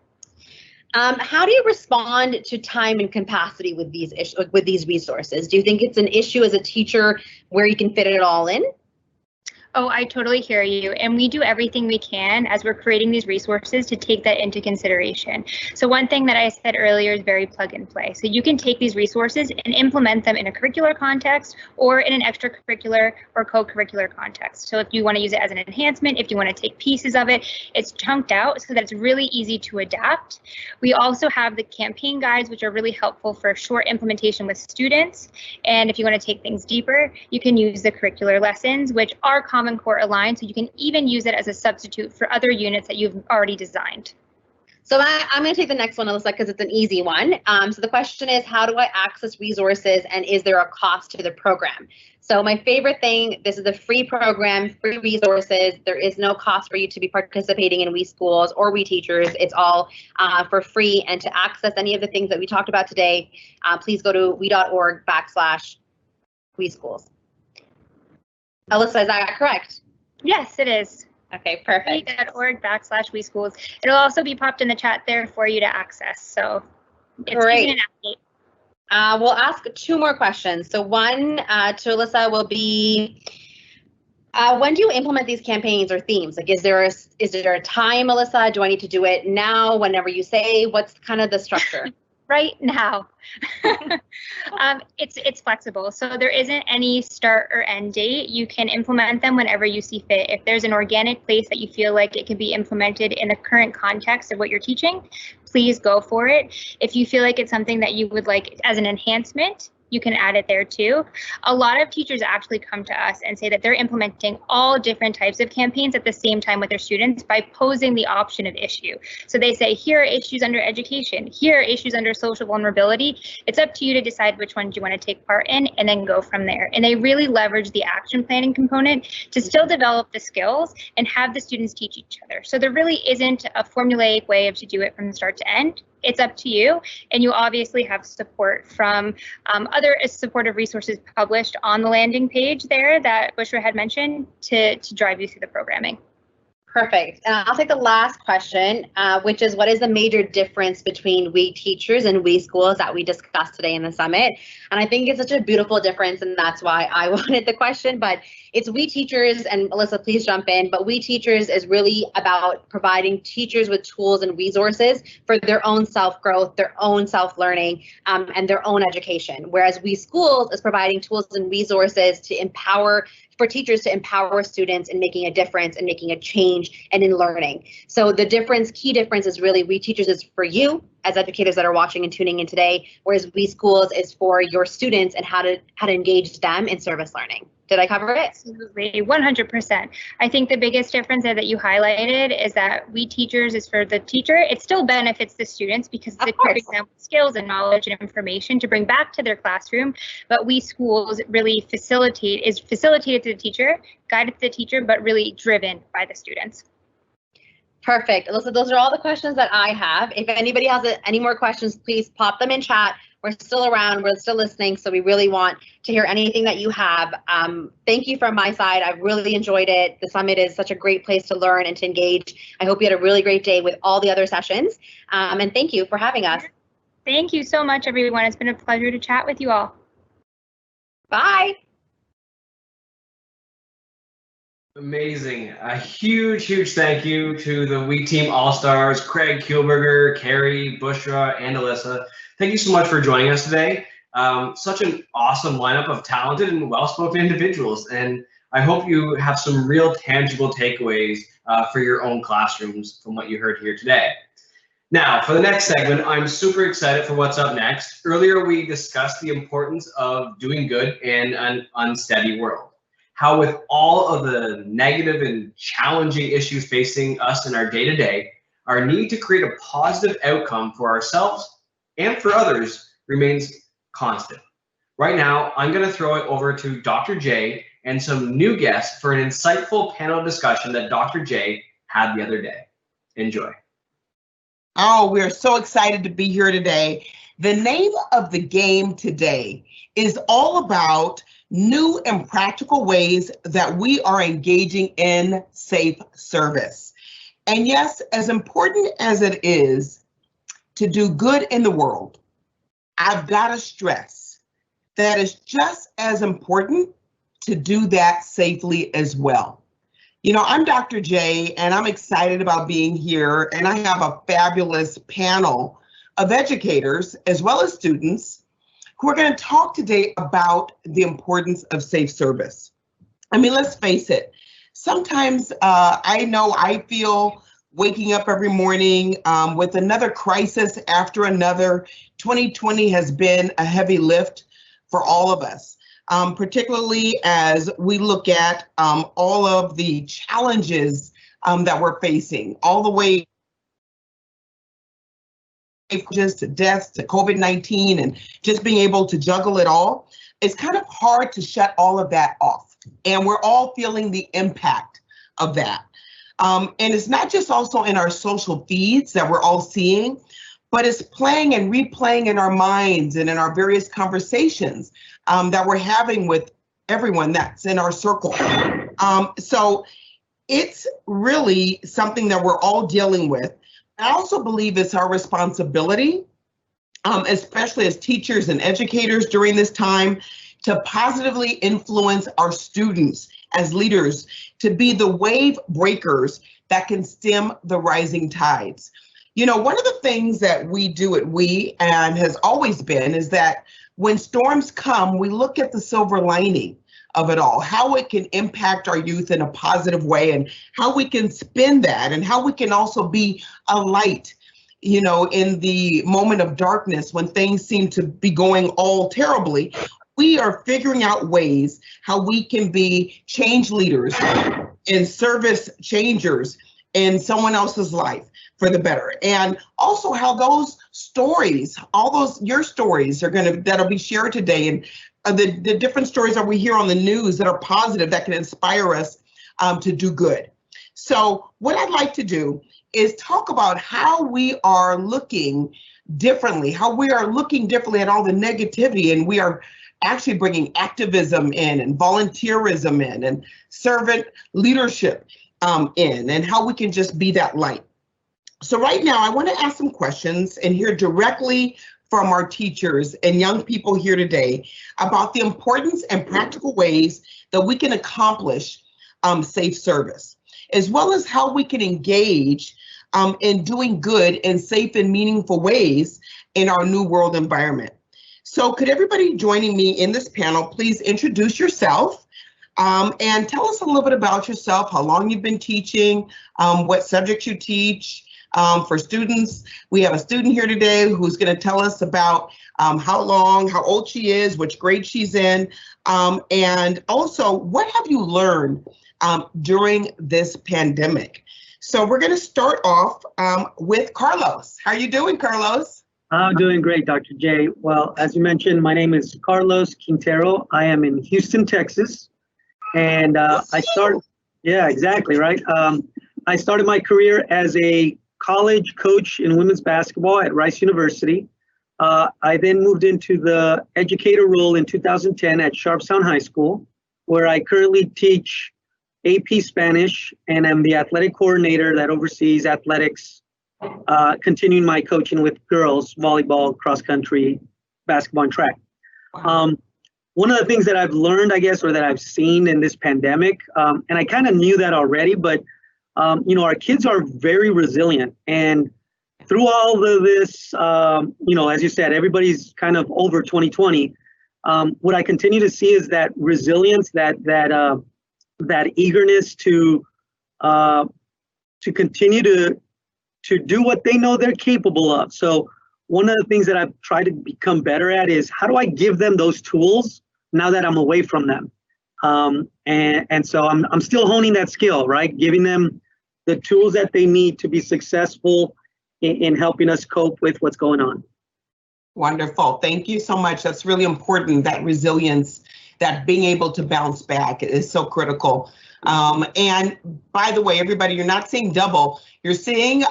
How do you respond to time and capacity with these resources? Do you think it's an issue as a teacher where you can fit it all in? Oh, I totally hear you. And we do everything we can as we're creating these resources to take that into consideration. So one thing that I said earlier is very plug and play. So you can take these resources and implement them in a curricular context or in an extracurricular or co-curricular context. So if you want to use it as an enhancement, if you want to take pieces of it, it's chunked out so that it's really easy to adapt. We also have the campaign guides, which are really helpful for short implementation with students. And if you want to take things deeper, you can use the curricular lessons, which are Common Core aligned, so you can even use it as a substitute for other units that you've already designed. So I'm going to take the next one, Alyssa, because it's an easy one. So the question is, how do I access resources, and is there a cost to the program? So my favorite thing, this is a free program, free resources. There is no cost for you to be participating in We Schools or We Teachers. It's all for free. And to access any of the things that we talked about today, please go to we.org/We Schools. Alyssa, is that correct? Yes, it is. Okay, perfect. We.org/We Schools. It'll also be popped in the chat there for you to access. So it's great. Easy to navigate. We'll ask 2 more questions. So one to Alyssa will be, when do you implement these campaigns or themes? Like, is there a time, Alyssa? Do I need to do it now, whenever you say? What's kind of the structure? Right now. It's flexible, so there isn't any start or end date. You can implement them whenever you see fit. If there's an organic place that you feel like it can be implemented in the current context of what you're teaching, please go for it. If you feel like it's something that you would like as an enhancement, you can add it there too. A lot of teachers actually come to us and say that they're implementing all different types of campaigns at the same time with their students by posing the option of issue. So they say, here are issues under education, here are issues under social vulnerability. It's up to you to decide which ones you want to take part in and then go from there. And they really leverage the action planning component to still develop the skills and have the students teach each other. So there really isn't a formulaic way to do it from start to end. It's up to you, and you obviously have support from other supportive resources published on the landing page there that Bushra had mentioned to drive you through the programming. Perfect. I'll take the last question, which is, what is the major difference between We Teachers and We Schools that we discussed today in the summit? And I think it's such a beautiful difference, and that's why I wanted the question. But it's We Teachers, and Alyssa, please jump in, but We Teachers is really about providing teachers with tools and resources for their own self-growth, their own self-learning, and their own education. Whereas We Schools is providing tools and resources to empower, for teachers to empower students in making a difference and making a change and in learning. So the key difference is really We Teachers is for you as educators that are watching and tuning in today, whereas We Schools is for your students and how to engage them in service learning. Did I cover it? Absolutely, 100%. I think the biggest difference there that you highlighted is that We Teachers is for the teacher. It still benefits the students because it's equipping them with skills and knowledge and information to bring back to their classroom. But We Schools really facilitated to the teacher, guided to the teacher, but really driven by the students. Perfect. Alyssa, those are all the questions that I have. If anybody has any more questions, please pop them in chat. We're still around, we're still listening, so we really want to hear anything that you have. Thank you from my side. I've really enjoyed it. The summit is such a great place to learn and to engage. I hope you had a really great day with all the other sessions. And thank you for having us. Thank you so much, everyone. It's been a pleasure to chat with you all. Bye. Amazing. A huge thank you to the We Team All-Stars, Craig Kielberger, Carrie, Bushra, and Alyssa. Thank you so much for joining us today. Such an awesome lineup of talented and well-spoken individuals, and I hope you have some real tangible takeaways for your own classrooms from what you heard here today. Now, for the next segment, I'm super excited for what's up next. Earlier, we discussed the importance of doing good in an unsteady world. How with all of the negative and challenging issues facing us in our day-to-day, our need to create a positive outcome for ourselves and for others remains constant. Right now, I'm going to throw it over to Dr. J and some new guests for an insightful panel discussion that Dr. J had the other day. Enjoy. Oh, we're so excited to be here today. The name of the game today is all about new and practical ways that we are engaging in safe service. And yes, as important as it is to do good in the world, I've got to stress that it's just as important to do that safely as well. You know, I'm Dr. J, and I'm excited about being here, and I have a fabulous panel of educators as well as students who are going to talk today about the importance of safe service. I mean, let's face it, sometimes I know I feel waking up every morning with another crisis after another. 2020 has been a heavy lift for all of us. Particularly as we look at all of the challenges that we're facing, all the way just to deaths, to COVID-19, and just being able to juggle it all. It's kind of hard to shut all of that off. And we're all feeling the impact of that. And it's not just also in our social feeds that we're all seeing, but it's playing and replaying in our minds and in our various conversations that we're having with everyone that's in our circle. So it's really something that we're all dealing with. I also believe it's our responsibility, especially as teachers and educators during this time, to positively influence our students as leaders to be the wave breakers that can stem the rising tides. You know, one of the things that we do at WE and has always been is that when storms come, we look at the silver lining of it all, how it can impact our youth in a positive way, and how we can spin that, and how we can also be a light, you know, in the moment of darkness when things seem to be going all terribly. We are figuring out ways how we can be change leaders and service changers in someone else's life for the better. And also how those stories, all those, your stories that'll be shared today, and the different stories that we hear on the news that are positive, that can inspire us to do good. So what I'd like to do is talk about how we are looking differently, at all the negativity, and we are actually bringing activism in, and volunteerism in, and servant leadership in, and how we can just be that light. So right now, I want to ask some questions and hear directly from our teachers and young people here today about the importance and practical ways that we can accomplish safe service, as well as how we can engage in doing good in safe and meaningful ways in our new world environment. So could everybody joining me in this panel please introduce yourself and tell us a little bit about yourself, how long you've been teaching, what subjects you teach. For students, we have a student here today who's going to tell us about how old she is, which grade she's in, and also what have you learned during this pandemic. So we're going to start off with Carlos. How are you doing, Carlos? I'm doing great, Dr. J. Well, as you mentioned, my name is Carlos Quintero. I am in Houston, Texas, and I started my career as a college coach in women's basketball at Rice University. I then moved into the educator role in 2010 at Sharpstown High School, where I currently teach AP Spanish and am the athletic coordinator that oversees athletics, continuing my coaching with girls, volleyball, cross country, basketball, and track. One of the things that I've learned, I guess, or that I've seen in this pandemic, and I kind of knew that already, but you know, our kids are very resilient, and through all of this, you know, as you said, everybody's kind of over 2020. What I continue to see is that resilience, that eagerness to continue to to do what they know they're capable of. So one of the things that I've tried to become better at is how do I give them those tools now that I'm away from them? And so I'm still honing that skill, right? Giving them the tools that they need to be successful in helping us cope with what's going on. Wonderful. Thank you so much. That's really important, that resilience, that being able to bounce back is so critical. And by the way, everybody, you're not seeing double, you're seeing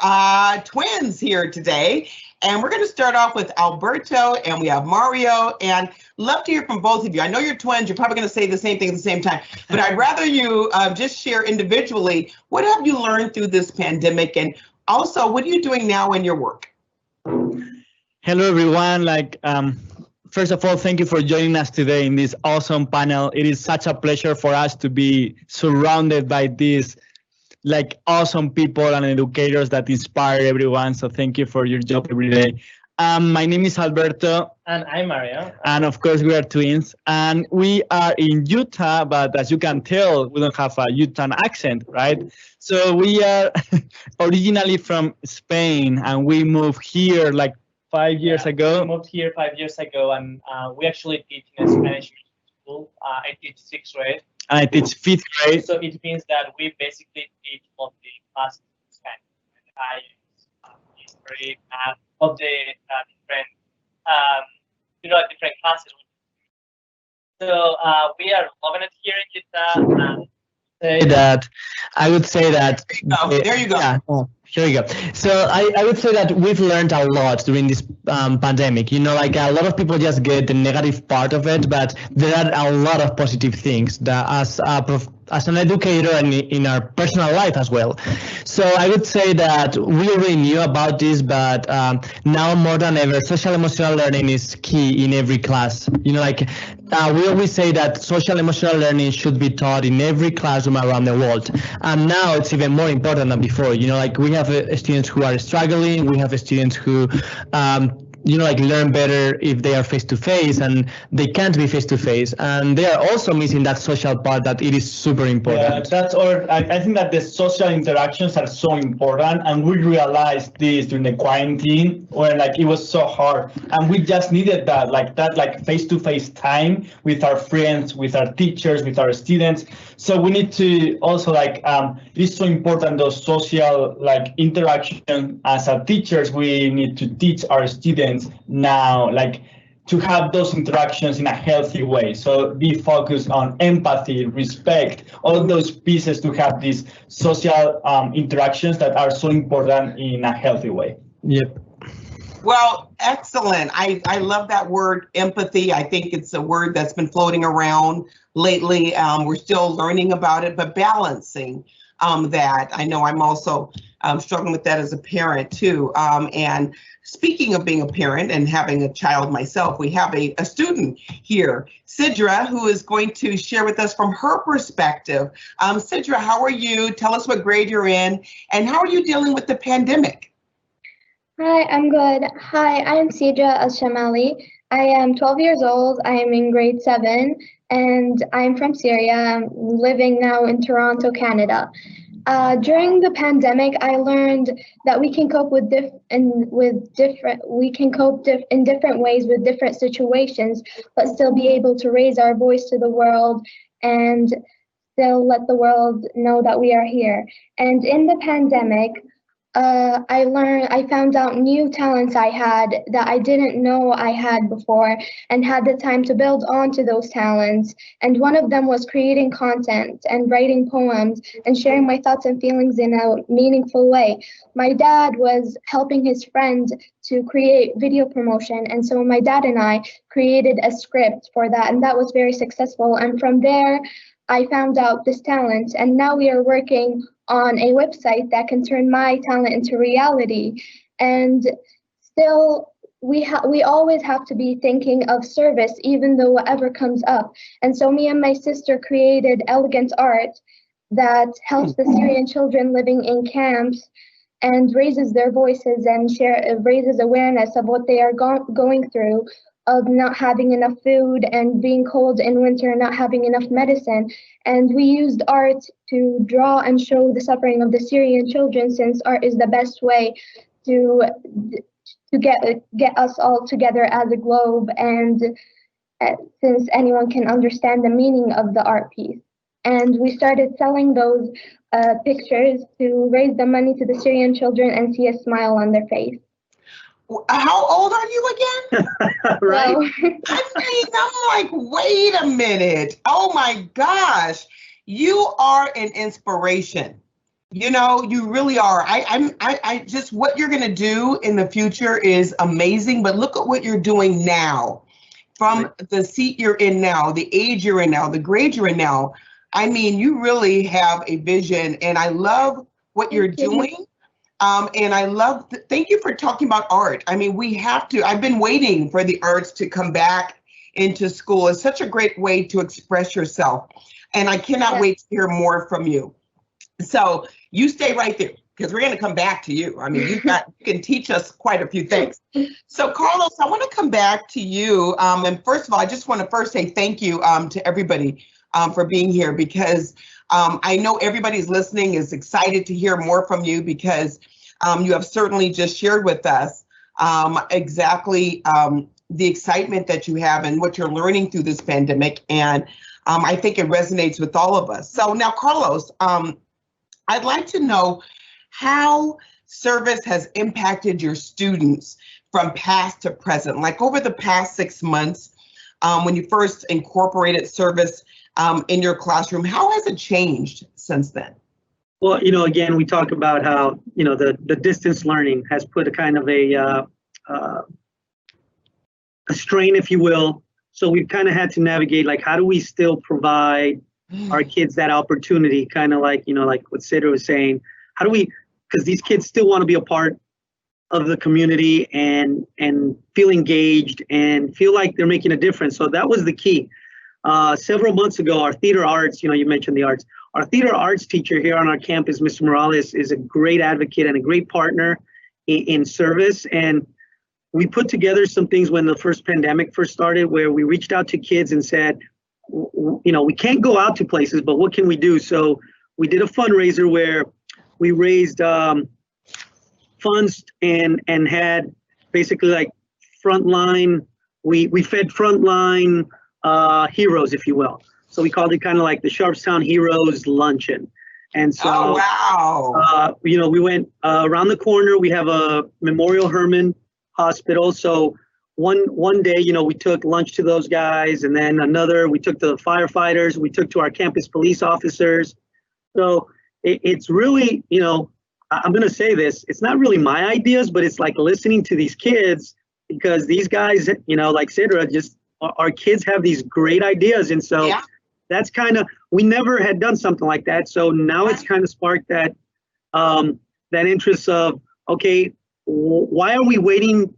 twins here today. And we're going to start off with Alberto, and we have Mario, and love to hear from both of you. I know you're twins, you're probably going to say the same thing at the same time, but I'd rather you just share individually, what have you learned through this pandemic? And also, what are you doing now in your work? Hello, everyone. First of all, thank you for joining us today in this awesome panel. It is such a pleasure for us to be surrounded by these awesome people and educators that inspire everyone. So thank you for your job every day. My name is Alberto. And I'm Mario. And of course, we are twins. And we are in Utah, but as you can tell, we don't have a Utah accent, right? So we are originally from Spain, and we moved here 5 years ago. We moved here 5 years ago, and we actually teach in a Spanish school. I teach 6th grade. And I teach 5th grade. So it means that we basically teach all the classes in Spanish. History, math, all the different, different classes. So we are loving it here in Utah. I would say that. There you go. Yeah. Here we go. So I would say that we've learned a lot during this pandemic. A lot of people just get the negative part of it, but there are a lot of positive things that as an educator and in our personal life as well. So I would say that we already knew about this, but now more than ever, social emotional learning is key in every class. We always say that social emotional learning should be taught in every classroom around the world. And now it's even more important than before. We have students who are struggling. We have students who learn better if they are face-to-face, and they can't be face-to-face, and they are also missing that social part that it is super important. Yeah, I think that the social interactions are so important, and we realized this during the quarantine when it was so hard, and we just needed that face-to-face time with our friends, with our teachers, with our students. So we need to also it is so important, those social interaction. As our teachers, we need to teach our students now to have those interactions in a healthy way. So be focused on empathy, respect, all those pieces to have these social interactions that are so important in a healthy way. Yep. Well, excellent. I love that word, empathy. I think it's a word that's been floating around lately. We're still learning about it, but balancing that. I know I'm also struggling with that as a parent too. And speaking of being a parent and having a child myself, we have a student here, Sidra, who is going to share with us from her perspective. Sidra, how are you? Tell us what grade you're in, and how are you dealing with the pandemic? Hi, I'm good. Hi, I'm Sidra Al-Shamali. I am 12 years old. I am in grade 7, and I'm from Syria. I'm living now in Toronto, Canada. During the pandemic, I learned that we can cope in different ways with different situations, but still be able to raise our voice to the world and still let the world know that we are here. And in the pandemic, I found out new talents I had that I didn't know I had before, and had the time to build onto those talents. And one of them was creating content and writing poems and sharing my thoughts and feelings in a meaningful way. My dad was helping his friend to create video promotion, and so my dad and I created a script for that, and that was very successful. And from there, I found out this talent, and now we are working on a website that can turn my talent into reality. And still, we always have to be thinking of service, even though whatever comes up. And so me and my sister created elegant art that helps the Syrian children living in camps and raises their voices and raises awareness of what they are going through of not having enough food and being cold in winter and not having enough medicine. And we used art to draw and show the suffering of the Syrian children, since art is the best way to get us all together as a globe, and since anyone can understand the meaning of the art piece. And we started selling those pictures to raise the money to the Syrian children and see a smile on their face. How old are you again? Right. I'm like, wait a minute. Oh my gosh. You are an inspiration. You know, you really are. I just, what you're going to do in the future is amazing, but look at what you're doing now. From the seat you're in now, the age you're in now, the grade you're in now. I mean, you really have a vision, and I love what you're doing. And I love, thank you for talking about art. I mean, we have to, I've been waiting for the arts to come back into school. It's such a great way to express yourself. And I cannot wait to hear more from you. So you stay right there, because we're going to come back to you. I mean, you can teach us quite a few things. So Carlos, I want to come back to you. And first of all, I just want to first say thank you to everybody for being here, because I know everybody's listening is excited to hear more from you, because you have certainly just shared with us exactly the excitement that you have and what you're learning through this pandemic. And I think it resonates with all of us. So now, Carlos, I'd like to know how service has impacted your students from past to present, like over the past 6 months, when you first incorporated service in your classroom. How has it changed since then? Well, you know, again, we talk about how, you know, the distance learning has put a kind of a strain, if you will. So we've kind of had to navigate, like, how do we still provide our kids that opportunity, kind of like, you know, like what Cedra was saying, how do we, because these kids still want to be a part of the community and feel engaged and feel like they're making a difference. So that was the key. Several months ago, our theater arts, you know, you mentioned the arts, our theater arts teacher here on our campus, Mr. Morales, is a great advocate and a great partner in service. And we put together some things when the first pandemic first started, where we reached out to kids and said, you know, we can't go out to places, but what can we do? So we did a fundraiser where we raised funds and had basically like frontline, we fed frontline heroes, if you will. So we called it kind of like the Sharpstown Heroes Luncheon. And so, you know, we went around the corner. We have a Memorial Hermann Hospital. So one day, you know, we took lunch to those guys, and then another, we took the firefighters, we took to our campus police officers. So it's really, you know, I'm going to say this, it's not really my ideas, but it's like listening to these kids, because these guys, you know, like Cedra, just our kids have these great ideas. And so that's kind of, we never had done something like that. So now it's kind of sparked that, that interest of, okay, why are we waiting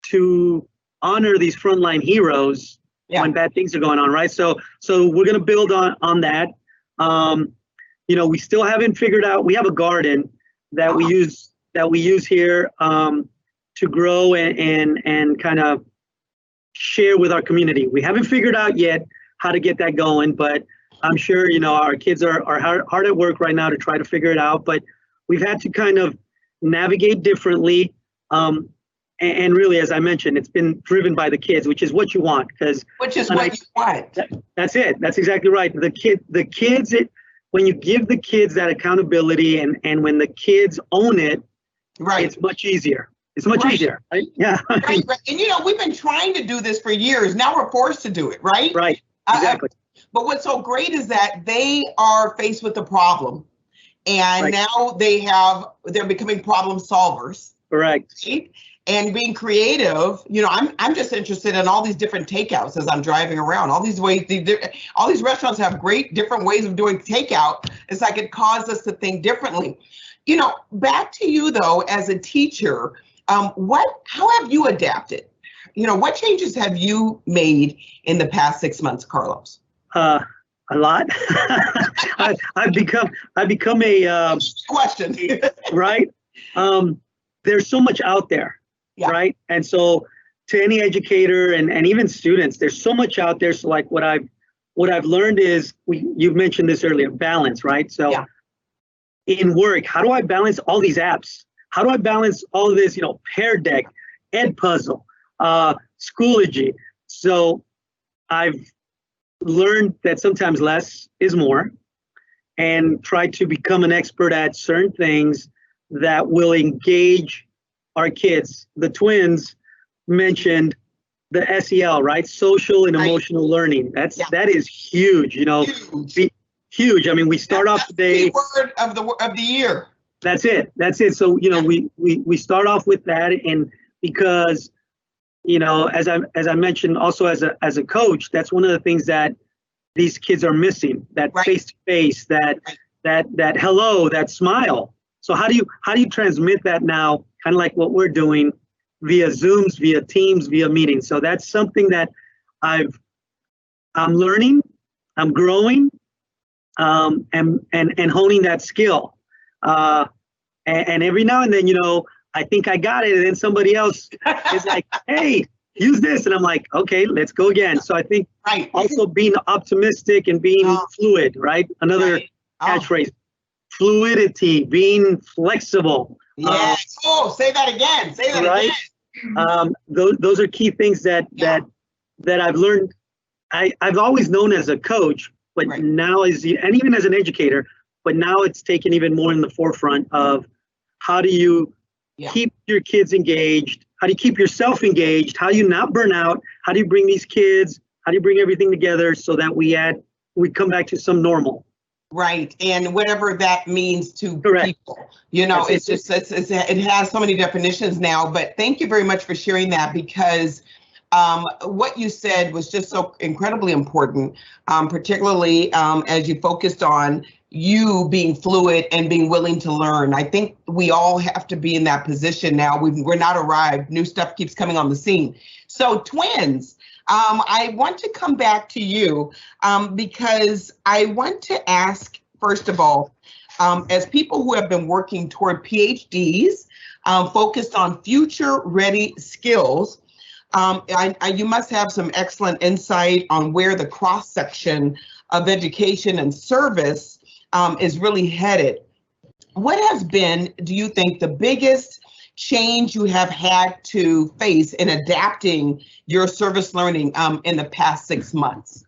to honor these frontline heroes when bad things are going on, right? So we're going to build on that. You know, we still haven't figured out, we have a garden that we use here to grow and kind of share with our community. We haven't figured out yet how to get that going, but I'm sure, you know, our kids are hard at work right now to try to figure it out, but we've had to kind of navigate differently. And really, as I mentioned, it's been driven by the kids, which is what you want, because you want. That's it. That's exactly right. The kids, when you give the kids that accountability and when the kids own it, it's much easier. It's much easier, right? Yeah. Right. And you know, we've been trying to do this for years. Now we're forced to do it, right? Right. Exactly. But what's so great is that they are faced with a problem, and now they're becoming problem solvers. Correct. Right? And being creative, you know, I'm just interested in all these different takeouts as I'm driving around. All these ways, all these restaurants have great different ways of doing takeout. It's like it caused us to think differently. You know, back to you though, as a teacher, how have you adapted? You know, what changes have you made in the past 6 months, Carlos? A lot. I've become a question. Right. There's so much out there. Right. And so to any educator and even students, there's so much out there. So like what I've learned is, you've mentioned this earlier, balance, right? So yeah. In work, how do I balance all these apps? How do I balance all of this, Pear Deck, Edpuzzle, Schoology? So I've learned that sometimes less is more, and try to become an expert at certain things that will engage our kids. The twins mentioned the SEL, right? Social and emotional learning. That is huge, huge. I mean, we start off today. Word of the year. That's it. So, we start off with that, and because, as I mentioned also as a coach, that's one of the things that these kids are missing, that face to face, that hello, that smile. So how do you transmit that now, kind of like what we're doing via Zooms, via Teams, via meetings? So that's something that I'm learning, I'm growing, and honing that skill. And every now and then, I think I got it, and then somebody else is like, hey, use this, and I'm like, okay, let's go again. So I think also being optimistic and being fluid, right? Another catchphrase, fluidity, being flexible. Yes. Say that again. Say that again. Those are key things that I've learned. I've always known as a coach, but now and even as an educator, but now it's taken even more in the forefront of how do you keep your kids engaged? How do you keep yourself engaged? How do you not burn out? How do you bring these kids? How do you bring everything together so that we come back to some normal? Right, and whatever that means to people, it has so many definitions now. But thank you very much for sharing that, because what you said was just so incredibly important, particularly as you focused on you being fluid and being willing to learn. I think we all have to be in that position now. We're not arrived. New stuff keeps coming on the scene. So twins, I want to come back to you because I want to ask, first of all, as people who have been working toward PhDs focused on future-ready skills, you must have some excellent insight on where the cross-section of education and service is really headed. What has been, do you think, the biggest change you have had to face in adapting your service learning in the past 6 months?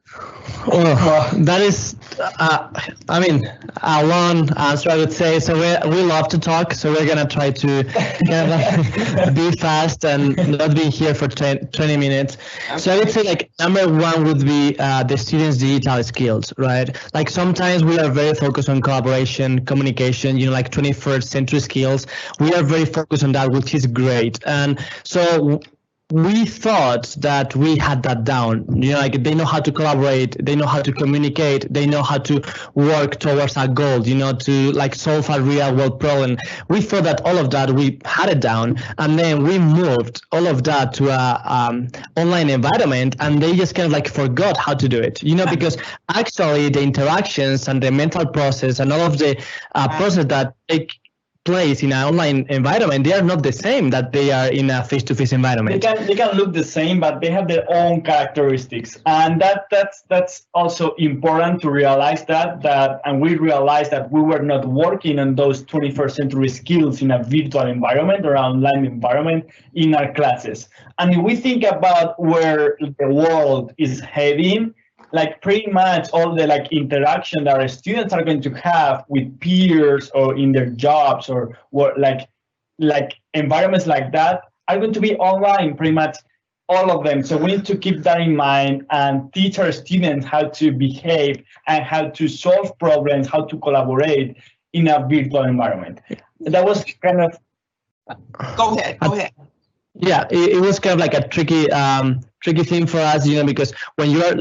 Well, that is, a long answer, I would say. So we love to talk, so we're going to try to be fast and not be here for 20 minutes. Okay. So I would say, number one would be the students' digital skills, right? Sometimes we are very focused on collaboration, communication, 21st century skills. We are very focused on that, which is great. And so we thought that we had that down, they know how to collaborate, they know how to communicate, they know how to work towards a goal, to solve a real world problem. We thought that all of that, we had it down, and then we moved all of that to a online environment, and they just kind of forgot how to do it, because actually the interactions and the mental process and all of the process that take place in an online environment, they are not the same that they are in a face-to-face environment. They can look the same, but they have their own characteristics, and that's also important to realize that and we realized that we were not working on those 21st century skills in a virtual environment or online environment in our classes. And if we think about where the world is heading, pretty much all the interaction that our students are going to have with peers or in their jobs or what environments like that are going to be online, pretty much all of them. So we need to keep that in mind and teach our students how to behave and how to solve problems, how to collaborate in a virtual environment. That was kind of... Go ahead. Yeah, it was kind of a tricky tricky thing for us, because when you are,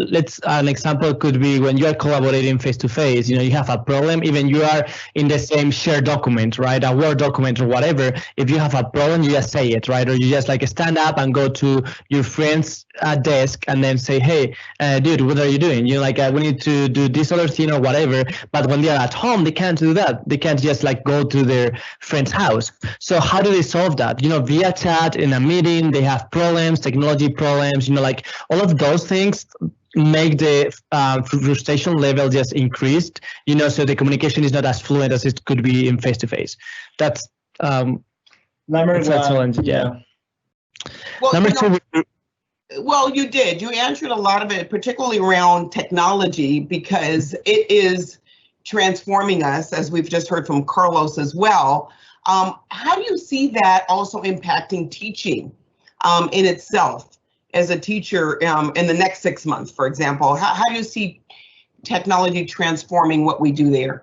an example could be when you are collaborating face to face, you have a problem, even you are in the same shared document, right? A Word document or whatever. If you have a problem, you just say it, right? Or you just like stand up and go to your friend's desk and then say, hey, dude, what are you doing? We need to do this other thing or whatever. But when they are at home, they can't do that. They can't just like go to their friend's house. So how do they solve that? Via chat, in a meeting, they have problems, technology problems, all of those things make the frustration level just increased, so the communication is not as fluent as it could be in face-to-face. That's number one. Challenge, yeah. Well, number two. Well, you did. You answered a lot of it, particularly around technology, because it is transforming us, as we've just heard from Carlos as well. How do you see that also impacting teaching in itself as a teacher in the next 6 months, for example? How do you see technology transforming what we do there?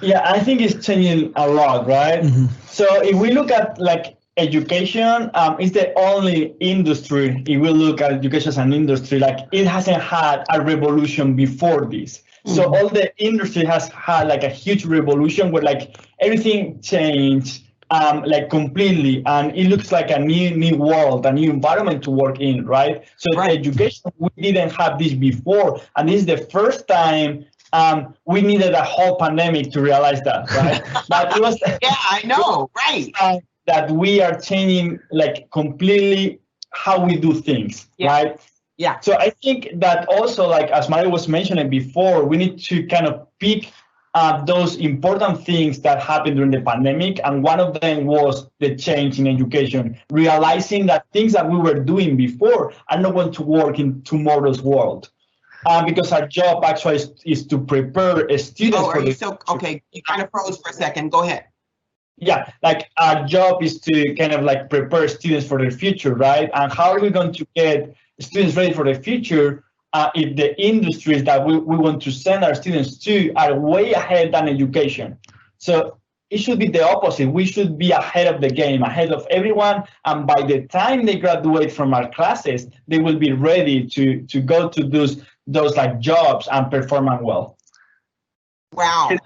Yeah, I think it's changing a lot, right? Mm-hmm. So if we look at like education, it's the only industry, if we look at education as an industry, like it hasn't had a revolution before this. So all the industry has had like a huge revolution where like everything changed like completely, and it looks like a new world, a new environment to work in, right? So right. Education, we didn't have this before, and this is the first time we needed a whole pandemic to realize that, right? But it was yeah, I know, right? That we are changing like completely how we do things, right? Yeah. So I think that also, like as Mario was mentioning before, we need to kind of pick those important things that happened during the pandemic. And one of them was the change in education, realizing that things that we were doing before are not going to work in tomorrow's world. Because our job actually is to prepare students. Oh, are you so, okay, you kind of froze for a second. Go ahead. Yeah, like our job is to kind of like prepare students for their future, right? And how are we going to get students ready for the future if the industries that we want to send our students to are way ahead than education? So it should be the opposite. We should be ahead of the game, ahead of everyone. And by the time they graduate from our classes, they will be ready to go to those like jobs and perform well. Wow,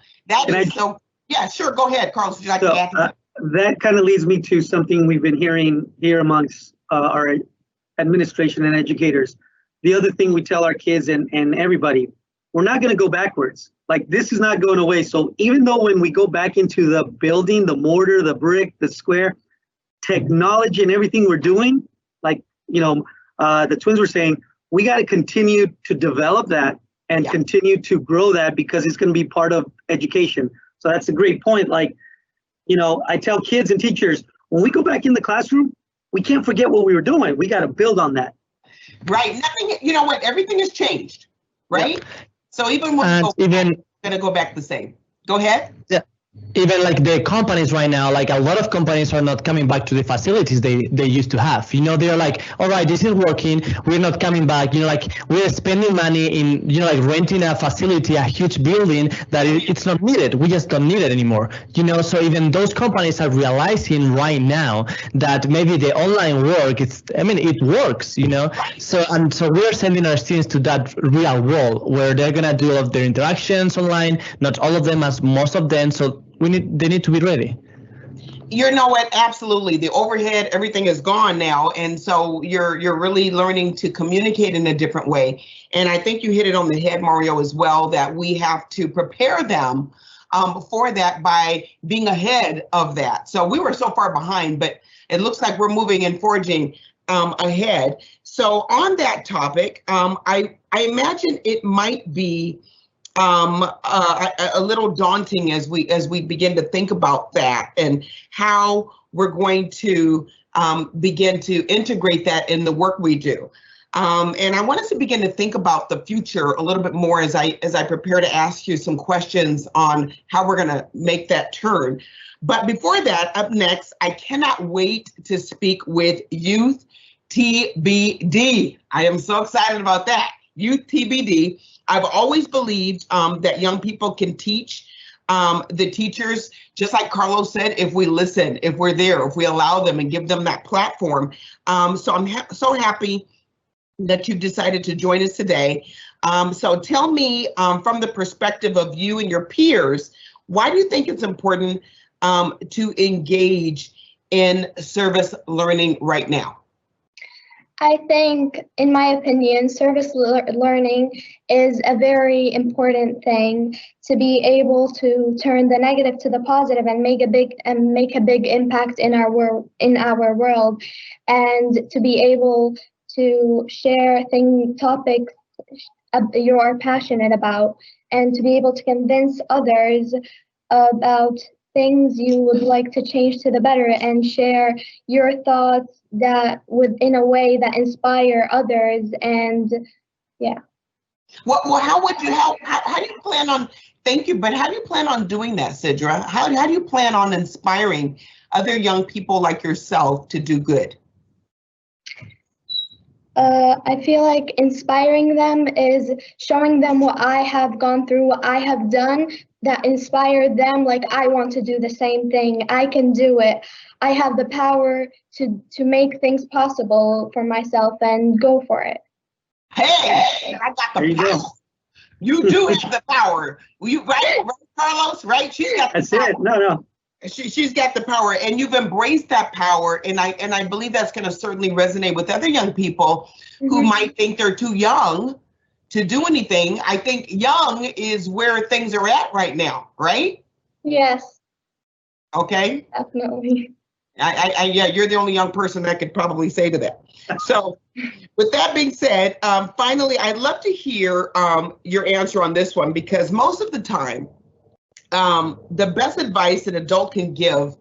so. Yeah, sure. Go ahead, Carlos. Would you like to add to that? That kind of leads me to something we've been hearing here amongst our administration and educators. The other thing we tell our kids and everybody, we're not going to go backwards. Like this is not going away. So even though when we go back into the building, the mortar, the brick, the square, technology and everything we're doing, like, the twins were saying, we got to continue to develop that and continue to grow that because it's going to be part of education. So that's a great point. Like, I tell kids and teachers, when we go back in the classroom, we can't forget what we were doing. We got to build on that. Right. Nothing, everything has changed, right? Yep. So even when we're going to go back the same. Go ahead. Yeah. Even like the companies right now, like a lot of companies are not coming back to the facilities they used to have. They're like, all right, this is working. We're not coming back. We're spending money in, like renting a facility, a huge building that it's not needed. We just don't need it anymore. So even those companies are realizing right now that maybe the online work, it works, So we're sending our students to that real world where they're going to do all of their interactions online, not all of them, as most of them. So they need to be ready. You know what? Absolutely. The overhead, everything is gone now. And so you're really learning to communicate in a different way. And I think you hit it on the head, Mario, as well, that we have to prepare them for that by being ahead of that. So we were so far behind, but it looks like we're moving and forging ahead. So on that topic, I imagine it might be a little daunting as we begin to think about that and how we're going to begin to integrate that in the work we do. And I want us to begin to think about the future a little bit more as I prepare to ask you some questions on how we're going to make that turn. But before that, up next, I cannot wait to speak with Youth TBD. I am so excited about that. Youth TBD. I've always believed that young people can teach. The teachers, just like Carlos said, if we listen, if we're there, if we allow them and give them that platform. So I'm so happy that you've decided to join us today. So tell me, from the perspective of you and your peers, why do you think it's important to engage in service learning right now? I think, in my opinion, service learning is a very important thing to be able to turn the negative to the positive and make a big impact in our world, and to be able to share topics you are passionate about, and to be able to convince others about things you would like to change to the better, and share your thoughts in a way that inspire others. And yeah. Well, how do you plan on, thank you, but how do you plan on doing that, Sidra? How do you plan on inspiring other young people like yourself to do good? I feel like inspiring them is showing them what I have gone through, what I have done, that inspired them. Like, I want to do the same thing. I can do it. I have the power to make things possible for myself, and go for it. Hey, I got the power. You do have the power. Right, Carlos? Right? She's got the power. That's it. No. She's got the power, and you've embraced that power, and I believe that's going to certainly resonate with other young people who might think they're too young to do anything. I think young is where things are at right now, right? Yes. Okay. Definitely. Yeah, you're the only young person that could probably say to that. So, with that being said, finally, I'd love to hear your answer on this one, because most of the time, the best advice an adult can give,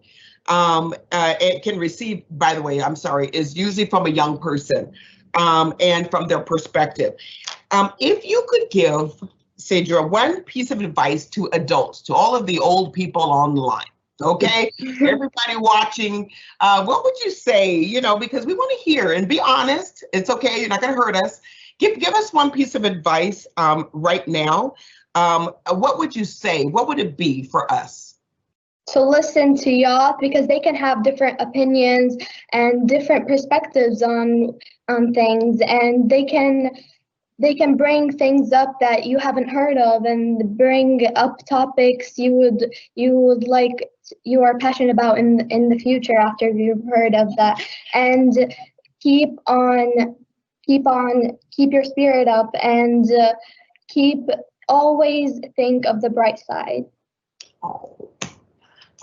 it can receive, by the way, I'm sorry, is usually from a young person, and from their perspective. If you could give, Sidra, one piece of advice to adults, to all of the old people on the line, okay? Everybody watching, what would you say, because we want to hear, and be honest, it's okay, you're not going to hurt us. Give us one piece of advice right now. What would you say? What would it be for us? To listen to y'all, because they can have different opinions and different perspectives on things, and they can bring things up that you haven't heard of, and bring up topics you are passionate about in the future after you've heard of that. And keep your spirit up, and always think of the bright side. Oh.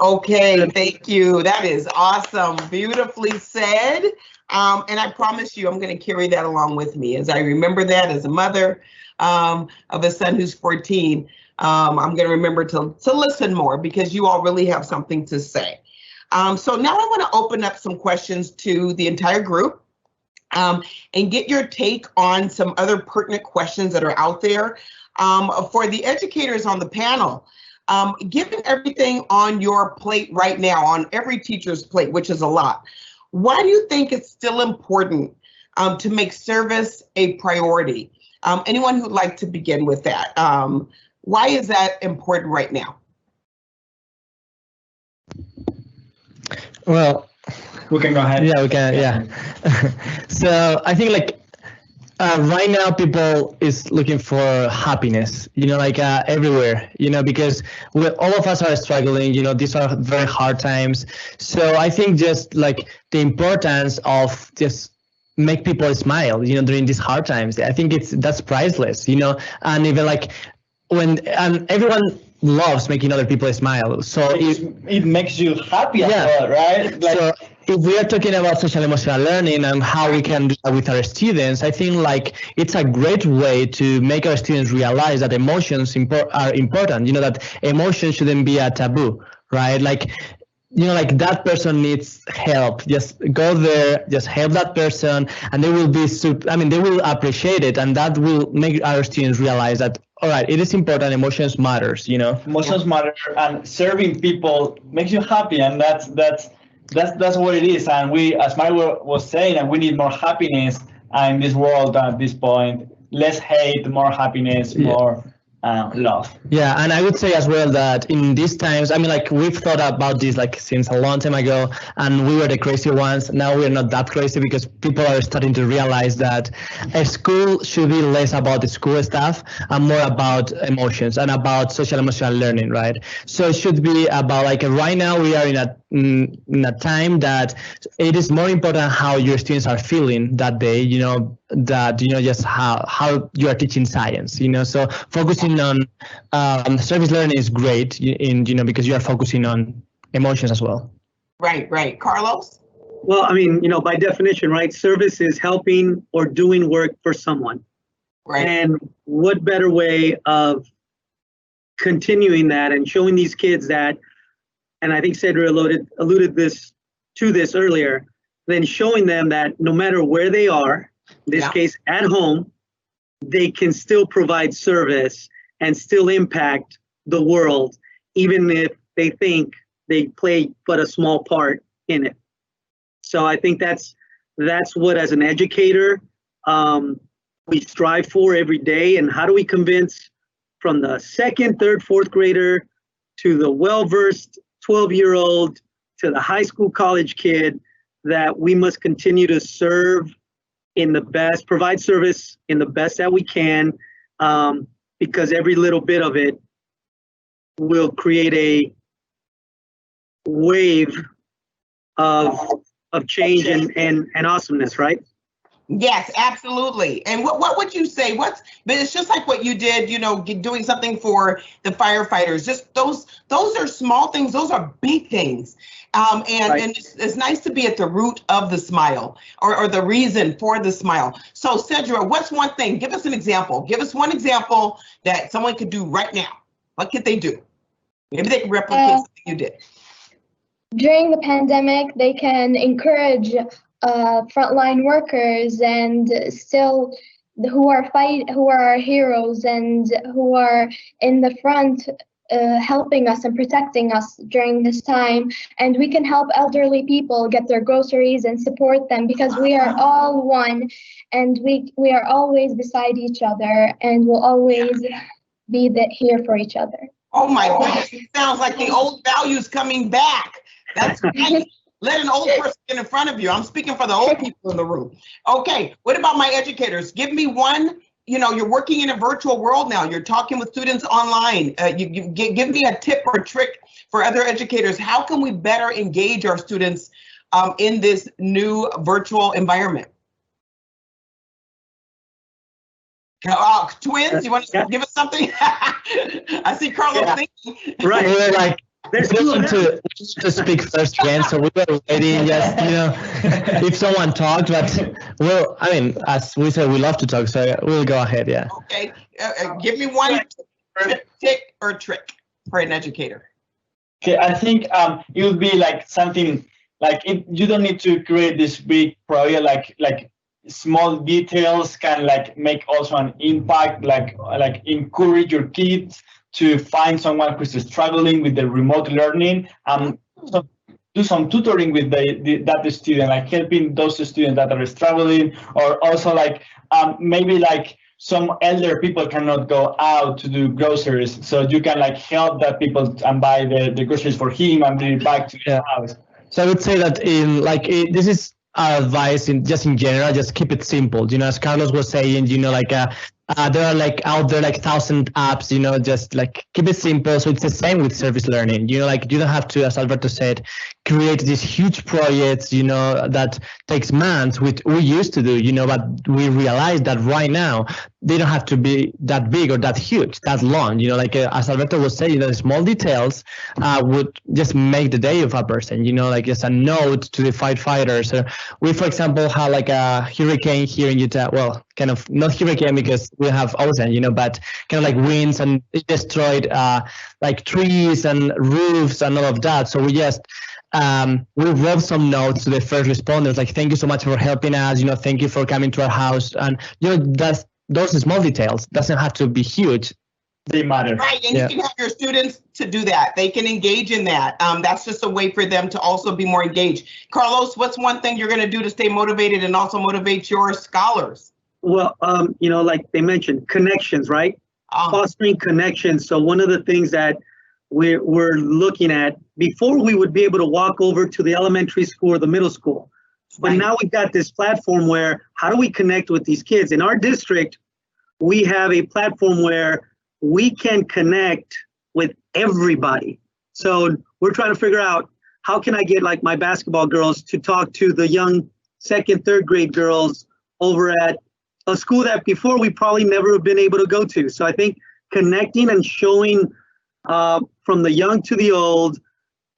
Okay, thank you. That is awesome. Beautifully said. And I promise you, I'm going to carry that along with me as I remember that as a mother of a son who's 14. I'm going to remember to listen more, because you all really have something to say. So now I want to open up some questions to the entire group, and get your take on some other pertinent questions that are out there. For the educators on the panel, given everything on your plate right now, on every teacher's plate, which is a lot, why do you think it's still important to make service a priority? Anyone who'd like to begin with that? Why is that important right now? Well, we can go ahead. Yeah, we can. Yeah. So I think right now people is looking for happiness, everywhere, because all of us are struggling, these are very hard times. So I think just the importance of just make people smile, during these hard times, I think that's priceless, and even and everyone loves making other people smile. So it makes you happy as well, right? So if we are talking about social emotional learning and how we can do that with our students, I think it's a great way to make our students realize that emotions are important, that emotions shouldn't be a taboo, right? That person needs help, just go there, just help that person, and they will be they will appreciate it, and that will make our students realize that, all right, it is important, emotions matters, Emotions matter, and serving people makes you happy, and that's what it is. And we, as Mario was saying, and we need more happiness in this world at this point. Less hate, more happiness, more love. Yeah, and I would say as well that in these times, I mean, like we've thought about this like since a long time ago, and we were the crazy ones. Now we're not that crazy because people are starting to realize that a school should be less about the school stuff and more about emotions and about social emotional learning, right? So it should be about like right now we are in a time that it is more important how your students are feeling that day, you know, that, you know, just how you are teaching science, you know, so focusing on service learning is great in, you know, because you are focusing on emotions as well. Right. Carlos? Well, I mean, you know, by definition, right, service is helping or doing work for someone. Right. And what better way of continuing that and showing these kids that, and I think Cedra alluded to this earlier, than showing them that no matter where they are, in this case at home, they can still provide service and still impact the world, even if they think they play but a small part in it. So I think that's what, as an educator, we strive for every day. And how do we convince from the second, third, fourth grader to the well-versed 12-year-old to the high school, college kid, that we must continue to serve in the best, provide service in the best that we can, because every little bit of it will create a wave of change and awesomeness, right? Yes, absolutely. And what would you say? But it's just like what you did, you know, doing something for the firefighters. Just those are small things. Those are big things. And it's nice to be at the root of the smile or the reason for the smile. So Cedra, what's one thing? Give us an example. Give us one example that someone could do right now. What could they do? Maybe they can replicate something you did. During the pandemic, they can encourage frontline workers and still who are our heroes and who are in the front helping us and protecting us during this time. And we can help elderly people get their groceries and support them because we are all one and we are always beside each other and will always be here for each other. Oh my goodness, it sounds like the old values coming back. That's great. Let an old person get in front of you. I'm speaking for the old people in the room. Okay, what about my educators? Give me one, you know, you're working in a virtual world now. You're talking with students online. Give me a tip or trick for other educators. How can we better engage our students in this new virtual environment? Twins, you want to give us something? I see Carlos thinking. Right. We were like, to speak first again, so we were waiting just, you know, if someone talked, but well, I mean, as we said, we love to talk, so we'll go ahead, yeah. Okay, give me one tip or trick for an educator. Okay, I think it would be like something like you don't need to create this big project, like small details can like make also an impact, like encourage your kids to find someone who's struggling with the remote learning, so do some tutoring with that student, like helping those students that are struggling, or also like maybe like some elder people cannot go out to do groceries, so you can like help that people and buy the groceries for him and bring it back to the house. So I would say that this is advice in general, just keep it simple. You know, as Carlos was saying, you know, like there are like out there like 1,000 apps, you know, just like keep it simple. So it's the same with service learning, you know, like you don't have to, as Alberto said, create these huge projects, you know, that takes months, which we used to do, you know, but we realize that right now they don't have to be that big or that huge, that long, you know, like as Alberto was saying, you know, the small details would just make the day of a person, you know, like just a note to the firefighters. We, for example, had like a hurricane here in Utah. Well, kind of not hurricane because we have ocean, you know, but kind of like winds, and it destroyed like trees and roofs and all of that. So we just we wrote some notes to the first responders, like, thank you so much for helping us, you know, thank you for coming to our house. And, you know, those small details doesn't have to be huge. They matter. Right, and you can have your students to do that. They can engage in that. That's just a way for them to also be more engaged. Carlos, what's one thing you're going to do to stay motivated and also motivate your scholars? Well, you know, like they mentioned, connections, right? fostering connection. So one of the things that we're looking at, before we would be able to walk over to the elementary school or the middle school. But now we've got this platform where, how do we connect with these kids? In our district, we have a platform where we can connect with everybody. So we're trying to figure out, how can I get like my basketball girls to talk to the young second, third grade girls over at a school that before we probably never have been able to go to. So I think connecting and showing from the young to the old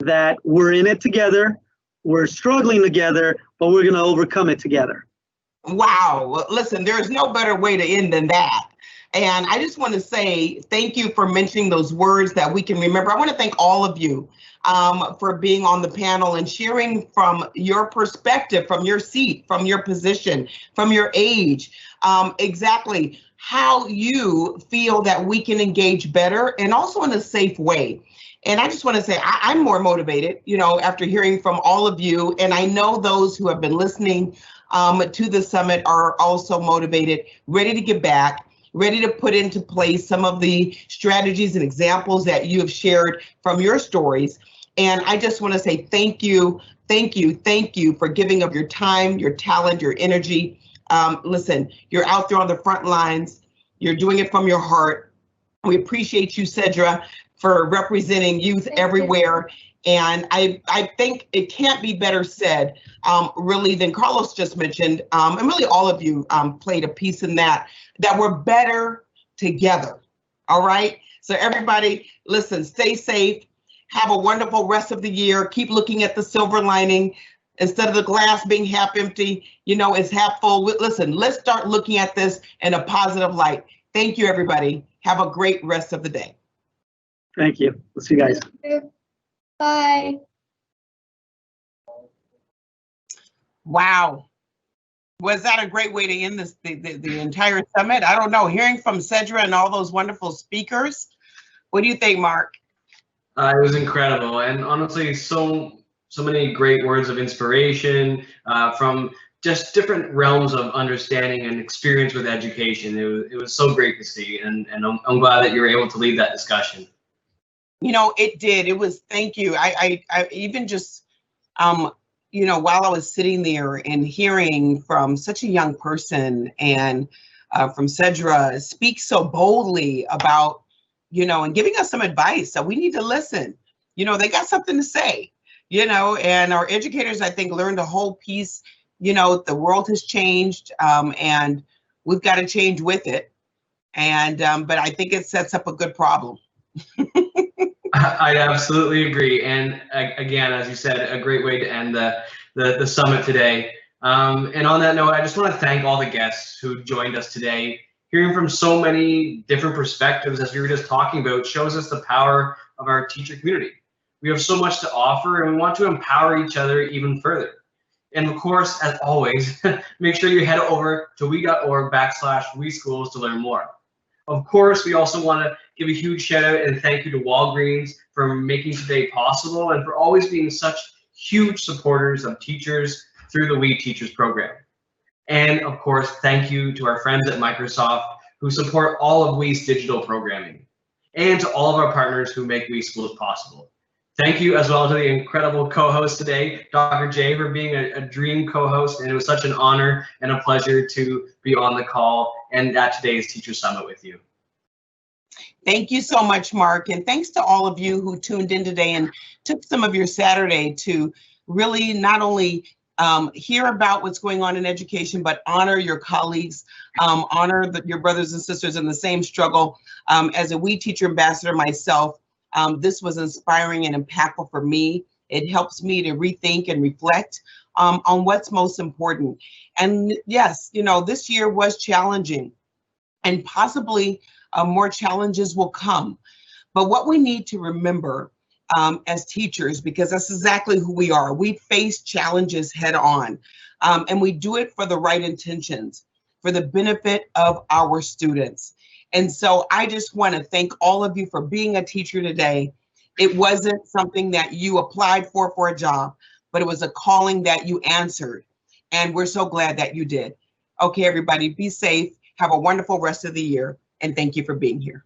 that we're in it together, we're struggling together, but we're going to overcome it together. Wow. Well, listen, there's no better way to end than that. And I just want to say thank you for mentioning those words that we can remember. I want to thank all of you for being on the panel and sharing from your perspective, from your seat, from your position, from your age, exactly how you feel that we can engage better and also in a safe way. And I just want to say I'm more motivated, you know, after hearing from all of you. And I know those who have been listening to the summit are also motivated, ready to get back, ready to put into place some of the strategies and examples that you have shared from your stories. And I just want to say thank you, thank you, thank you for giving up your time, your talent, your energy. Listen, you're out there on the front lines. You're doing it from your heart. We appreciate you, Cedra, for representing youth everywhere. And I think it can't be better said, really, than Carlos just mentioned, and really all of you played a piece in that we're better together, all right? So everybody, listen, stay safe, have a wonderful rest of the year, keep looking at the silver lining. Instead of the glass being half empty, you know, it's half full. Listen, let's start looking at this in a positive light. Thank you, everybody. Have a great rest of the day. Thank you. We'll see you guys. Bye. Wow. Was that a great way to end this, the entire summit? I don't know. Hearing from Cedra and all those wonderful speakers. What do you think, Mark? It was incredible. And honestly, so many great words of inspiration from just different realms of understanding and experience with education. It was so great to see. And I'm glad that you were able to lead that discussion. You know, it did. It was, thank you. I even just, you know, while I was sitting there and hearing from such a young person and from Cedra speak so boldly about, you know, and giving us some advice that we need to listen. You know, they got something to say, you know, and our educators, I think, learned a whole piece. You know, the world has changed and we've got to change with it. And but I think it sets up a good problem. I absolutely agree. And again, as you said, a great way to end the summit today. And on that note, I just want to thank all the guests who joined us today. Hearing from so many different perspectives, as we were just talking about, shows us the power of our teacher community. We have so much to offer and we want to empower each other even further. And of course, as always, make sure you head over to we.org/weschools to learn more. Of course, we also want to give a huge shout out and thank you to Walgreens for making today possible and for always being such huge supporters of teachers through the We Teachers program. And of course, thank you to our friends at Microsoft who support all of WE's digital programming, and to all of our partners who make We Schools possible. Thank you as well to the incredible co-host today, Dr. J, for being a dream co-host, and it was such an honor and a pleasure to be on the call and at today's Teacher Summit with you. Thank you so much, Mark, and thanks to all of you who tuned in today and took some of your Saturday to really not only hear about what's going on in education, but honor your colleagues, honor your brothers and sisters in the same struggle. As a We Teacher ambassador myself, this was inspiring and impactful for me. It helps me to rethink and reflect on what's most important. And yes, you know, this year was challenging and possibly more challenges will come. But what we need to remember as teachers, because that's exactly who we are, we face challenges head on and we do it for the right intentions, for the benefit of our students. And so I just want to thank all of you for being a teacher today. It wasn't something that you applied for a job, but it was a calling that you answered. And we're so glad that you did. Okay, everybody, be safe. Have a wonderful rest of the year. and thank you for being here.